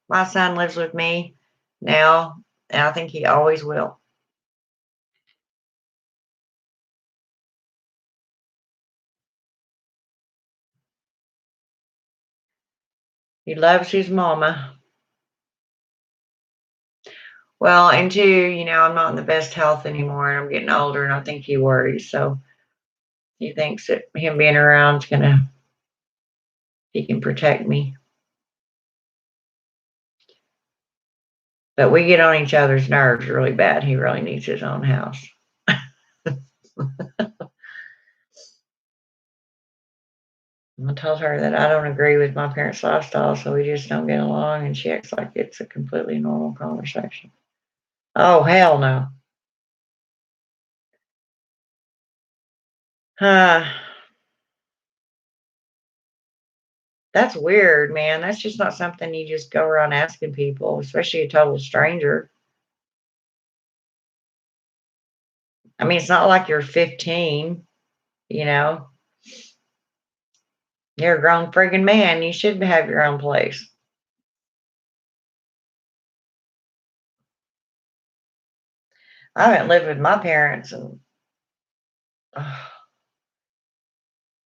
My son lives with me now, and I think he always will. He loves his mama. Well, and two, I'm not in the best health anymore, and I'm getting older, and I think he worries. So he thinks that him being around is he can protect me. But we get on each other's nerves really bad. He really needs his own house. I told her that I don't agree with my parents' lifestyle, so we just don't get along, and she acts like it's a completely normal conversation. Oh, hell no. Uh, that's weird, man. That's just not something you just go around asking people, especially a total stranger. I mean, it's not like you're 15, you know. You're a grown friggin' man. You should have your own place. I haven't lived with my parents and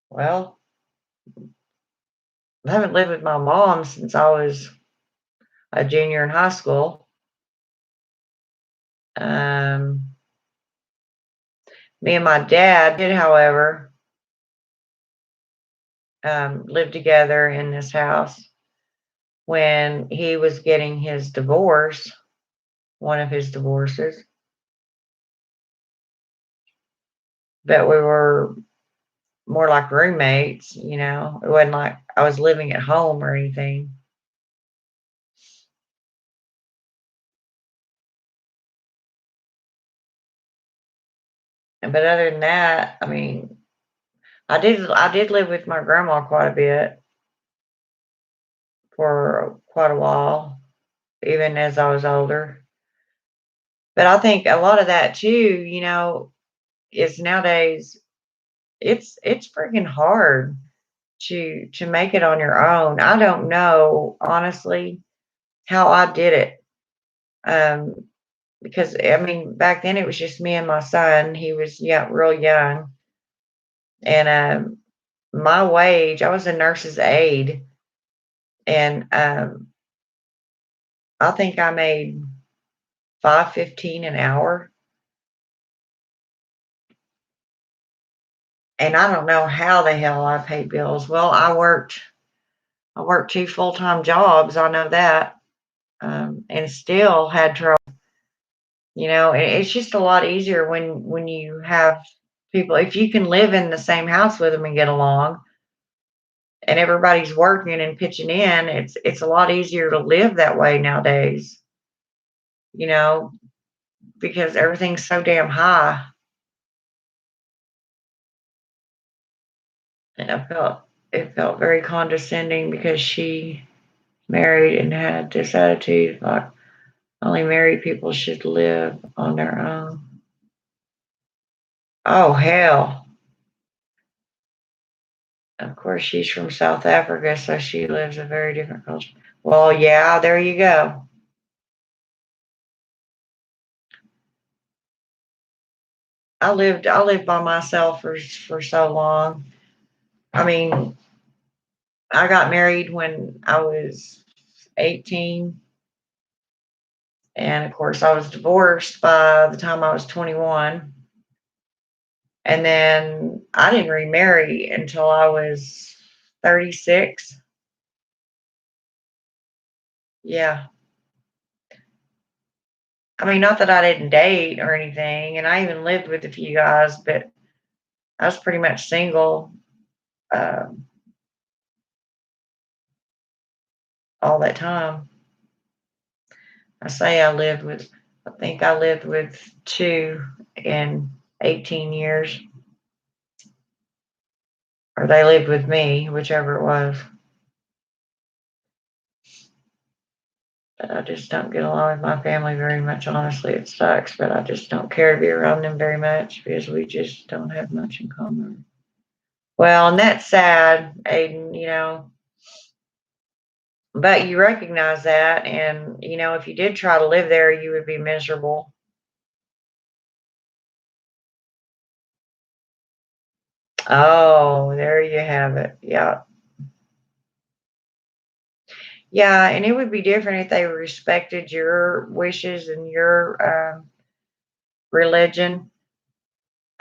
well, I haven't lived with my mom since I was a junior in high school. Um, Me and my dad did, however, live together in this house when he was getting his divorce, one of his divorces. But we were more like roommates, It wasn't like I was living at home or anything. But other than that, I mean, I did live with my grandma quite a bit for quite a while, even as I was older. But I think a lot of that too, is nowadays it's freaking hard to make it on your own. I don't know honestly how I did it. Um, because I mean back then it was just me and my son. He was real young, and my wage, I was a nurse's aide, and I think I made 5.15 an hour, and I don't know how the hell I paid bills. Well, I worked two full-time jobs, I know that, and still had trouble. It's just a lot easier when you have people. If you can live in the same house with them and get along, and everybody's working and pitching in, it's a lot easier to live that way nowadays. You know, because everything's so damn high. And I felt it felt very condescending because she married and had this attitude like only married people should live on their own. Oh, hell. Of course, she's from South Africa, so she lives a very different culture. Well, yeah, there you go. I lived by myself for so long. I mean, I got married when I was 18, and of course, I was divorced by the time I was 21. And then I didn't remarry until I was 36. Yeah. I mean, not that I didn't date or anything, and I even lived with a few guys, but I was pretty much single um, all that time. I think I lived with two in 18 years, or they lived with me, whichever it was. But I just don't get along with my family very much. Honestly, it sucks, but I just don't care to be around them very much because we just don't have much in common. Well, and that's sad, Aiden, but you recognize that. And, if you did try to live there, you would be miserable. Oh, there you have it. Yeah. Yeah. And it would be different if they respected your wishes and your religion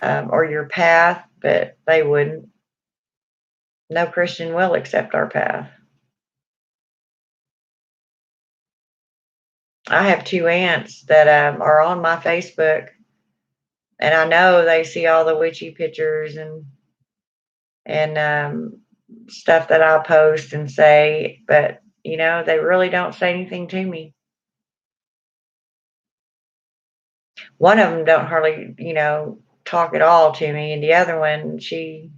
or your path, but they wouldn't. No Christian will accept our path. I have two aunts that are on my Facebook, and I know they see all the witchy pictures and stuff that I post and say, but they really don't say anything to me. One of them don't hardly, talk at all to me, and the other one, she'll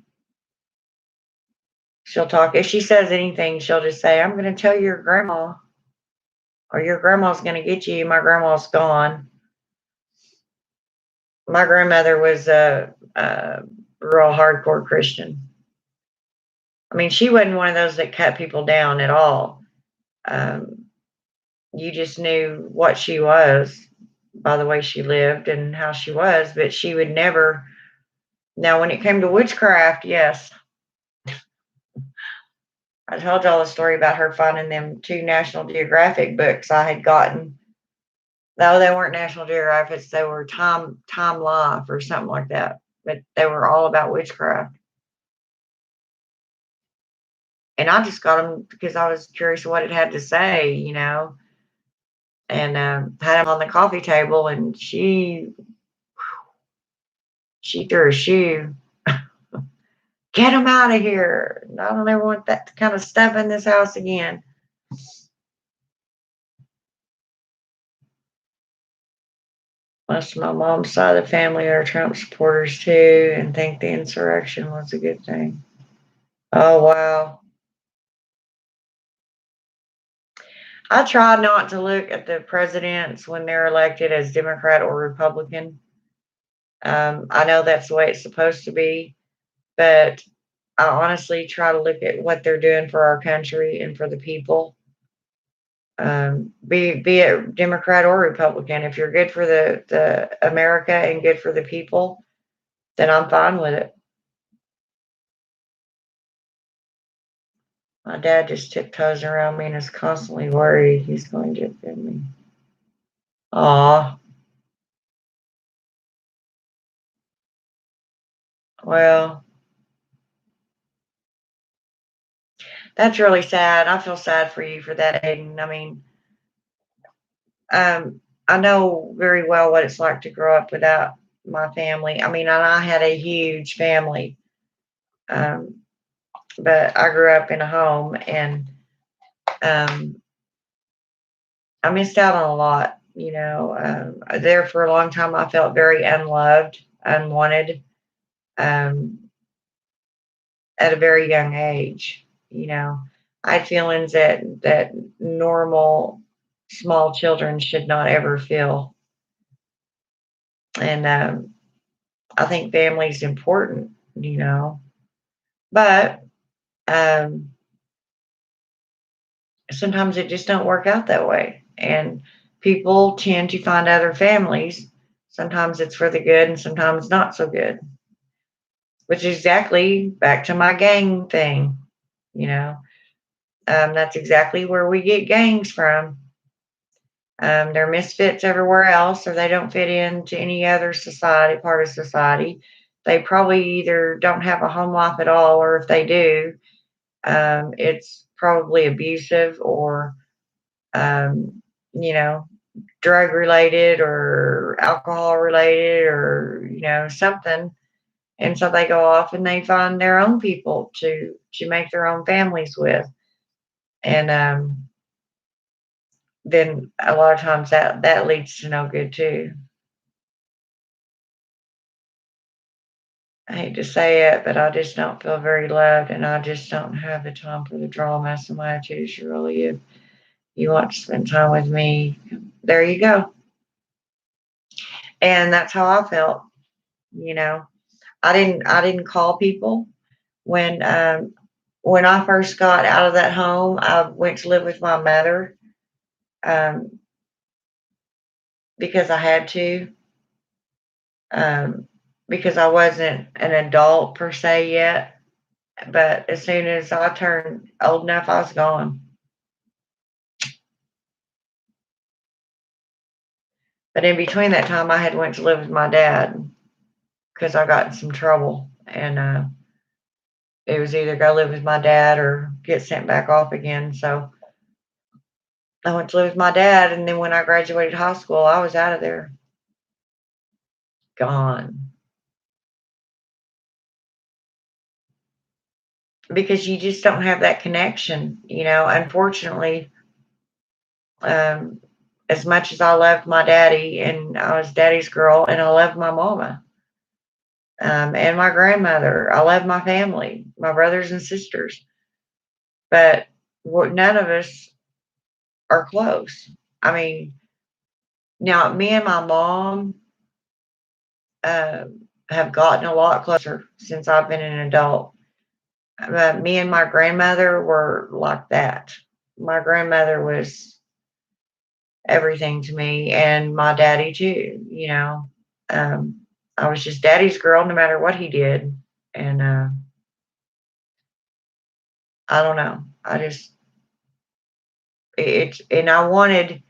talk. If she says anything, she'll just say, "I'm going to tell your grandma, or your grandma's going to get you." My grandma's gone. My grandmother was a real hardcore Christian. I mean, she wasn't one of those that cut people down at all. Um, you just knew what she was by the way she lived and how she was, but she would never. Now, when it came to witchcraft, yes, I told y'all the story about her finding them two National Geographic books I had gotten. No, they weren't National Geographics; they were Time Life or something like that. But they were all about witchcraft, and I just got them because I was curious what it had to say, and had them on the coffee table, and she threw a shoe. Get them out of here! I don't ever want that kind of stuff in this house again. Most of my mom's side of the family are Trump supporters too, and think the insurrection was a good thing. Oh wow! I try not to look at the presidents when they're elected as Democrat or Republican. I know that's the way it's supposed to be, but I honestly try to look at what they're doing for our country and for the people. Be it Democrat or Republican, if you're good for the America and good for the people, then I'm fine with it. My dad just tiptoes around me and is constantly worried he's going to offend me. Aw, well, that's really sad. I feel sad for you for that, Aiden. I mean, I know very well what it's like to grow up without my family. I mean, and I had a huge family, um, but I grew up in a home, and um, I missed out on a lot. There for a long time, I felt very unloved, unwanted. Um, at a very young age. I had feelings that normal small children should not ever feel. And I think family is important. But um, sometimes it just don't work out that way. And people tend to find other families. Sometimes it's for the good and sometimes not so good, which is exactly back to my gang thing. You know, that's exactly where we get gangs from. They're misfits everywhere else, or they don't fit into any other part of society. They probably either don't have a home life at all, or if they do, it's probably abusive or, um, you know, drug related or alcohol related or, something. And so they go off and they find their own people to make their own families with. And then a lot of times that leads to no good too. I hate to say it, but I just don't feel very loved, and I just don't have the time for the drama. So my attitude is really, if you want to spend time with me, there you go. And that's how I felt. You know, I didn't call people when when I first got out of that home. I went to live with my mother um, because I had to, um, because I wasn't an adult per se yet. But as soon as I turned old enough, I was gone. But in between that time, I had went to live with my dad because I got in some trouble, and it was either go live with my dad or get sent back off again. So I went to live with my dad, and then when I graduated high school, I was out of there, gone, because you just don't have that connection. Unfortunately, um, as much as I loved my daddy, and I was daddy's girl, and I loved my mama. And my grandmother. I love my family, my brothers and sisters, but none of us are close. I mean, now me and my mom uh, have gotten a lot closer since I've been an adult. Me and my grandmother were like that. My grandmother was everything to me, and my daddy too. I was just daddy's girl, no matter what he did, and I don't know. I just and I wanted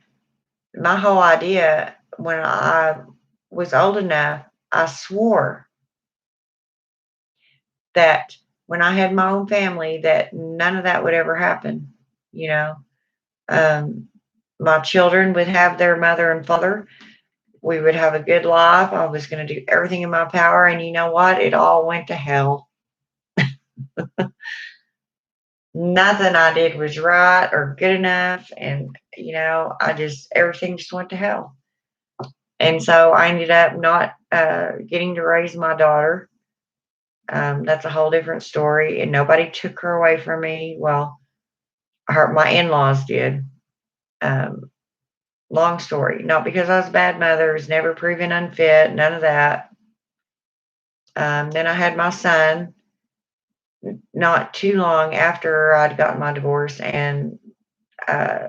my whole idea when I was old enough. I swore that when I had my own family, that none of that would ever happen. You know, um, my children would have their mother and father. We would have a good life. I was going to do everything in my power, and you know what? It all went to hell. Nothing I did was right or good enough, and I just everything just went to hell. And so I ended up not getting to raise my daughter. That's a whole different story, and nobody took her away from me. Well, my in-laws did. Um, Long story. Not because I was a bad mother, was never proven unfit, none of that. Then I had my son not too long after I'd gotten my divorce, and uh,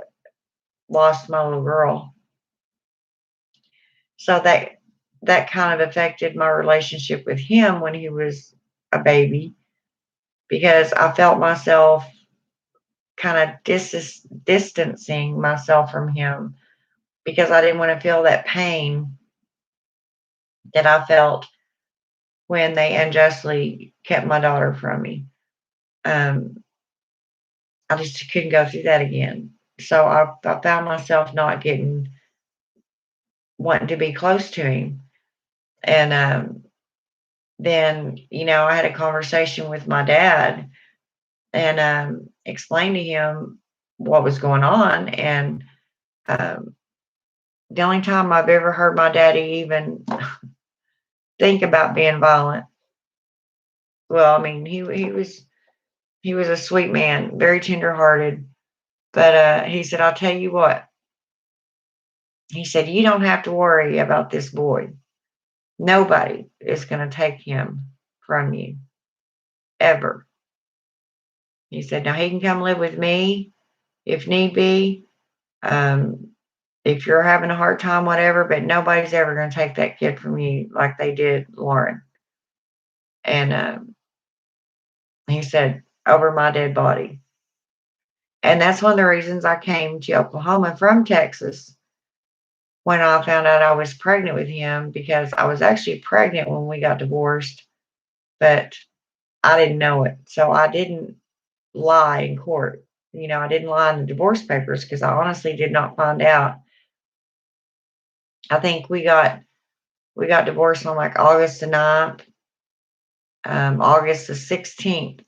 lost my little girl. So that kind of affected my relationship with him when he was a baby, because I felt myself kind of distancing myself from him because I didn't want to feel that pain that I felt when they unjustly kept my daughter from me. Um, I just couldn't go through that again. So I found myself not wanting to be close to him. And then, I had a conversation with my dad, and explained to him what was going on. And um, the only time I've ever heard my daddy even think about being violent. Well, I mean, he was. He was a sweet man, very tender-hearted. But he said, I'll tell you what. He said, you don't have to worry about this boy. Nobody is going to take him from you ever. He said, now he can come live with me if need be. Um, if you're having a hard time, whatever, but nobody's ever going to take that kid from you like they did Lauren. And he said, over my dead body. And that's one of the reasons I came to Oklahoma from Texas when I found out I was pregnant with him, because I was actually pregnant when we got divorced, but I didn't know it. So I didn't lie in court. I didn't lie in the divorce papers because I honestly did not find out. I think we got divorced on like August the 9th. August the 16th,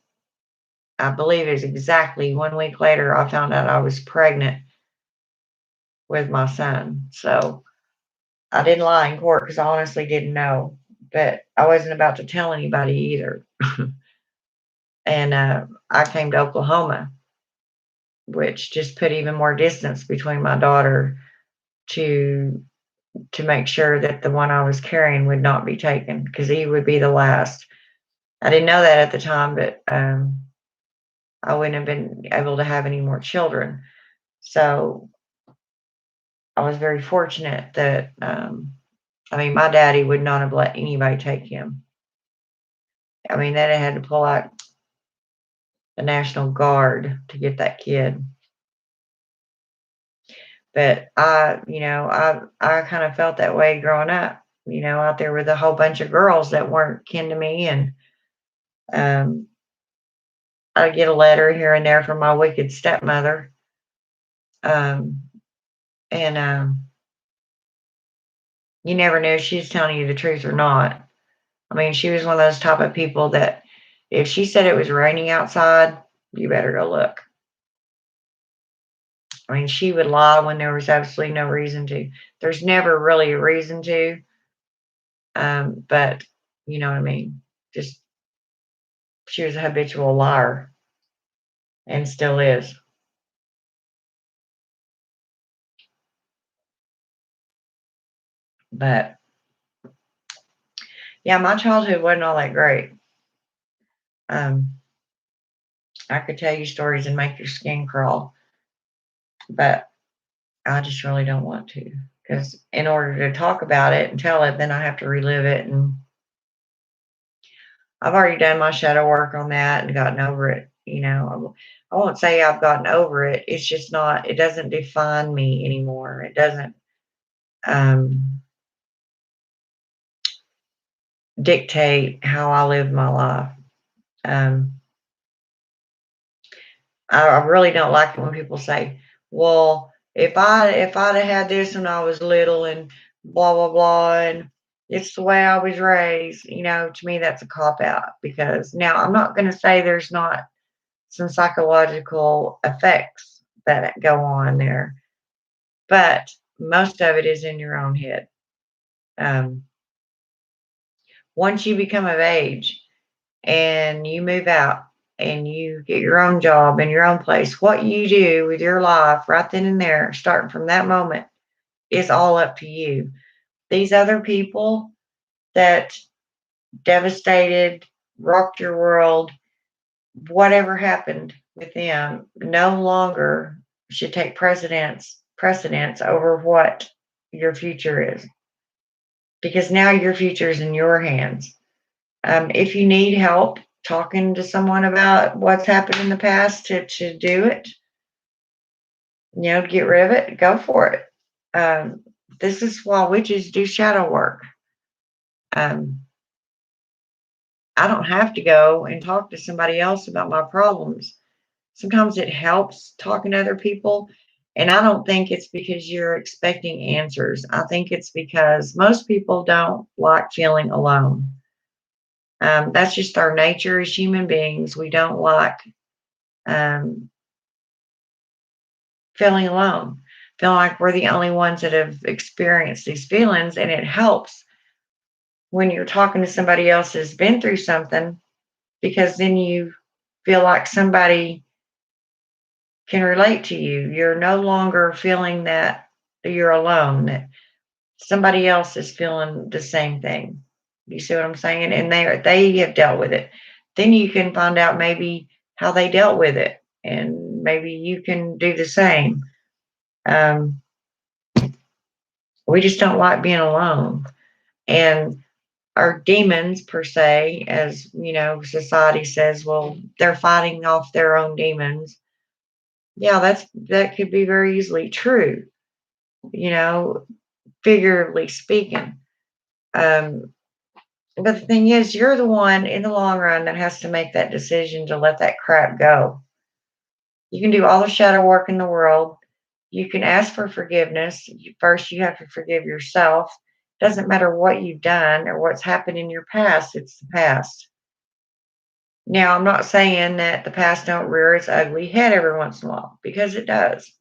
I believe, is exactly 1 week later, I found out I was pregnant with my son. So I didn't lie in court because I honestly didn't know, but I wasn't about to tell anybody either. And I came to Oklahoma, which just put even more distance between my daughter to make sure that the one I was carrying would not be taken, because he would be the last. I didn't know that at the time, but I wouldn't have been able to have any more children. So I was very fortunate that, my daddy would not have let anybody take him. They'd have had to pull out the National Guard to get that kid. But I kind of felt that way growing up, out there with a whole bunch of girls that weren't kin to me. And um, I'd get a letter here and there from my wicked stepmother. Um, and You never knew if she was telling you the truth or not. She was one of those type of people that if she said it was raining outside, you better go look. She would lie when there was absolutely no reason to. There's never really a reason to. But you know what I mean? Just, she was a habitual liar and still is. But yeah, my childhood wasn't all that great. Um, I could tell you stories and make your skin crawl, but I just really don't want to, because in order to talk about it and tell it, then I have to relive it. And I've already done my shadow work on that and gotten over it. I won't say I've gotten over it. It's just not, it doesn't define me anymore. It doesn't um, dictate how I live my life. Um, I really don't like it when people say, well, if I'd have had this when I was little and blah blah blah, and it's the way I was raised. To me that's a cop out, because now I'm not going to say there's not some psychological effects that go on there, but most of it is in your own head. Um, Once you become of age and you move out and you get your own job and your own place, what you do with your life right then and there, starting from that moment, is all up to you. These other people that devastated, rocked your world, whatever happened with them, no longer should take precedence over what your future is, because now your future is in your hands. If you need help talking to someone about what's happened in the past to do it, to get rid of it, go for it. This is why witches do shadow work. Um, I don't have to go and talk to somebody else about my problems. Sometimes it helps talking to other people. And I don't think it's because you're expecting answers. I think it's because most people don't like feeling alone. That's just our nature as human beings. We don't like um, feeling alone, feeling like we're the only ones that have experienced these feelings. And it helps when you're talking to somebody else who's been through something, because then you feel like somebody can relate to you. You're no longer feeling that you're alone, that somebody else is feeling the same thing. You see what I'm saying? And they have dealt with it. Then you can find out maybe how they dealt with it, and maybe you can do the same. Um, we just don't like being alone, and our demons per se, as you know, society says, well, they're fighting off their own demons. Yeah, that could be very easily true. You know, figuratively speaking. Um, but the thing is, you're the one in the long run that has to make that decision to let that crap go. You can do all the shadow work in the world. You can ask for forgiveness. First, you have to forgive yourself. Doesn't matter what you've done or what's happened in your past, it's the past. Now, I'm not saying that the past don't rear its ugly head every once in a while, because it does.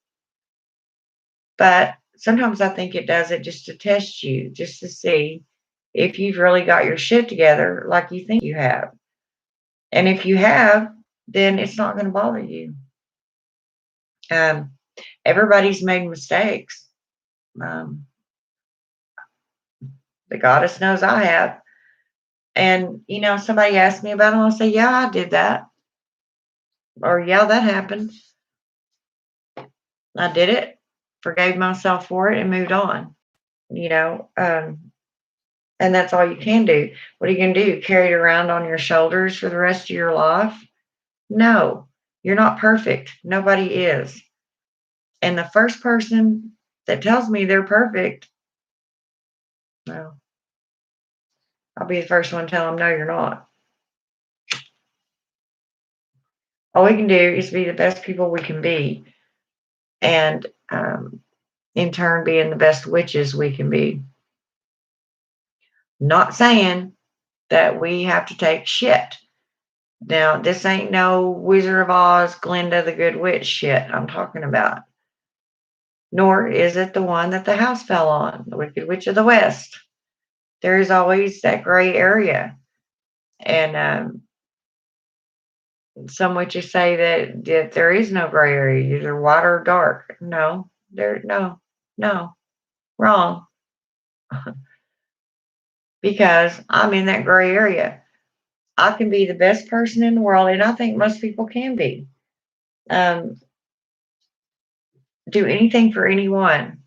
But sometimes I think it does it just to test you, just to see if you've really got your shit together like you think you have. And if you have, then it's not going to bother you. Um, everybody's made mistakes. Um, the goddess knows I have. And, you know, somebody asked me about it, and I'll say, yeah, I did that. Or, yeah, that happened. I did it, forgave myself for it, and moved on. You know, and that's all you can do. What are you going to do? Carry it around on your shoulders for the rest of your life? No, you're not perfect. Nobody is. And the first person that tells me they're perfect, well, I'll be the first one to tell them, no, you're not. All we can do is be the best people we can be. And in turn, being the best witches we can be. Not saying that we have to take shit. Now, this ain't no Wizard of Oz, Glinda the Good Witch shit I'm talking about. Nor is it the one that the house fell on, the Wicked Witch of the West. There is always that gray area. And some witches say that there is no gray area, either white or dark. No, no, wrong. Because I'm in that gray area. I can be the best person in the world, and I think most people can be. Do anything for anyone.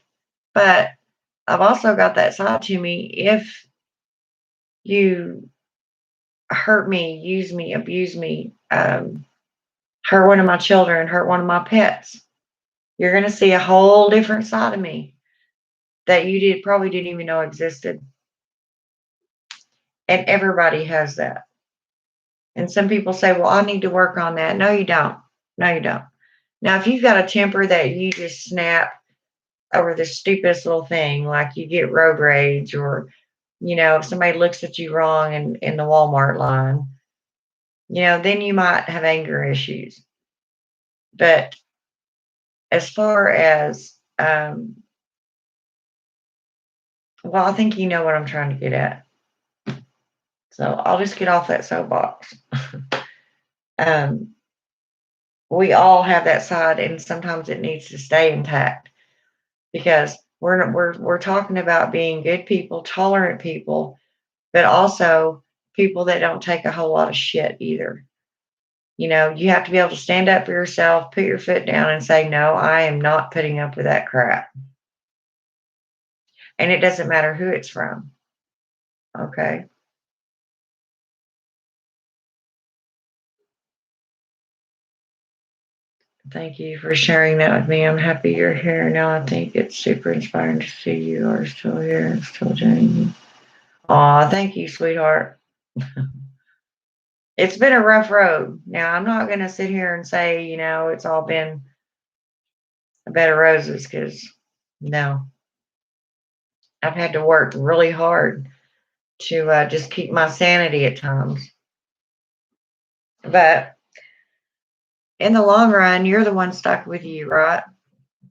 But I've also got that side to me. If you hurt me, use me, abuse me, hurt one of my children, hurt one of my pets, you're going to see a whole different side of me that you probably didn't even know existed. And everybody has that. And some people say, well, I need to work on that. No, you don't. No, you don't. Now, if you've got a temper that you just snap over the stupidest little thing, like you get road rage, or, you know, if somebody looks at you wrong in the Walmart line, you know, then you might have anger issues. But as far as, well, I think you know what I'm trying to get at. So I'll just get off that soapbox. We all have that side, and sometimes it needs to stay intact, because we're talking about being good people, tolerant people, but also people that don't take a whole lot of shit either. You know, you have to be able to stand up for yourself, put your foot down, and say, no, I am not putting up with that crap. And it doesn't matter who it's from. Okay. Thank you for sharing that with me. I'm happy you're here now. I think it's super inspiring to see you are still here and still joining me. Aw, thank you, sweetheart. It's been a rough road. Now, I'm not going to sit here and say, you know, it's all been a bed of roses, because no. I've had to work really hard to just keep my sanity at times. But in the long run, you're the one stuck with you, right?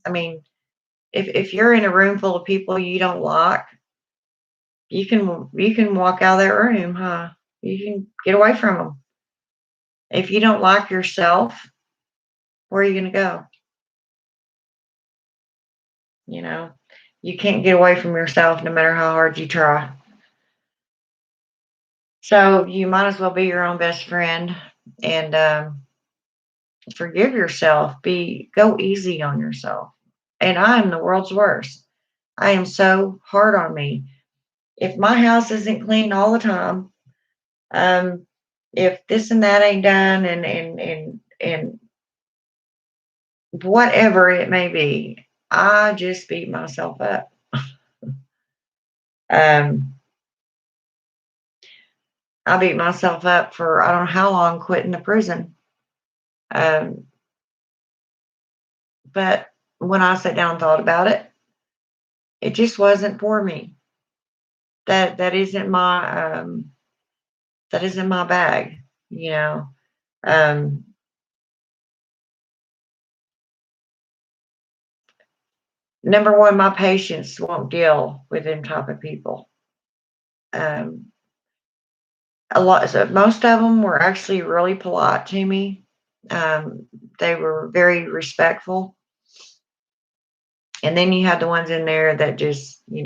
I mean, if you're in a room full of people you don't like, you can walk out of that room, huh? You can get away from them. If you don't like yourself, where are you going to go? You know, you can't get away from yourself no matter how hard you try. So you might as well be your own best friend and forgive yourself. Go easy on yourself. And I am the world's worst. I am so hard on me. If my house isn't clean all the time, um, if this and that ain't done, and whatever it may be, I just beat myself up. Um, I beat myself up for I don't know how long quitting the prison. Um, but when I sat down and thought about it, it just wasn't for me. That isn't my that isn't my bag, you know. Um, Number one, my patients won't deal with them type of people. Um, so most of them were actually really polite to me. Um, they were very respectful. And then you had the ones in there that just, they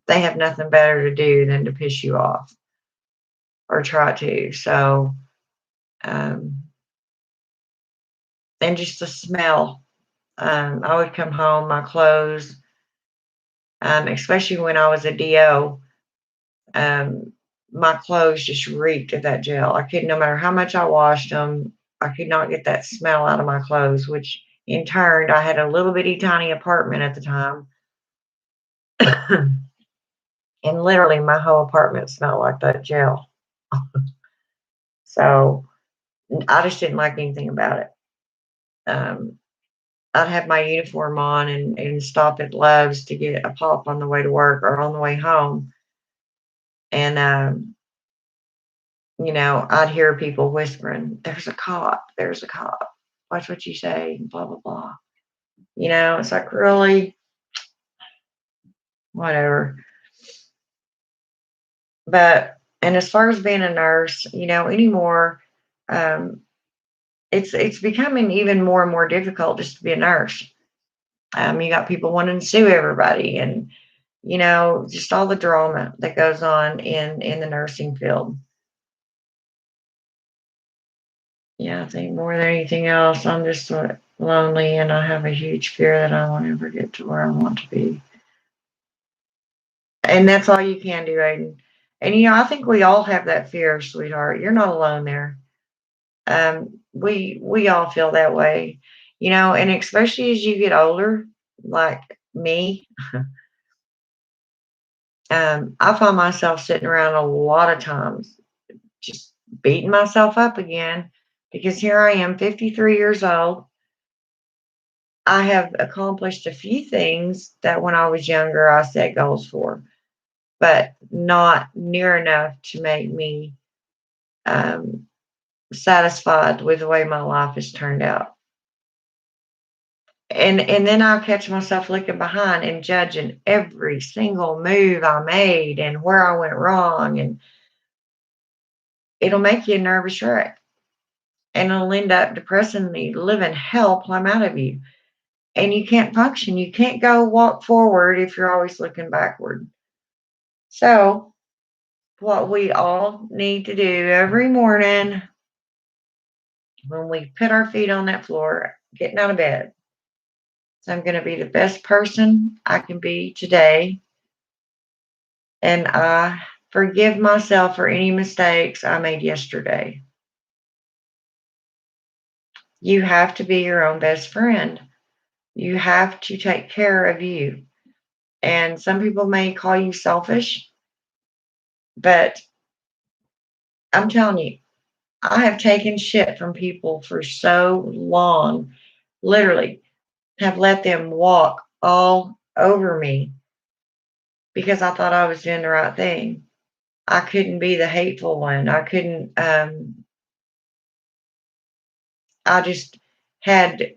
have nothing better to do than to piss you off or try to. So, um, and just the smell. I would come home, my clothes, especially when I was a DO, um, my clothes just reeked of that gel. No matter how much I washed them, I could not get that smell out of my clothes, which in turn, I had a little bitty tiny apartment at the time. And literally my whole apartment smelled like that gel. So I just didn't like anything about it. Um, I'd have my uniform on and stop at Love's to get a pop on the way to work or on the way home. And, I'd hear people whispering, there's a cop, there's a cop. Watch what you say, blah, blah, blah. It's like, really? Whatever. And as far as being a nurse, anymore, um, it's becoming even more and more difficult just to be a nurse. You got people wanting to sue everybody and, just all the drama that goes on in the nursing field. Yeah, I think more than anything else, I'm just sort of lonely and I have a huge fear that I won't ever get to where I want to be. And that's all you can do, Aiden. And I think we all have that fear, sweetheart. You're not alone there. We all feel that way, and especially as you get older, like me, I find myself sitting around a lot of times just beating myself up again because here I am, 53 years old. I have accomplished a few things that when I was younger I set goals for, but not near enough to make me um, satisfied with the way my life has turned out. And then I'll catch myself looking behind and judging every single move I made and where I went wrong, and it'll make you a nervous wreck. And it'll end up depressing the living hell plumb out of you. And you can't function. You can't go walk forward if you're always looking backward. So, what we all need to do every morning when we put our feet on that floor, getting out of bed, so I'm going to be the best person I can be today. And I forgive myself for any mistakes I made yesterday. You have to be your own best friend. You have to take care of you. And some people may call you selfish, but I'm telling you, I have taken shit from people for so long, literally have let them walk all over me because I thought I was doing the right thing. I couldn't be the hateful one. I couldn't, I just had,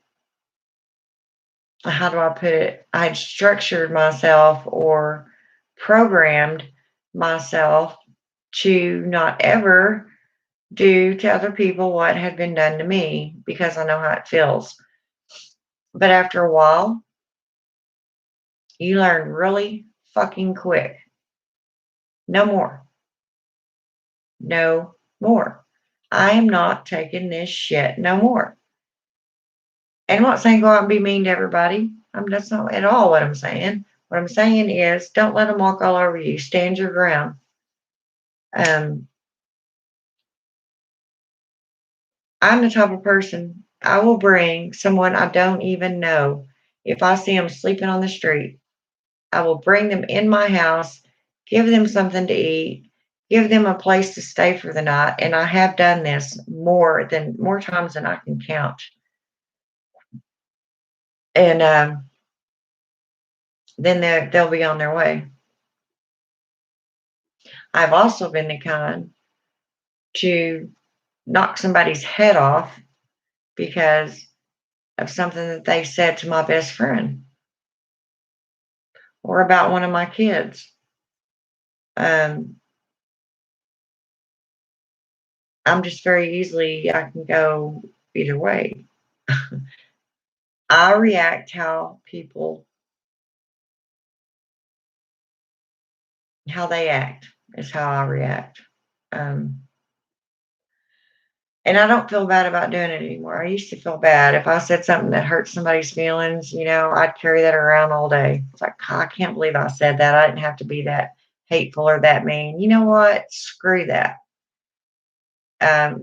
how do I put it? I had structured myself or programmed myself to not ever do to other people what had been done to me because I know how it feels. But after a while, you learn really fucking quick. No more. No more. I am not taking this shit no more. And I'm not saying go out and be mean to everybody. That's not at all what I'm saying. What I'm saying is don't let them walk all over you. Stand your ground. Um, I'm the type of person, I will bring someone I don't even know. If I see them sleeping on the street, I will bring them in my house, give them something to eat, give them a place to stay for the night. And I have done this more times than I can count. And then they'll be on their way. I've also been the kind to knock somebody's head off because of something that they said to my best friend or about one of my kids. Um, I'm just very easily, I can go either way. I react how they act is how I react. Um, and I don't feel bad about doing it anymore. I used to feel bad if I said something that hurt somebody's feelings, I'd carry that around all day. It's like, I can't believe I said that. I didn't have to be that hateful or that mean. You know what? Screw that.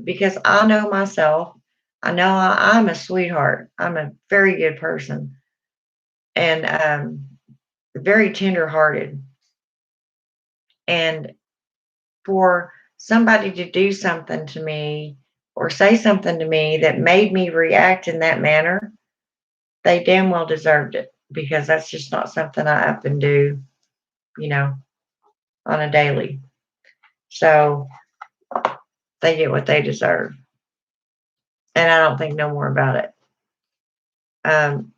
Because I know myself. I know I'm a sweetheart. I'm a very good person and very tender-hearted. And for somebody to do something to me or say something to me that made me react in that manner, they damn well deserved it because that's just not something I up and do, you know, on a daily. So they get what they deserve. And I don't think no more about it. Um,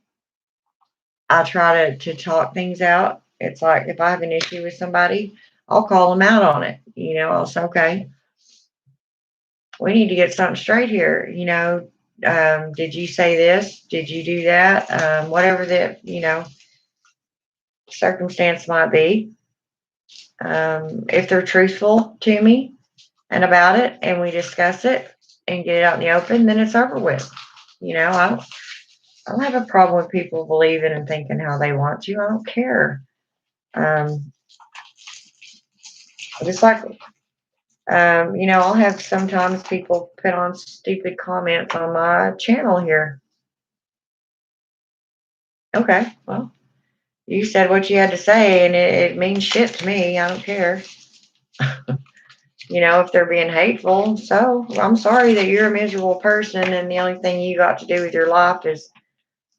I try to talk things out. It's like if I have an issue with somebody, I'll call them out on it. I'll say, okay, we need to get something straight here. Did you say this? Did you do that? Whatever the, circumstance might be. If they're truthful to me and about it and we discuss it and get it out in the open, then it's over with. I don't have a problem with people believing and thinking how they want to. I don't care. Um, just like, I'll have sometimes people put on stupid comments on my channel here. Okay, well, you said what you had to say, and it means shit to me. I don't care. If they're being hateful. So I'm sorry that you're a miserable person, and the only thing you got to do with your life is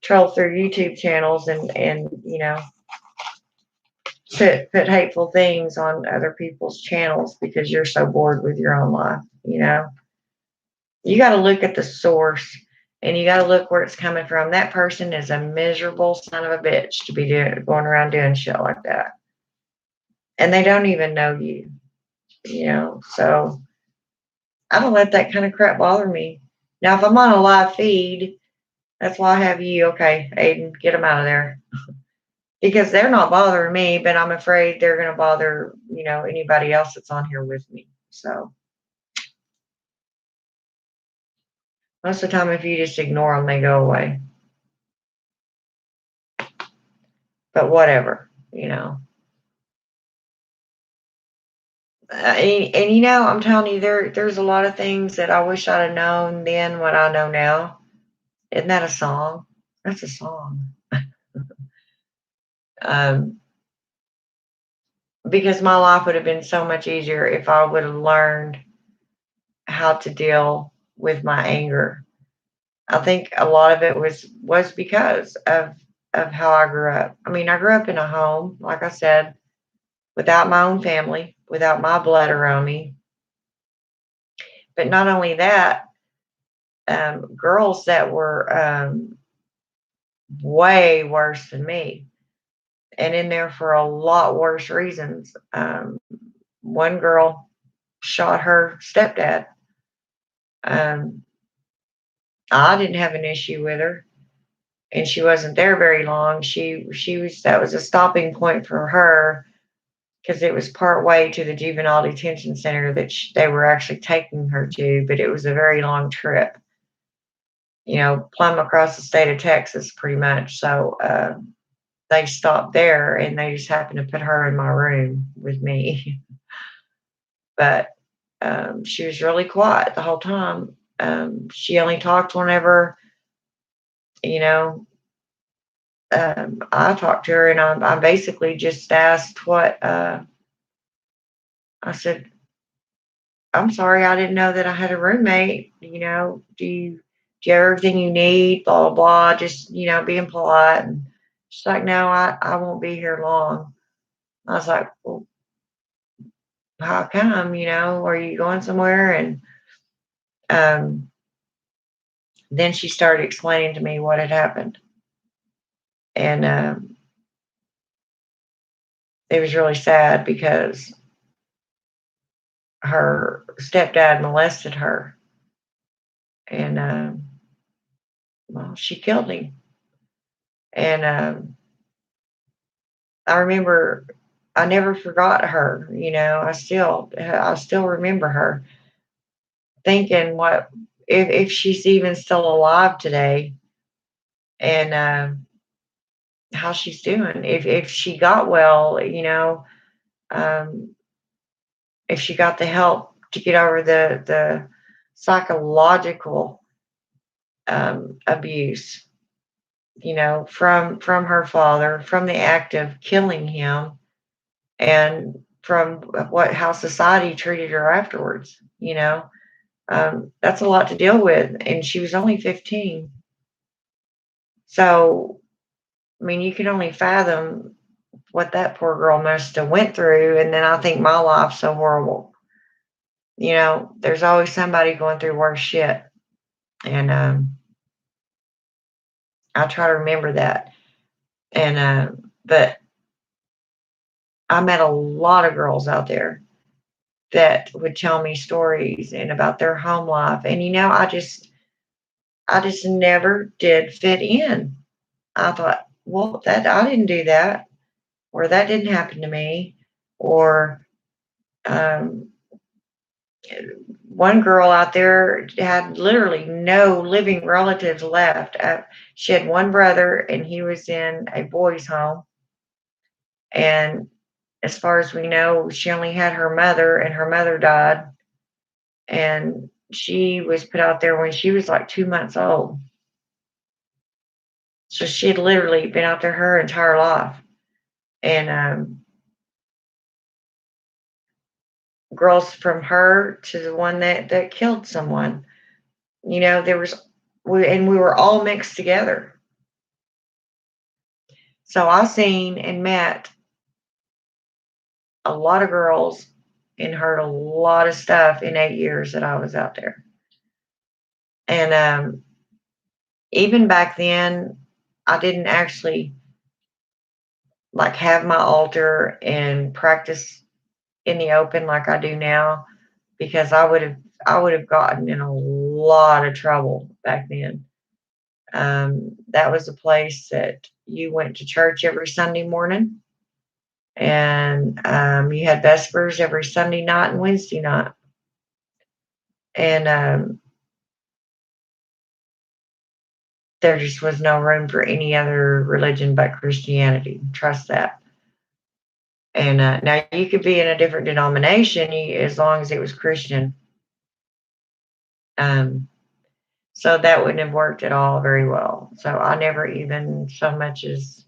troll through YouTube channels and put hateful things on other people's channels because you're so bored with your own life. You got to look at the source. And you got to look where it's coming from. That person is a miserable son of a bitch to be going around doing shit like that. And they don't even know you. So I don't let that kind of crap bother me. Now, if I'm on a live feed, that's why I have you. Okay, Aiden, get them out of there. Because they're not bothering me, but I'm afraid they're going to bother, anybody else that's on here with me. So most of the time, if you just ignore them, they go away. But whatever. I'm telling you, there's a lot of things that I wish I'd have known then what I know now. Isn't that a song? That's a song. um, because my life would have been so much easier if I would have learned how to deal with my anger. I think a lot of it was because of how I grew up. I mean, I grew up in a home, like I said, without my own family, without my blood around me. But not only that, girls that were way worse than me and in there for a lot worse reasons. One girl shot her stepdad Um, I didn't have an issue with her, and she wasn't there very long. She was that was a stopping point for her because it was part way to the juvenile detention center that they were actually taking her to, but it was a very long trip. Plumb across the state of Texas, pretty much. So they stopped there, and they just happened to put her in my room with me. But she was really quiet the whole time. She only talked whenever, you know, I talked to her, and I basically just asked I said, I'm sorry, I didn't know that I had a roommate. Do you have everything you need? Blah, blah, blah. Just, being polite. And she's like, no, I won't be here long. I was like, well, how come? Are you going somewhere? And um, then she started explaining to me what had happened. And it was really sad because her stepdad molested her. And, well, she killed him. And I remember I never forgot her. I still remember her thinking what if she's even still alive today, and how she's doing. If she got well, um, if she got the help to get over the psychological abuse, from her father, from the act of killing him, and from how society treated her afterwards. That's a lot to deal with, and she was only 15. So, I mean, you can only fathom what that poor girl must have went through. And then I think my life's so horrible. There's always somebody going through worse shit, and I try to remember that. And but I met a lot of girls out there that would tell me stories and about their home life, and I just never did fit in. I thought, well, that I didn't do that, or that didn't happen to me, or um, one girl out there had literally no living relatives left. She had one brother, and he was in a boys' home. And as far as we know, she only had her mother, and her mother died. And she was put out there when she was like 2 months old. So she had literally been out there her entire life. And girls from her to the one that killed someone, there was we were all mixed together. So I seen and met a lot of girls and heard a lot of stuff in 8 years that I was out there. And even back then, I didn't actually like have my altar and practice in the open like I do now, because I would have gotten in a lot of trouble back then. That was a place that you went to church every Sunday morning, and you had vespers every Sunday night and Wednesday night. And there just was no room for any other religion but Christianity. Trust that. And now you could be in a different denomination as long as it was Christian. Um, so that wouldn't have worked at all very well. So I never even so much as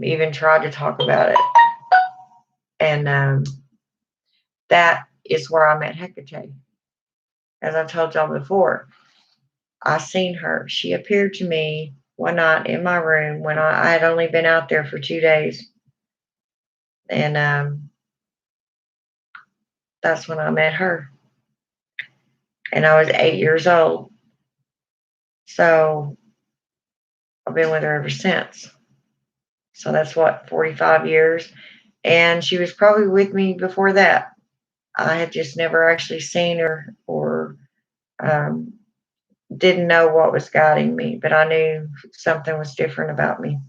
even tried to talk about it. And that is where I met Hecate. As I told y'all before, I seen her. She appeared to me one night in my room when I had only been out there for 2 days. And that's when I met her. And I was 8 years old. So I've been with her ever since. So that's what, 45 years. And she was probably with me before that. I had just never actually seen her or Um, didn't know what was guiding me, but I knew something was different about me.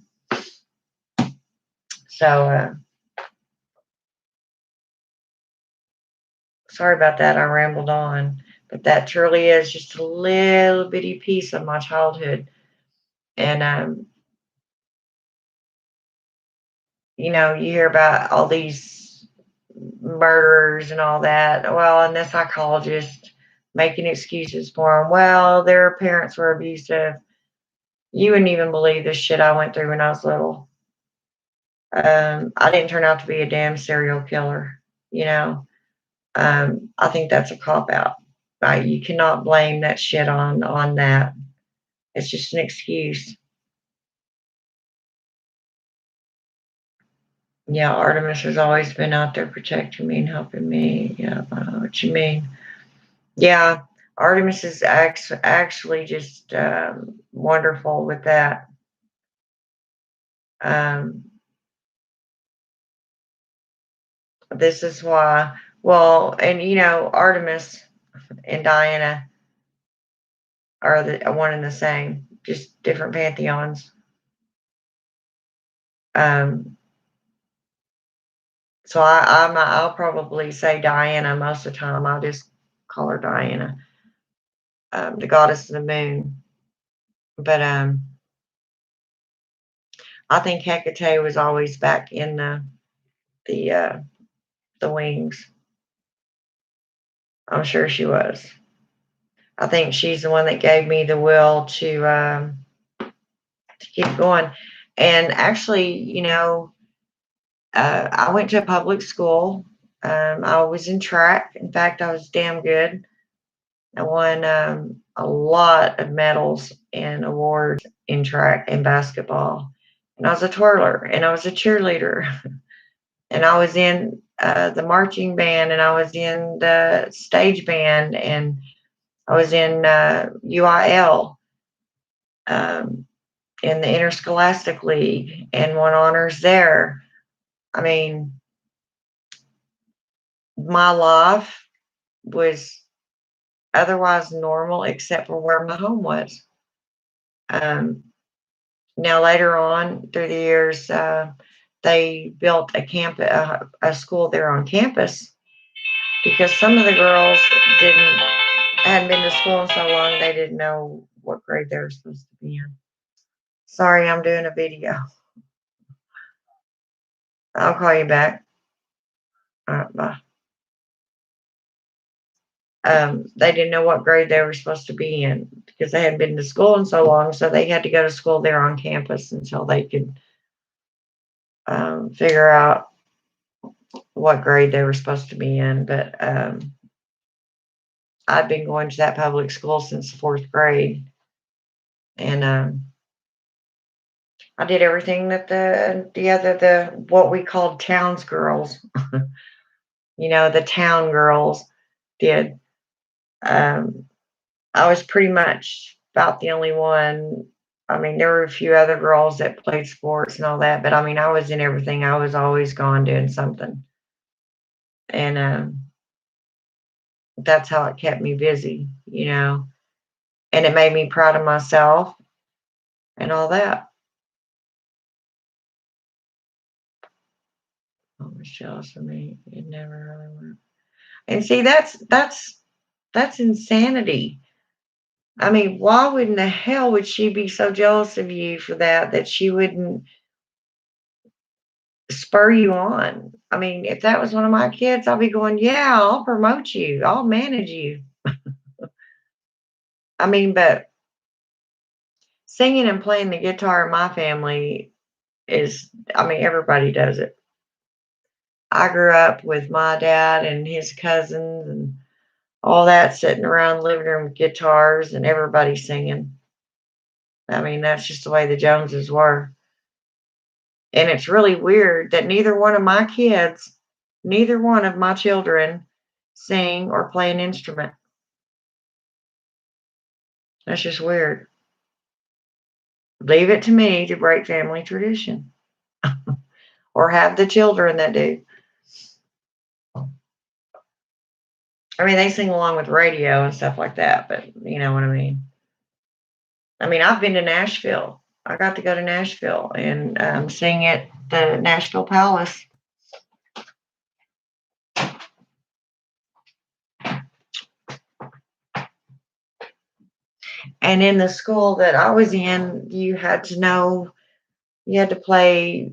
So, sorry about that. I rambled on, but that truly is just a little bitty piece of my childhood. And, you hear about all these murderers and all that. Well, and the psychologist making excuses for them. Well, their parents were abusive. You wouldn't even believe the shit I went through when I was little. I didn't turn out to be a damn serial killer, you know. I think that's a cop out. You cannot blame that shit on that. It's just an excuse. Yeah, Artemis has always been out there protecting me and helping me. Yeah, I know what you mean. Yeah, Artemis is actually just wonderful with that. Um, this is why, well, and Artemis and Diana are the one and the same, just different pantheons. Um, so I'll probably say Diana most of the time. I'll just call her Diana, the goddess of the moon. But I think Hecate was always back in the uh, the wings. I'm sure she was. I think she's the one that gave me the will to keep going. And actually, I went to a public school. I was in track. In fact, I was damn good. I won a lot of medals and awards in track and basketball. And I was a twirler and I was a cheerleader. And I was in the marching band and I was in the stage band and I was in UIL in the Interscholastic League and won honors there. I mean, my life was otherwise normal except for where my home was. Um, Now, later on through the years, they built a school there on campus because some of the girls hadn't been to school in so long they didn't know what grade they were supposed to be in. Sorry, I'm doing a video. I'll call you back. All right, bye. They didn't know what grade they were supposed to be in because they hadn't been to school in so long, so they had to go to school there on campus until they could figure out what grade they were supposed to be in. But I've been going to that public school since the fourth grade, and I did everything that the what we called towns girls, the town girls did. Um, I was pretty much about the only one. I mean, there were a few other girls that played sports and all that, but I mean, I was in everything. I was always gone doing something, and that's how it kept me busy. And it made me proud of myself and all that. Oh, was jealous of me. It never really worked. And see, that's insanity. I mean, why would in the hell would she be so jealous of you for that she wouldn't spur you on? I mean, if that was one of my kids, I'll be going, yeah, I'll promote you, I'll manage you. I mean, but singing and playing the guitar in my family I mean, everybody does it. I grew up with my dad and his cousins and all that sitting around the living room with guitars and everybody singing. I mean, that's just the way the Joneses were. And it's really weird that neither one of my kids, neither one of my children sing or play an instrument. That's just weird. Leave it to me to break family tradition or have the children that do. I mean, they sing along with radio and stuff like that, but you know what I mean. I mean, I've been to Nashville. I got to go to Nashville and sing at the Nashville Palace. And in the school that I was in, you had to know, you had to play,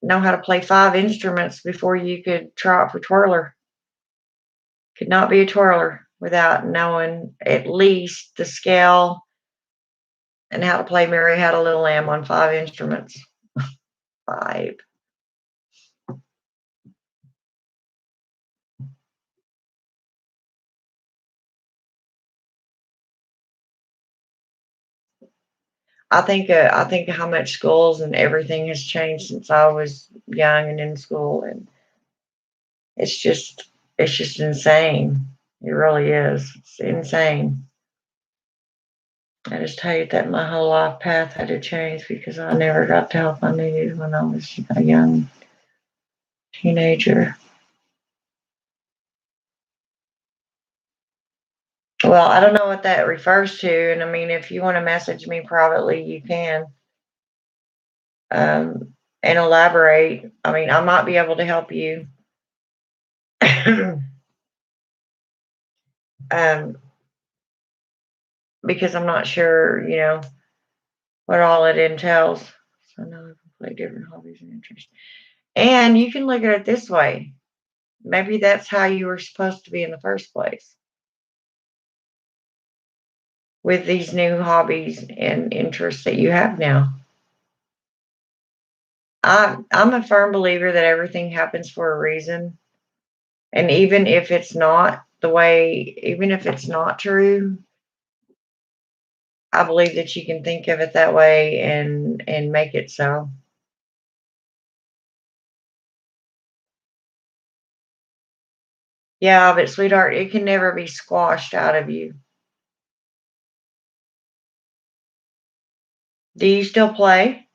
know how to play 5 instruments before you could try out for twirler. Could not be a twirler without knowing at least the scale and how to play Mary Had a Little Lamb on 5 instruments. 5. I think how much schools and everything has changed since I was young and in school, and it's just insane. It really is. It's insane. I just hate that my whole life path had to change because I never got the help I needed when I was a young teenager. Well, I don't know what that refers to, and I mean, if you want to message me privately, you can, and elaborate. I mean, I might be able to help you. um, because I'm not sure, you know, what all it entails. So now I can play different hobbies and interests. And you can look at it this way. Maybe that's how you were supposed to be in the first place with these new hobbies and interests that you have now. I'm a firm believer that everything happens for a reason. And even if it's not the way, even if it's not true, I believe that you can think of it that way and make it so. Yeah, but sweetheart, it can never be squashed out of you. Do you still play?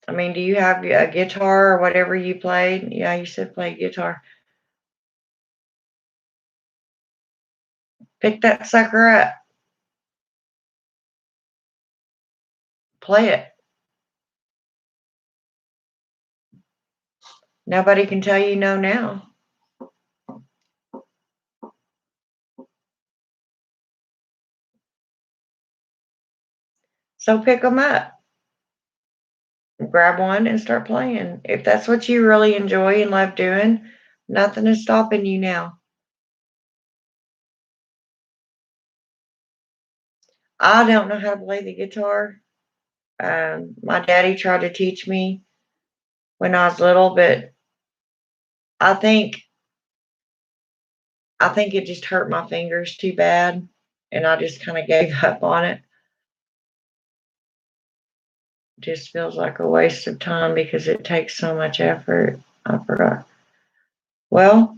I mean, do you have a guitar or whatever you play? Yeah, you said play guitar. Pick that sucker up. Play it. Nobody can tell you no now. So pick them up. Grab one and start playing. If that's what you really enjoy and love doing, nothing is stopping you now. I don't know how to play the guitar. My daddy tried to teach me when I was little, but I think I think it just hurt my fingers too bad, and I just kind of gave up on it. Just feels like a waste of time because it takes so much effort. I forgot. Well,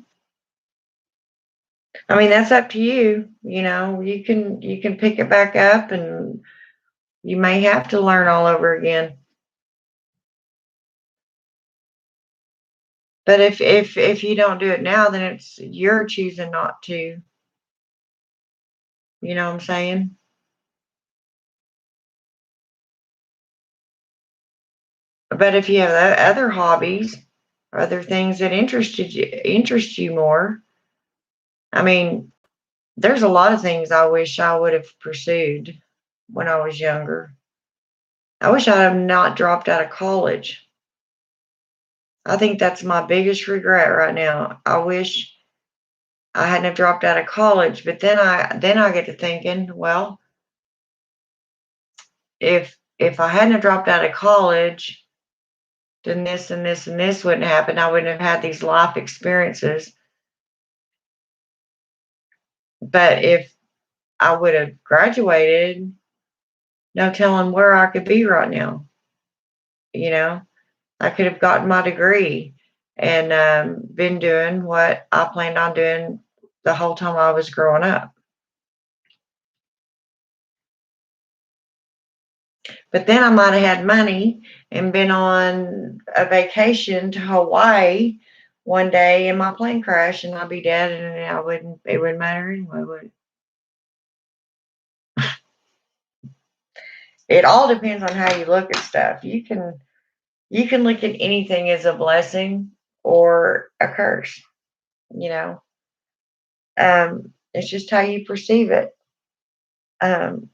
I mean that's up to you. You know, you can pick it back up, and you may have to learn all over again. But if you don't do it now, then it's you're choosing not to. You know what I'm saying? But if you have other hobbies, or other things that interest you more, I mean, there's a lot of things I wish I would have pursued when I was younger. I wish I had not dropped out of college. I think that's my biggest regret right now. I wish I hadn't have dropped out of college, but then I get to thinking, well, if I hadn't have dropped out of college, then this and this and this wouldn't happen. I wouldn't have had these life experiences. But if I would have graduated, no telling where I could be right now. You know, I could have gotten my degree and been doing what I planned on doing the whole time I was growing up. But then I might have had money and been on a vacation to Hawaii one day and my plane crashed and I'd be dead and it wouldn't matter anyway, would it? It all depends on how you look at stuff. You can look at anything as a blessing or a curse, you know. It's just how you perceive it. Um,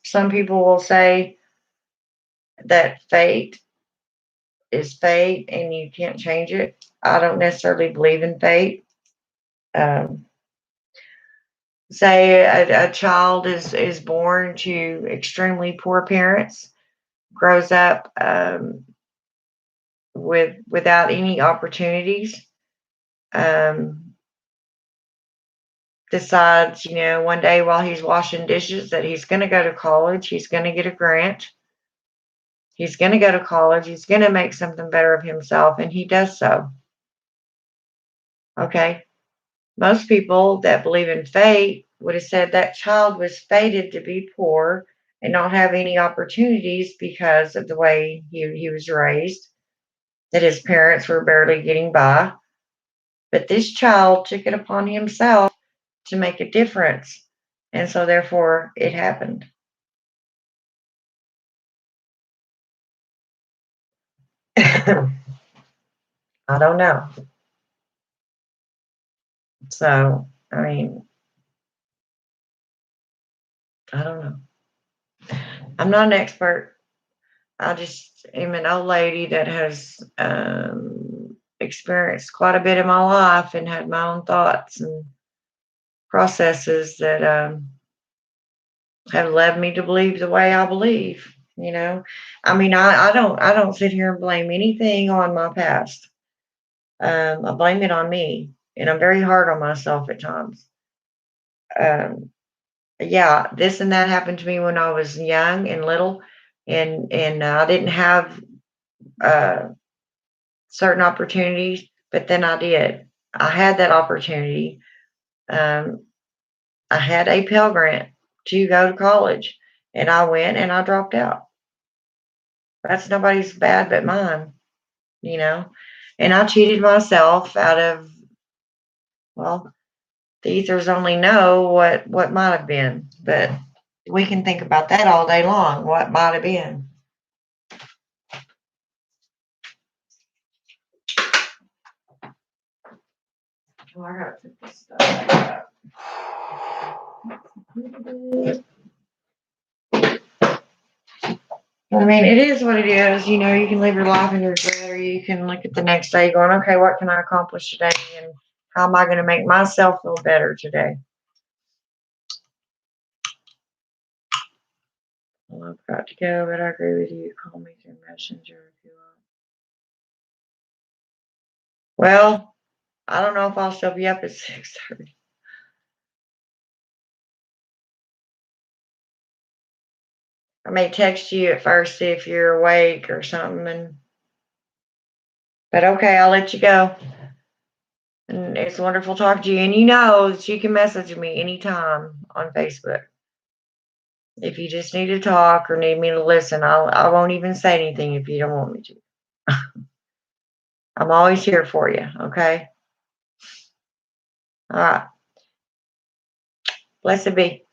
some people will say that fate is fate and you can't change it. I don't necessarily believe in fate. Um, say a child is born to extremely poor parents, grows up without any opportunities, um, decides, one day while he's washing dishes that he's going to go to college, he's going to get a grant, he's going to go to college, he's going to make something better of himself, and he does so. Okay. Most people that believe in fate would have said that child was fated to be poor and not have any opportunities because of the way he was raised, that his parents were barely getting by. But this child took it upon himself to make a difference. And so, therefore, it happened. I don't know. So, I mean, I don't know. I'm not an expert. I just am an old lady that has experienced quite a bit in my life and had my own thoughts and processes that have led me to believe the way I believe. I mean, I don't sit here and blame anything on my past. I blame it on me, and I'm very hard on myself at times. Um, yeah, this and that happened to me when I was young and little, and I didn't have uh, certain opportunities, but then I did. I had that opportunity. Um, I had a Pell Grant to go to college, and I went and I dropped out. That's nobody's bad but mine, you know. And I cheated myself out of, well, the ethers only know what might have been, but we can think about that all day long. What might have been. Oh, I gotta put this stuff back up. I mean, it is what it is. You can live your life in regret, or you can look at the next day going, okay, what can I accomplish today? And how am I going to make myself feel better today? Well, I've got to go, but I agree with you. Call me through Messenger if you want. Well, I don't know if I'll still be up at 6:30. I may text you at first, see if you're awake or something. But okay, I'll let you go. And it's wonderful talking to you. And you know that you can message me anytime on Facebook. If you just need to talk or need me to listen, I won't even say anything if you don't want me to. I'm always here for you, okay? All right. Blessed be.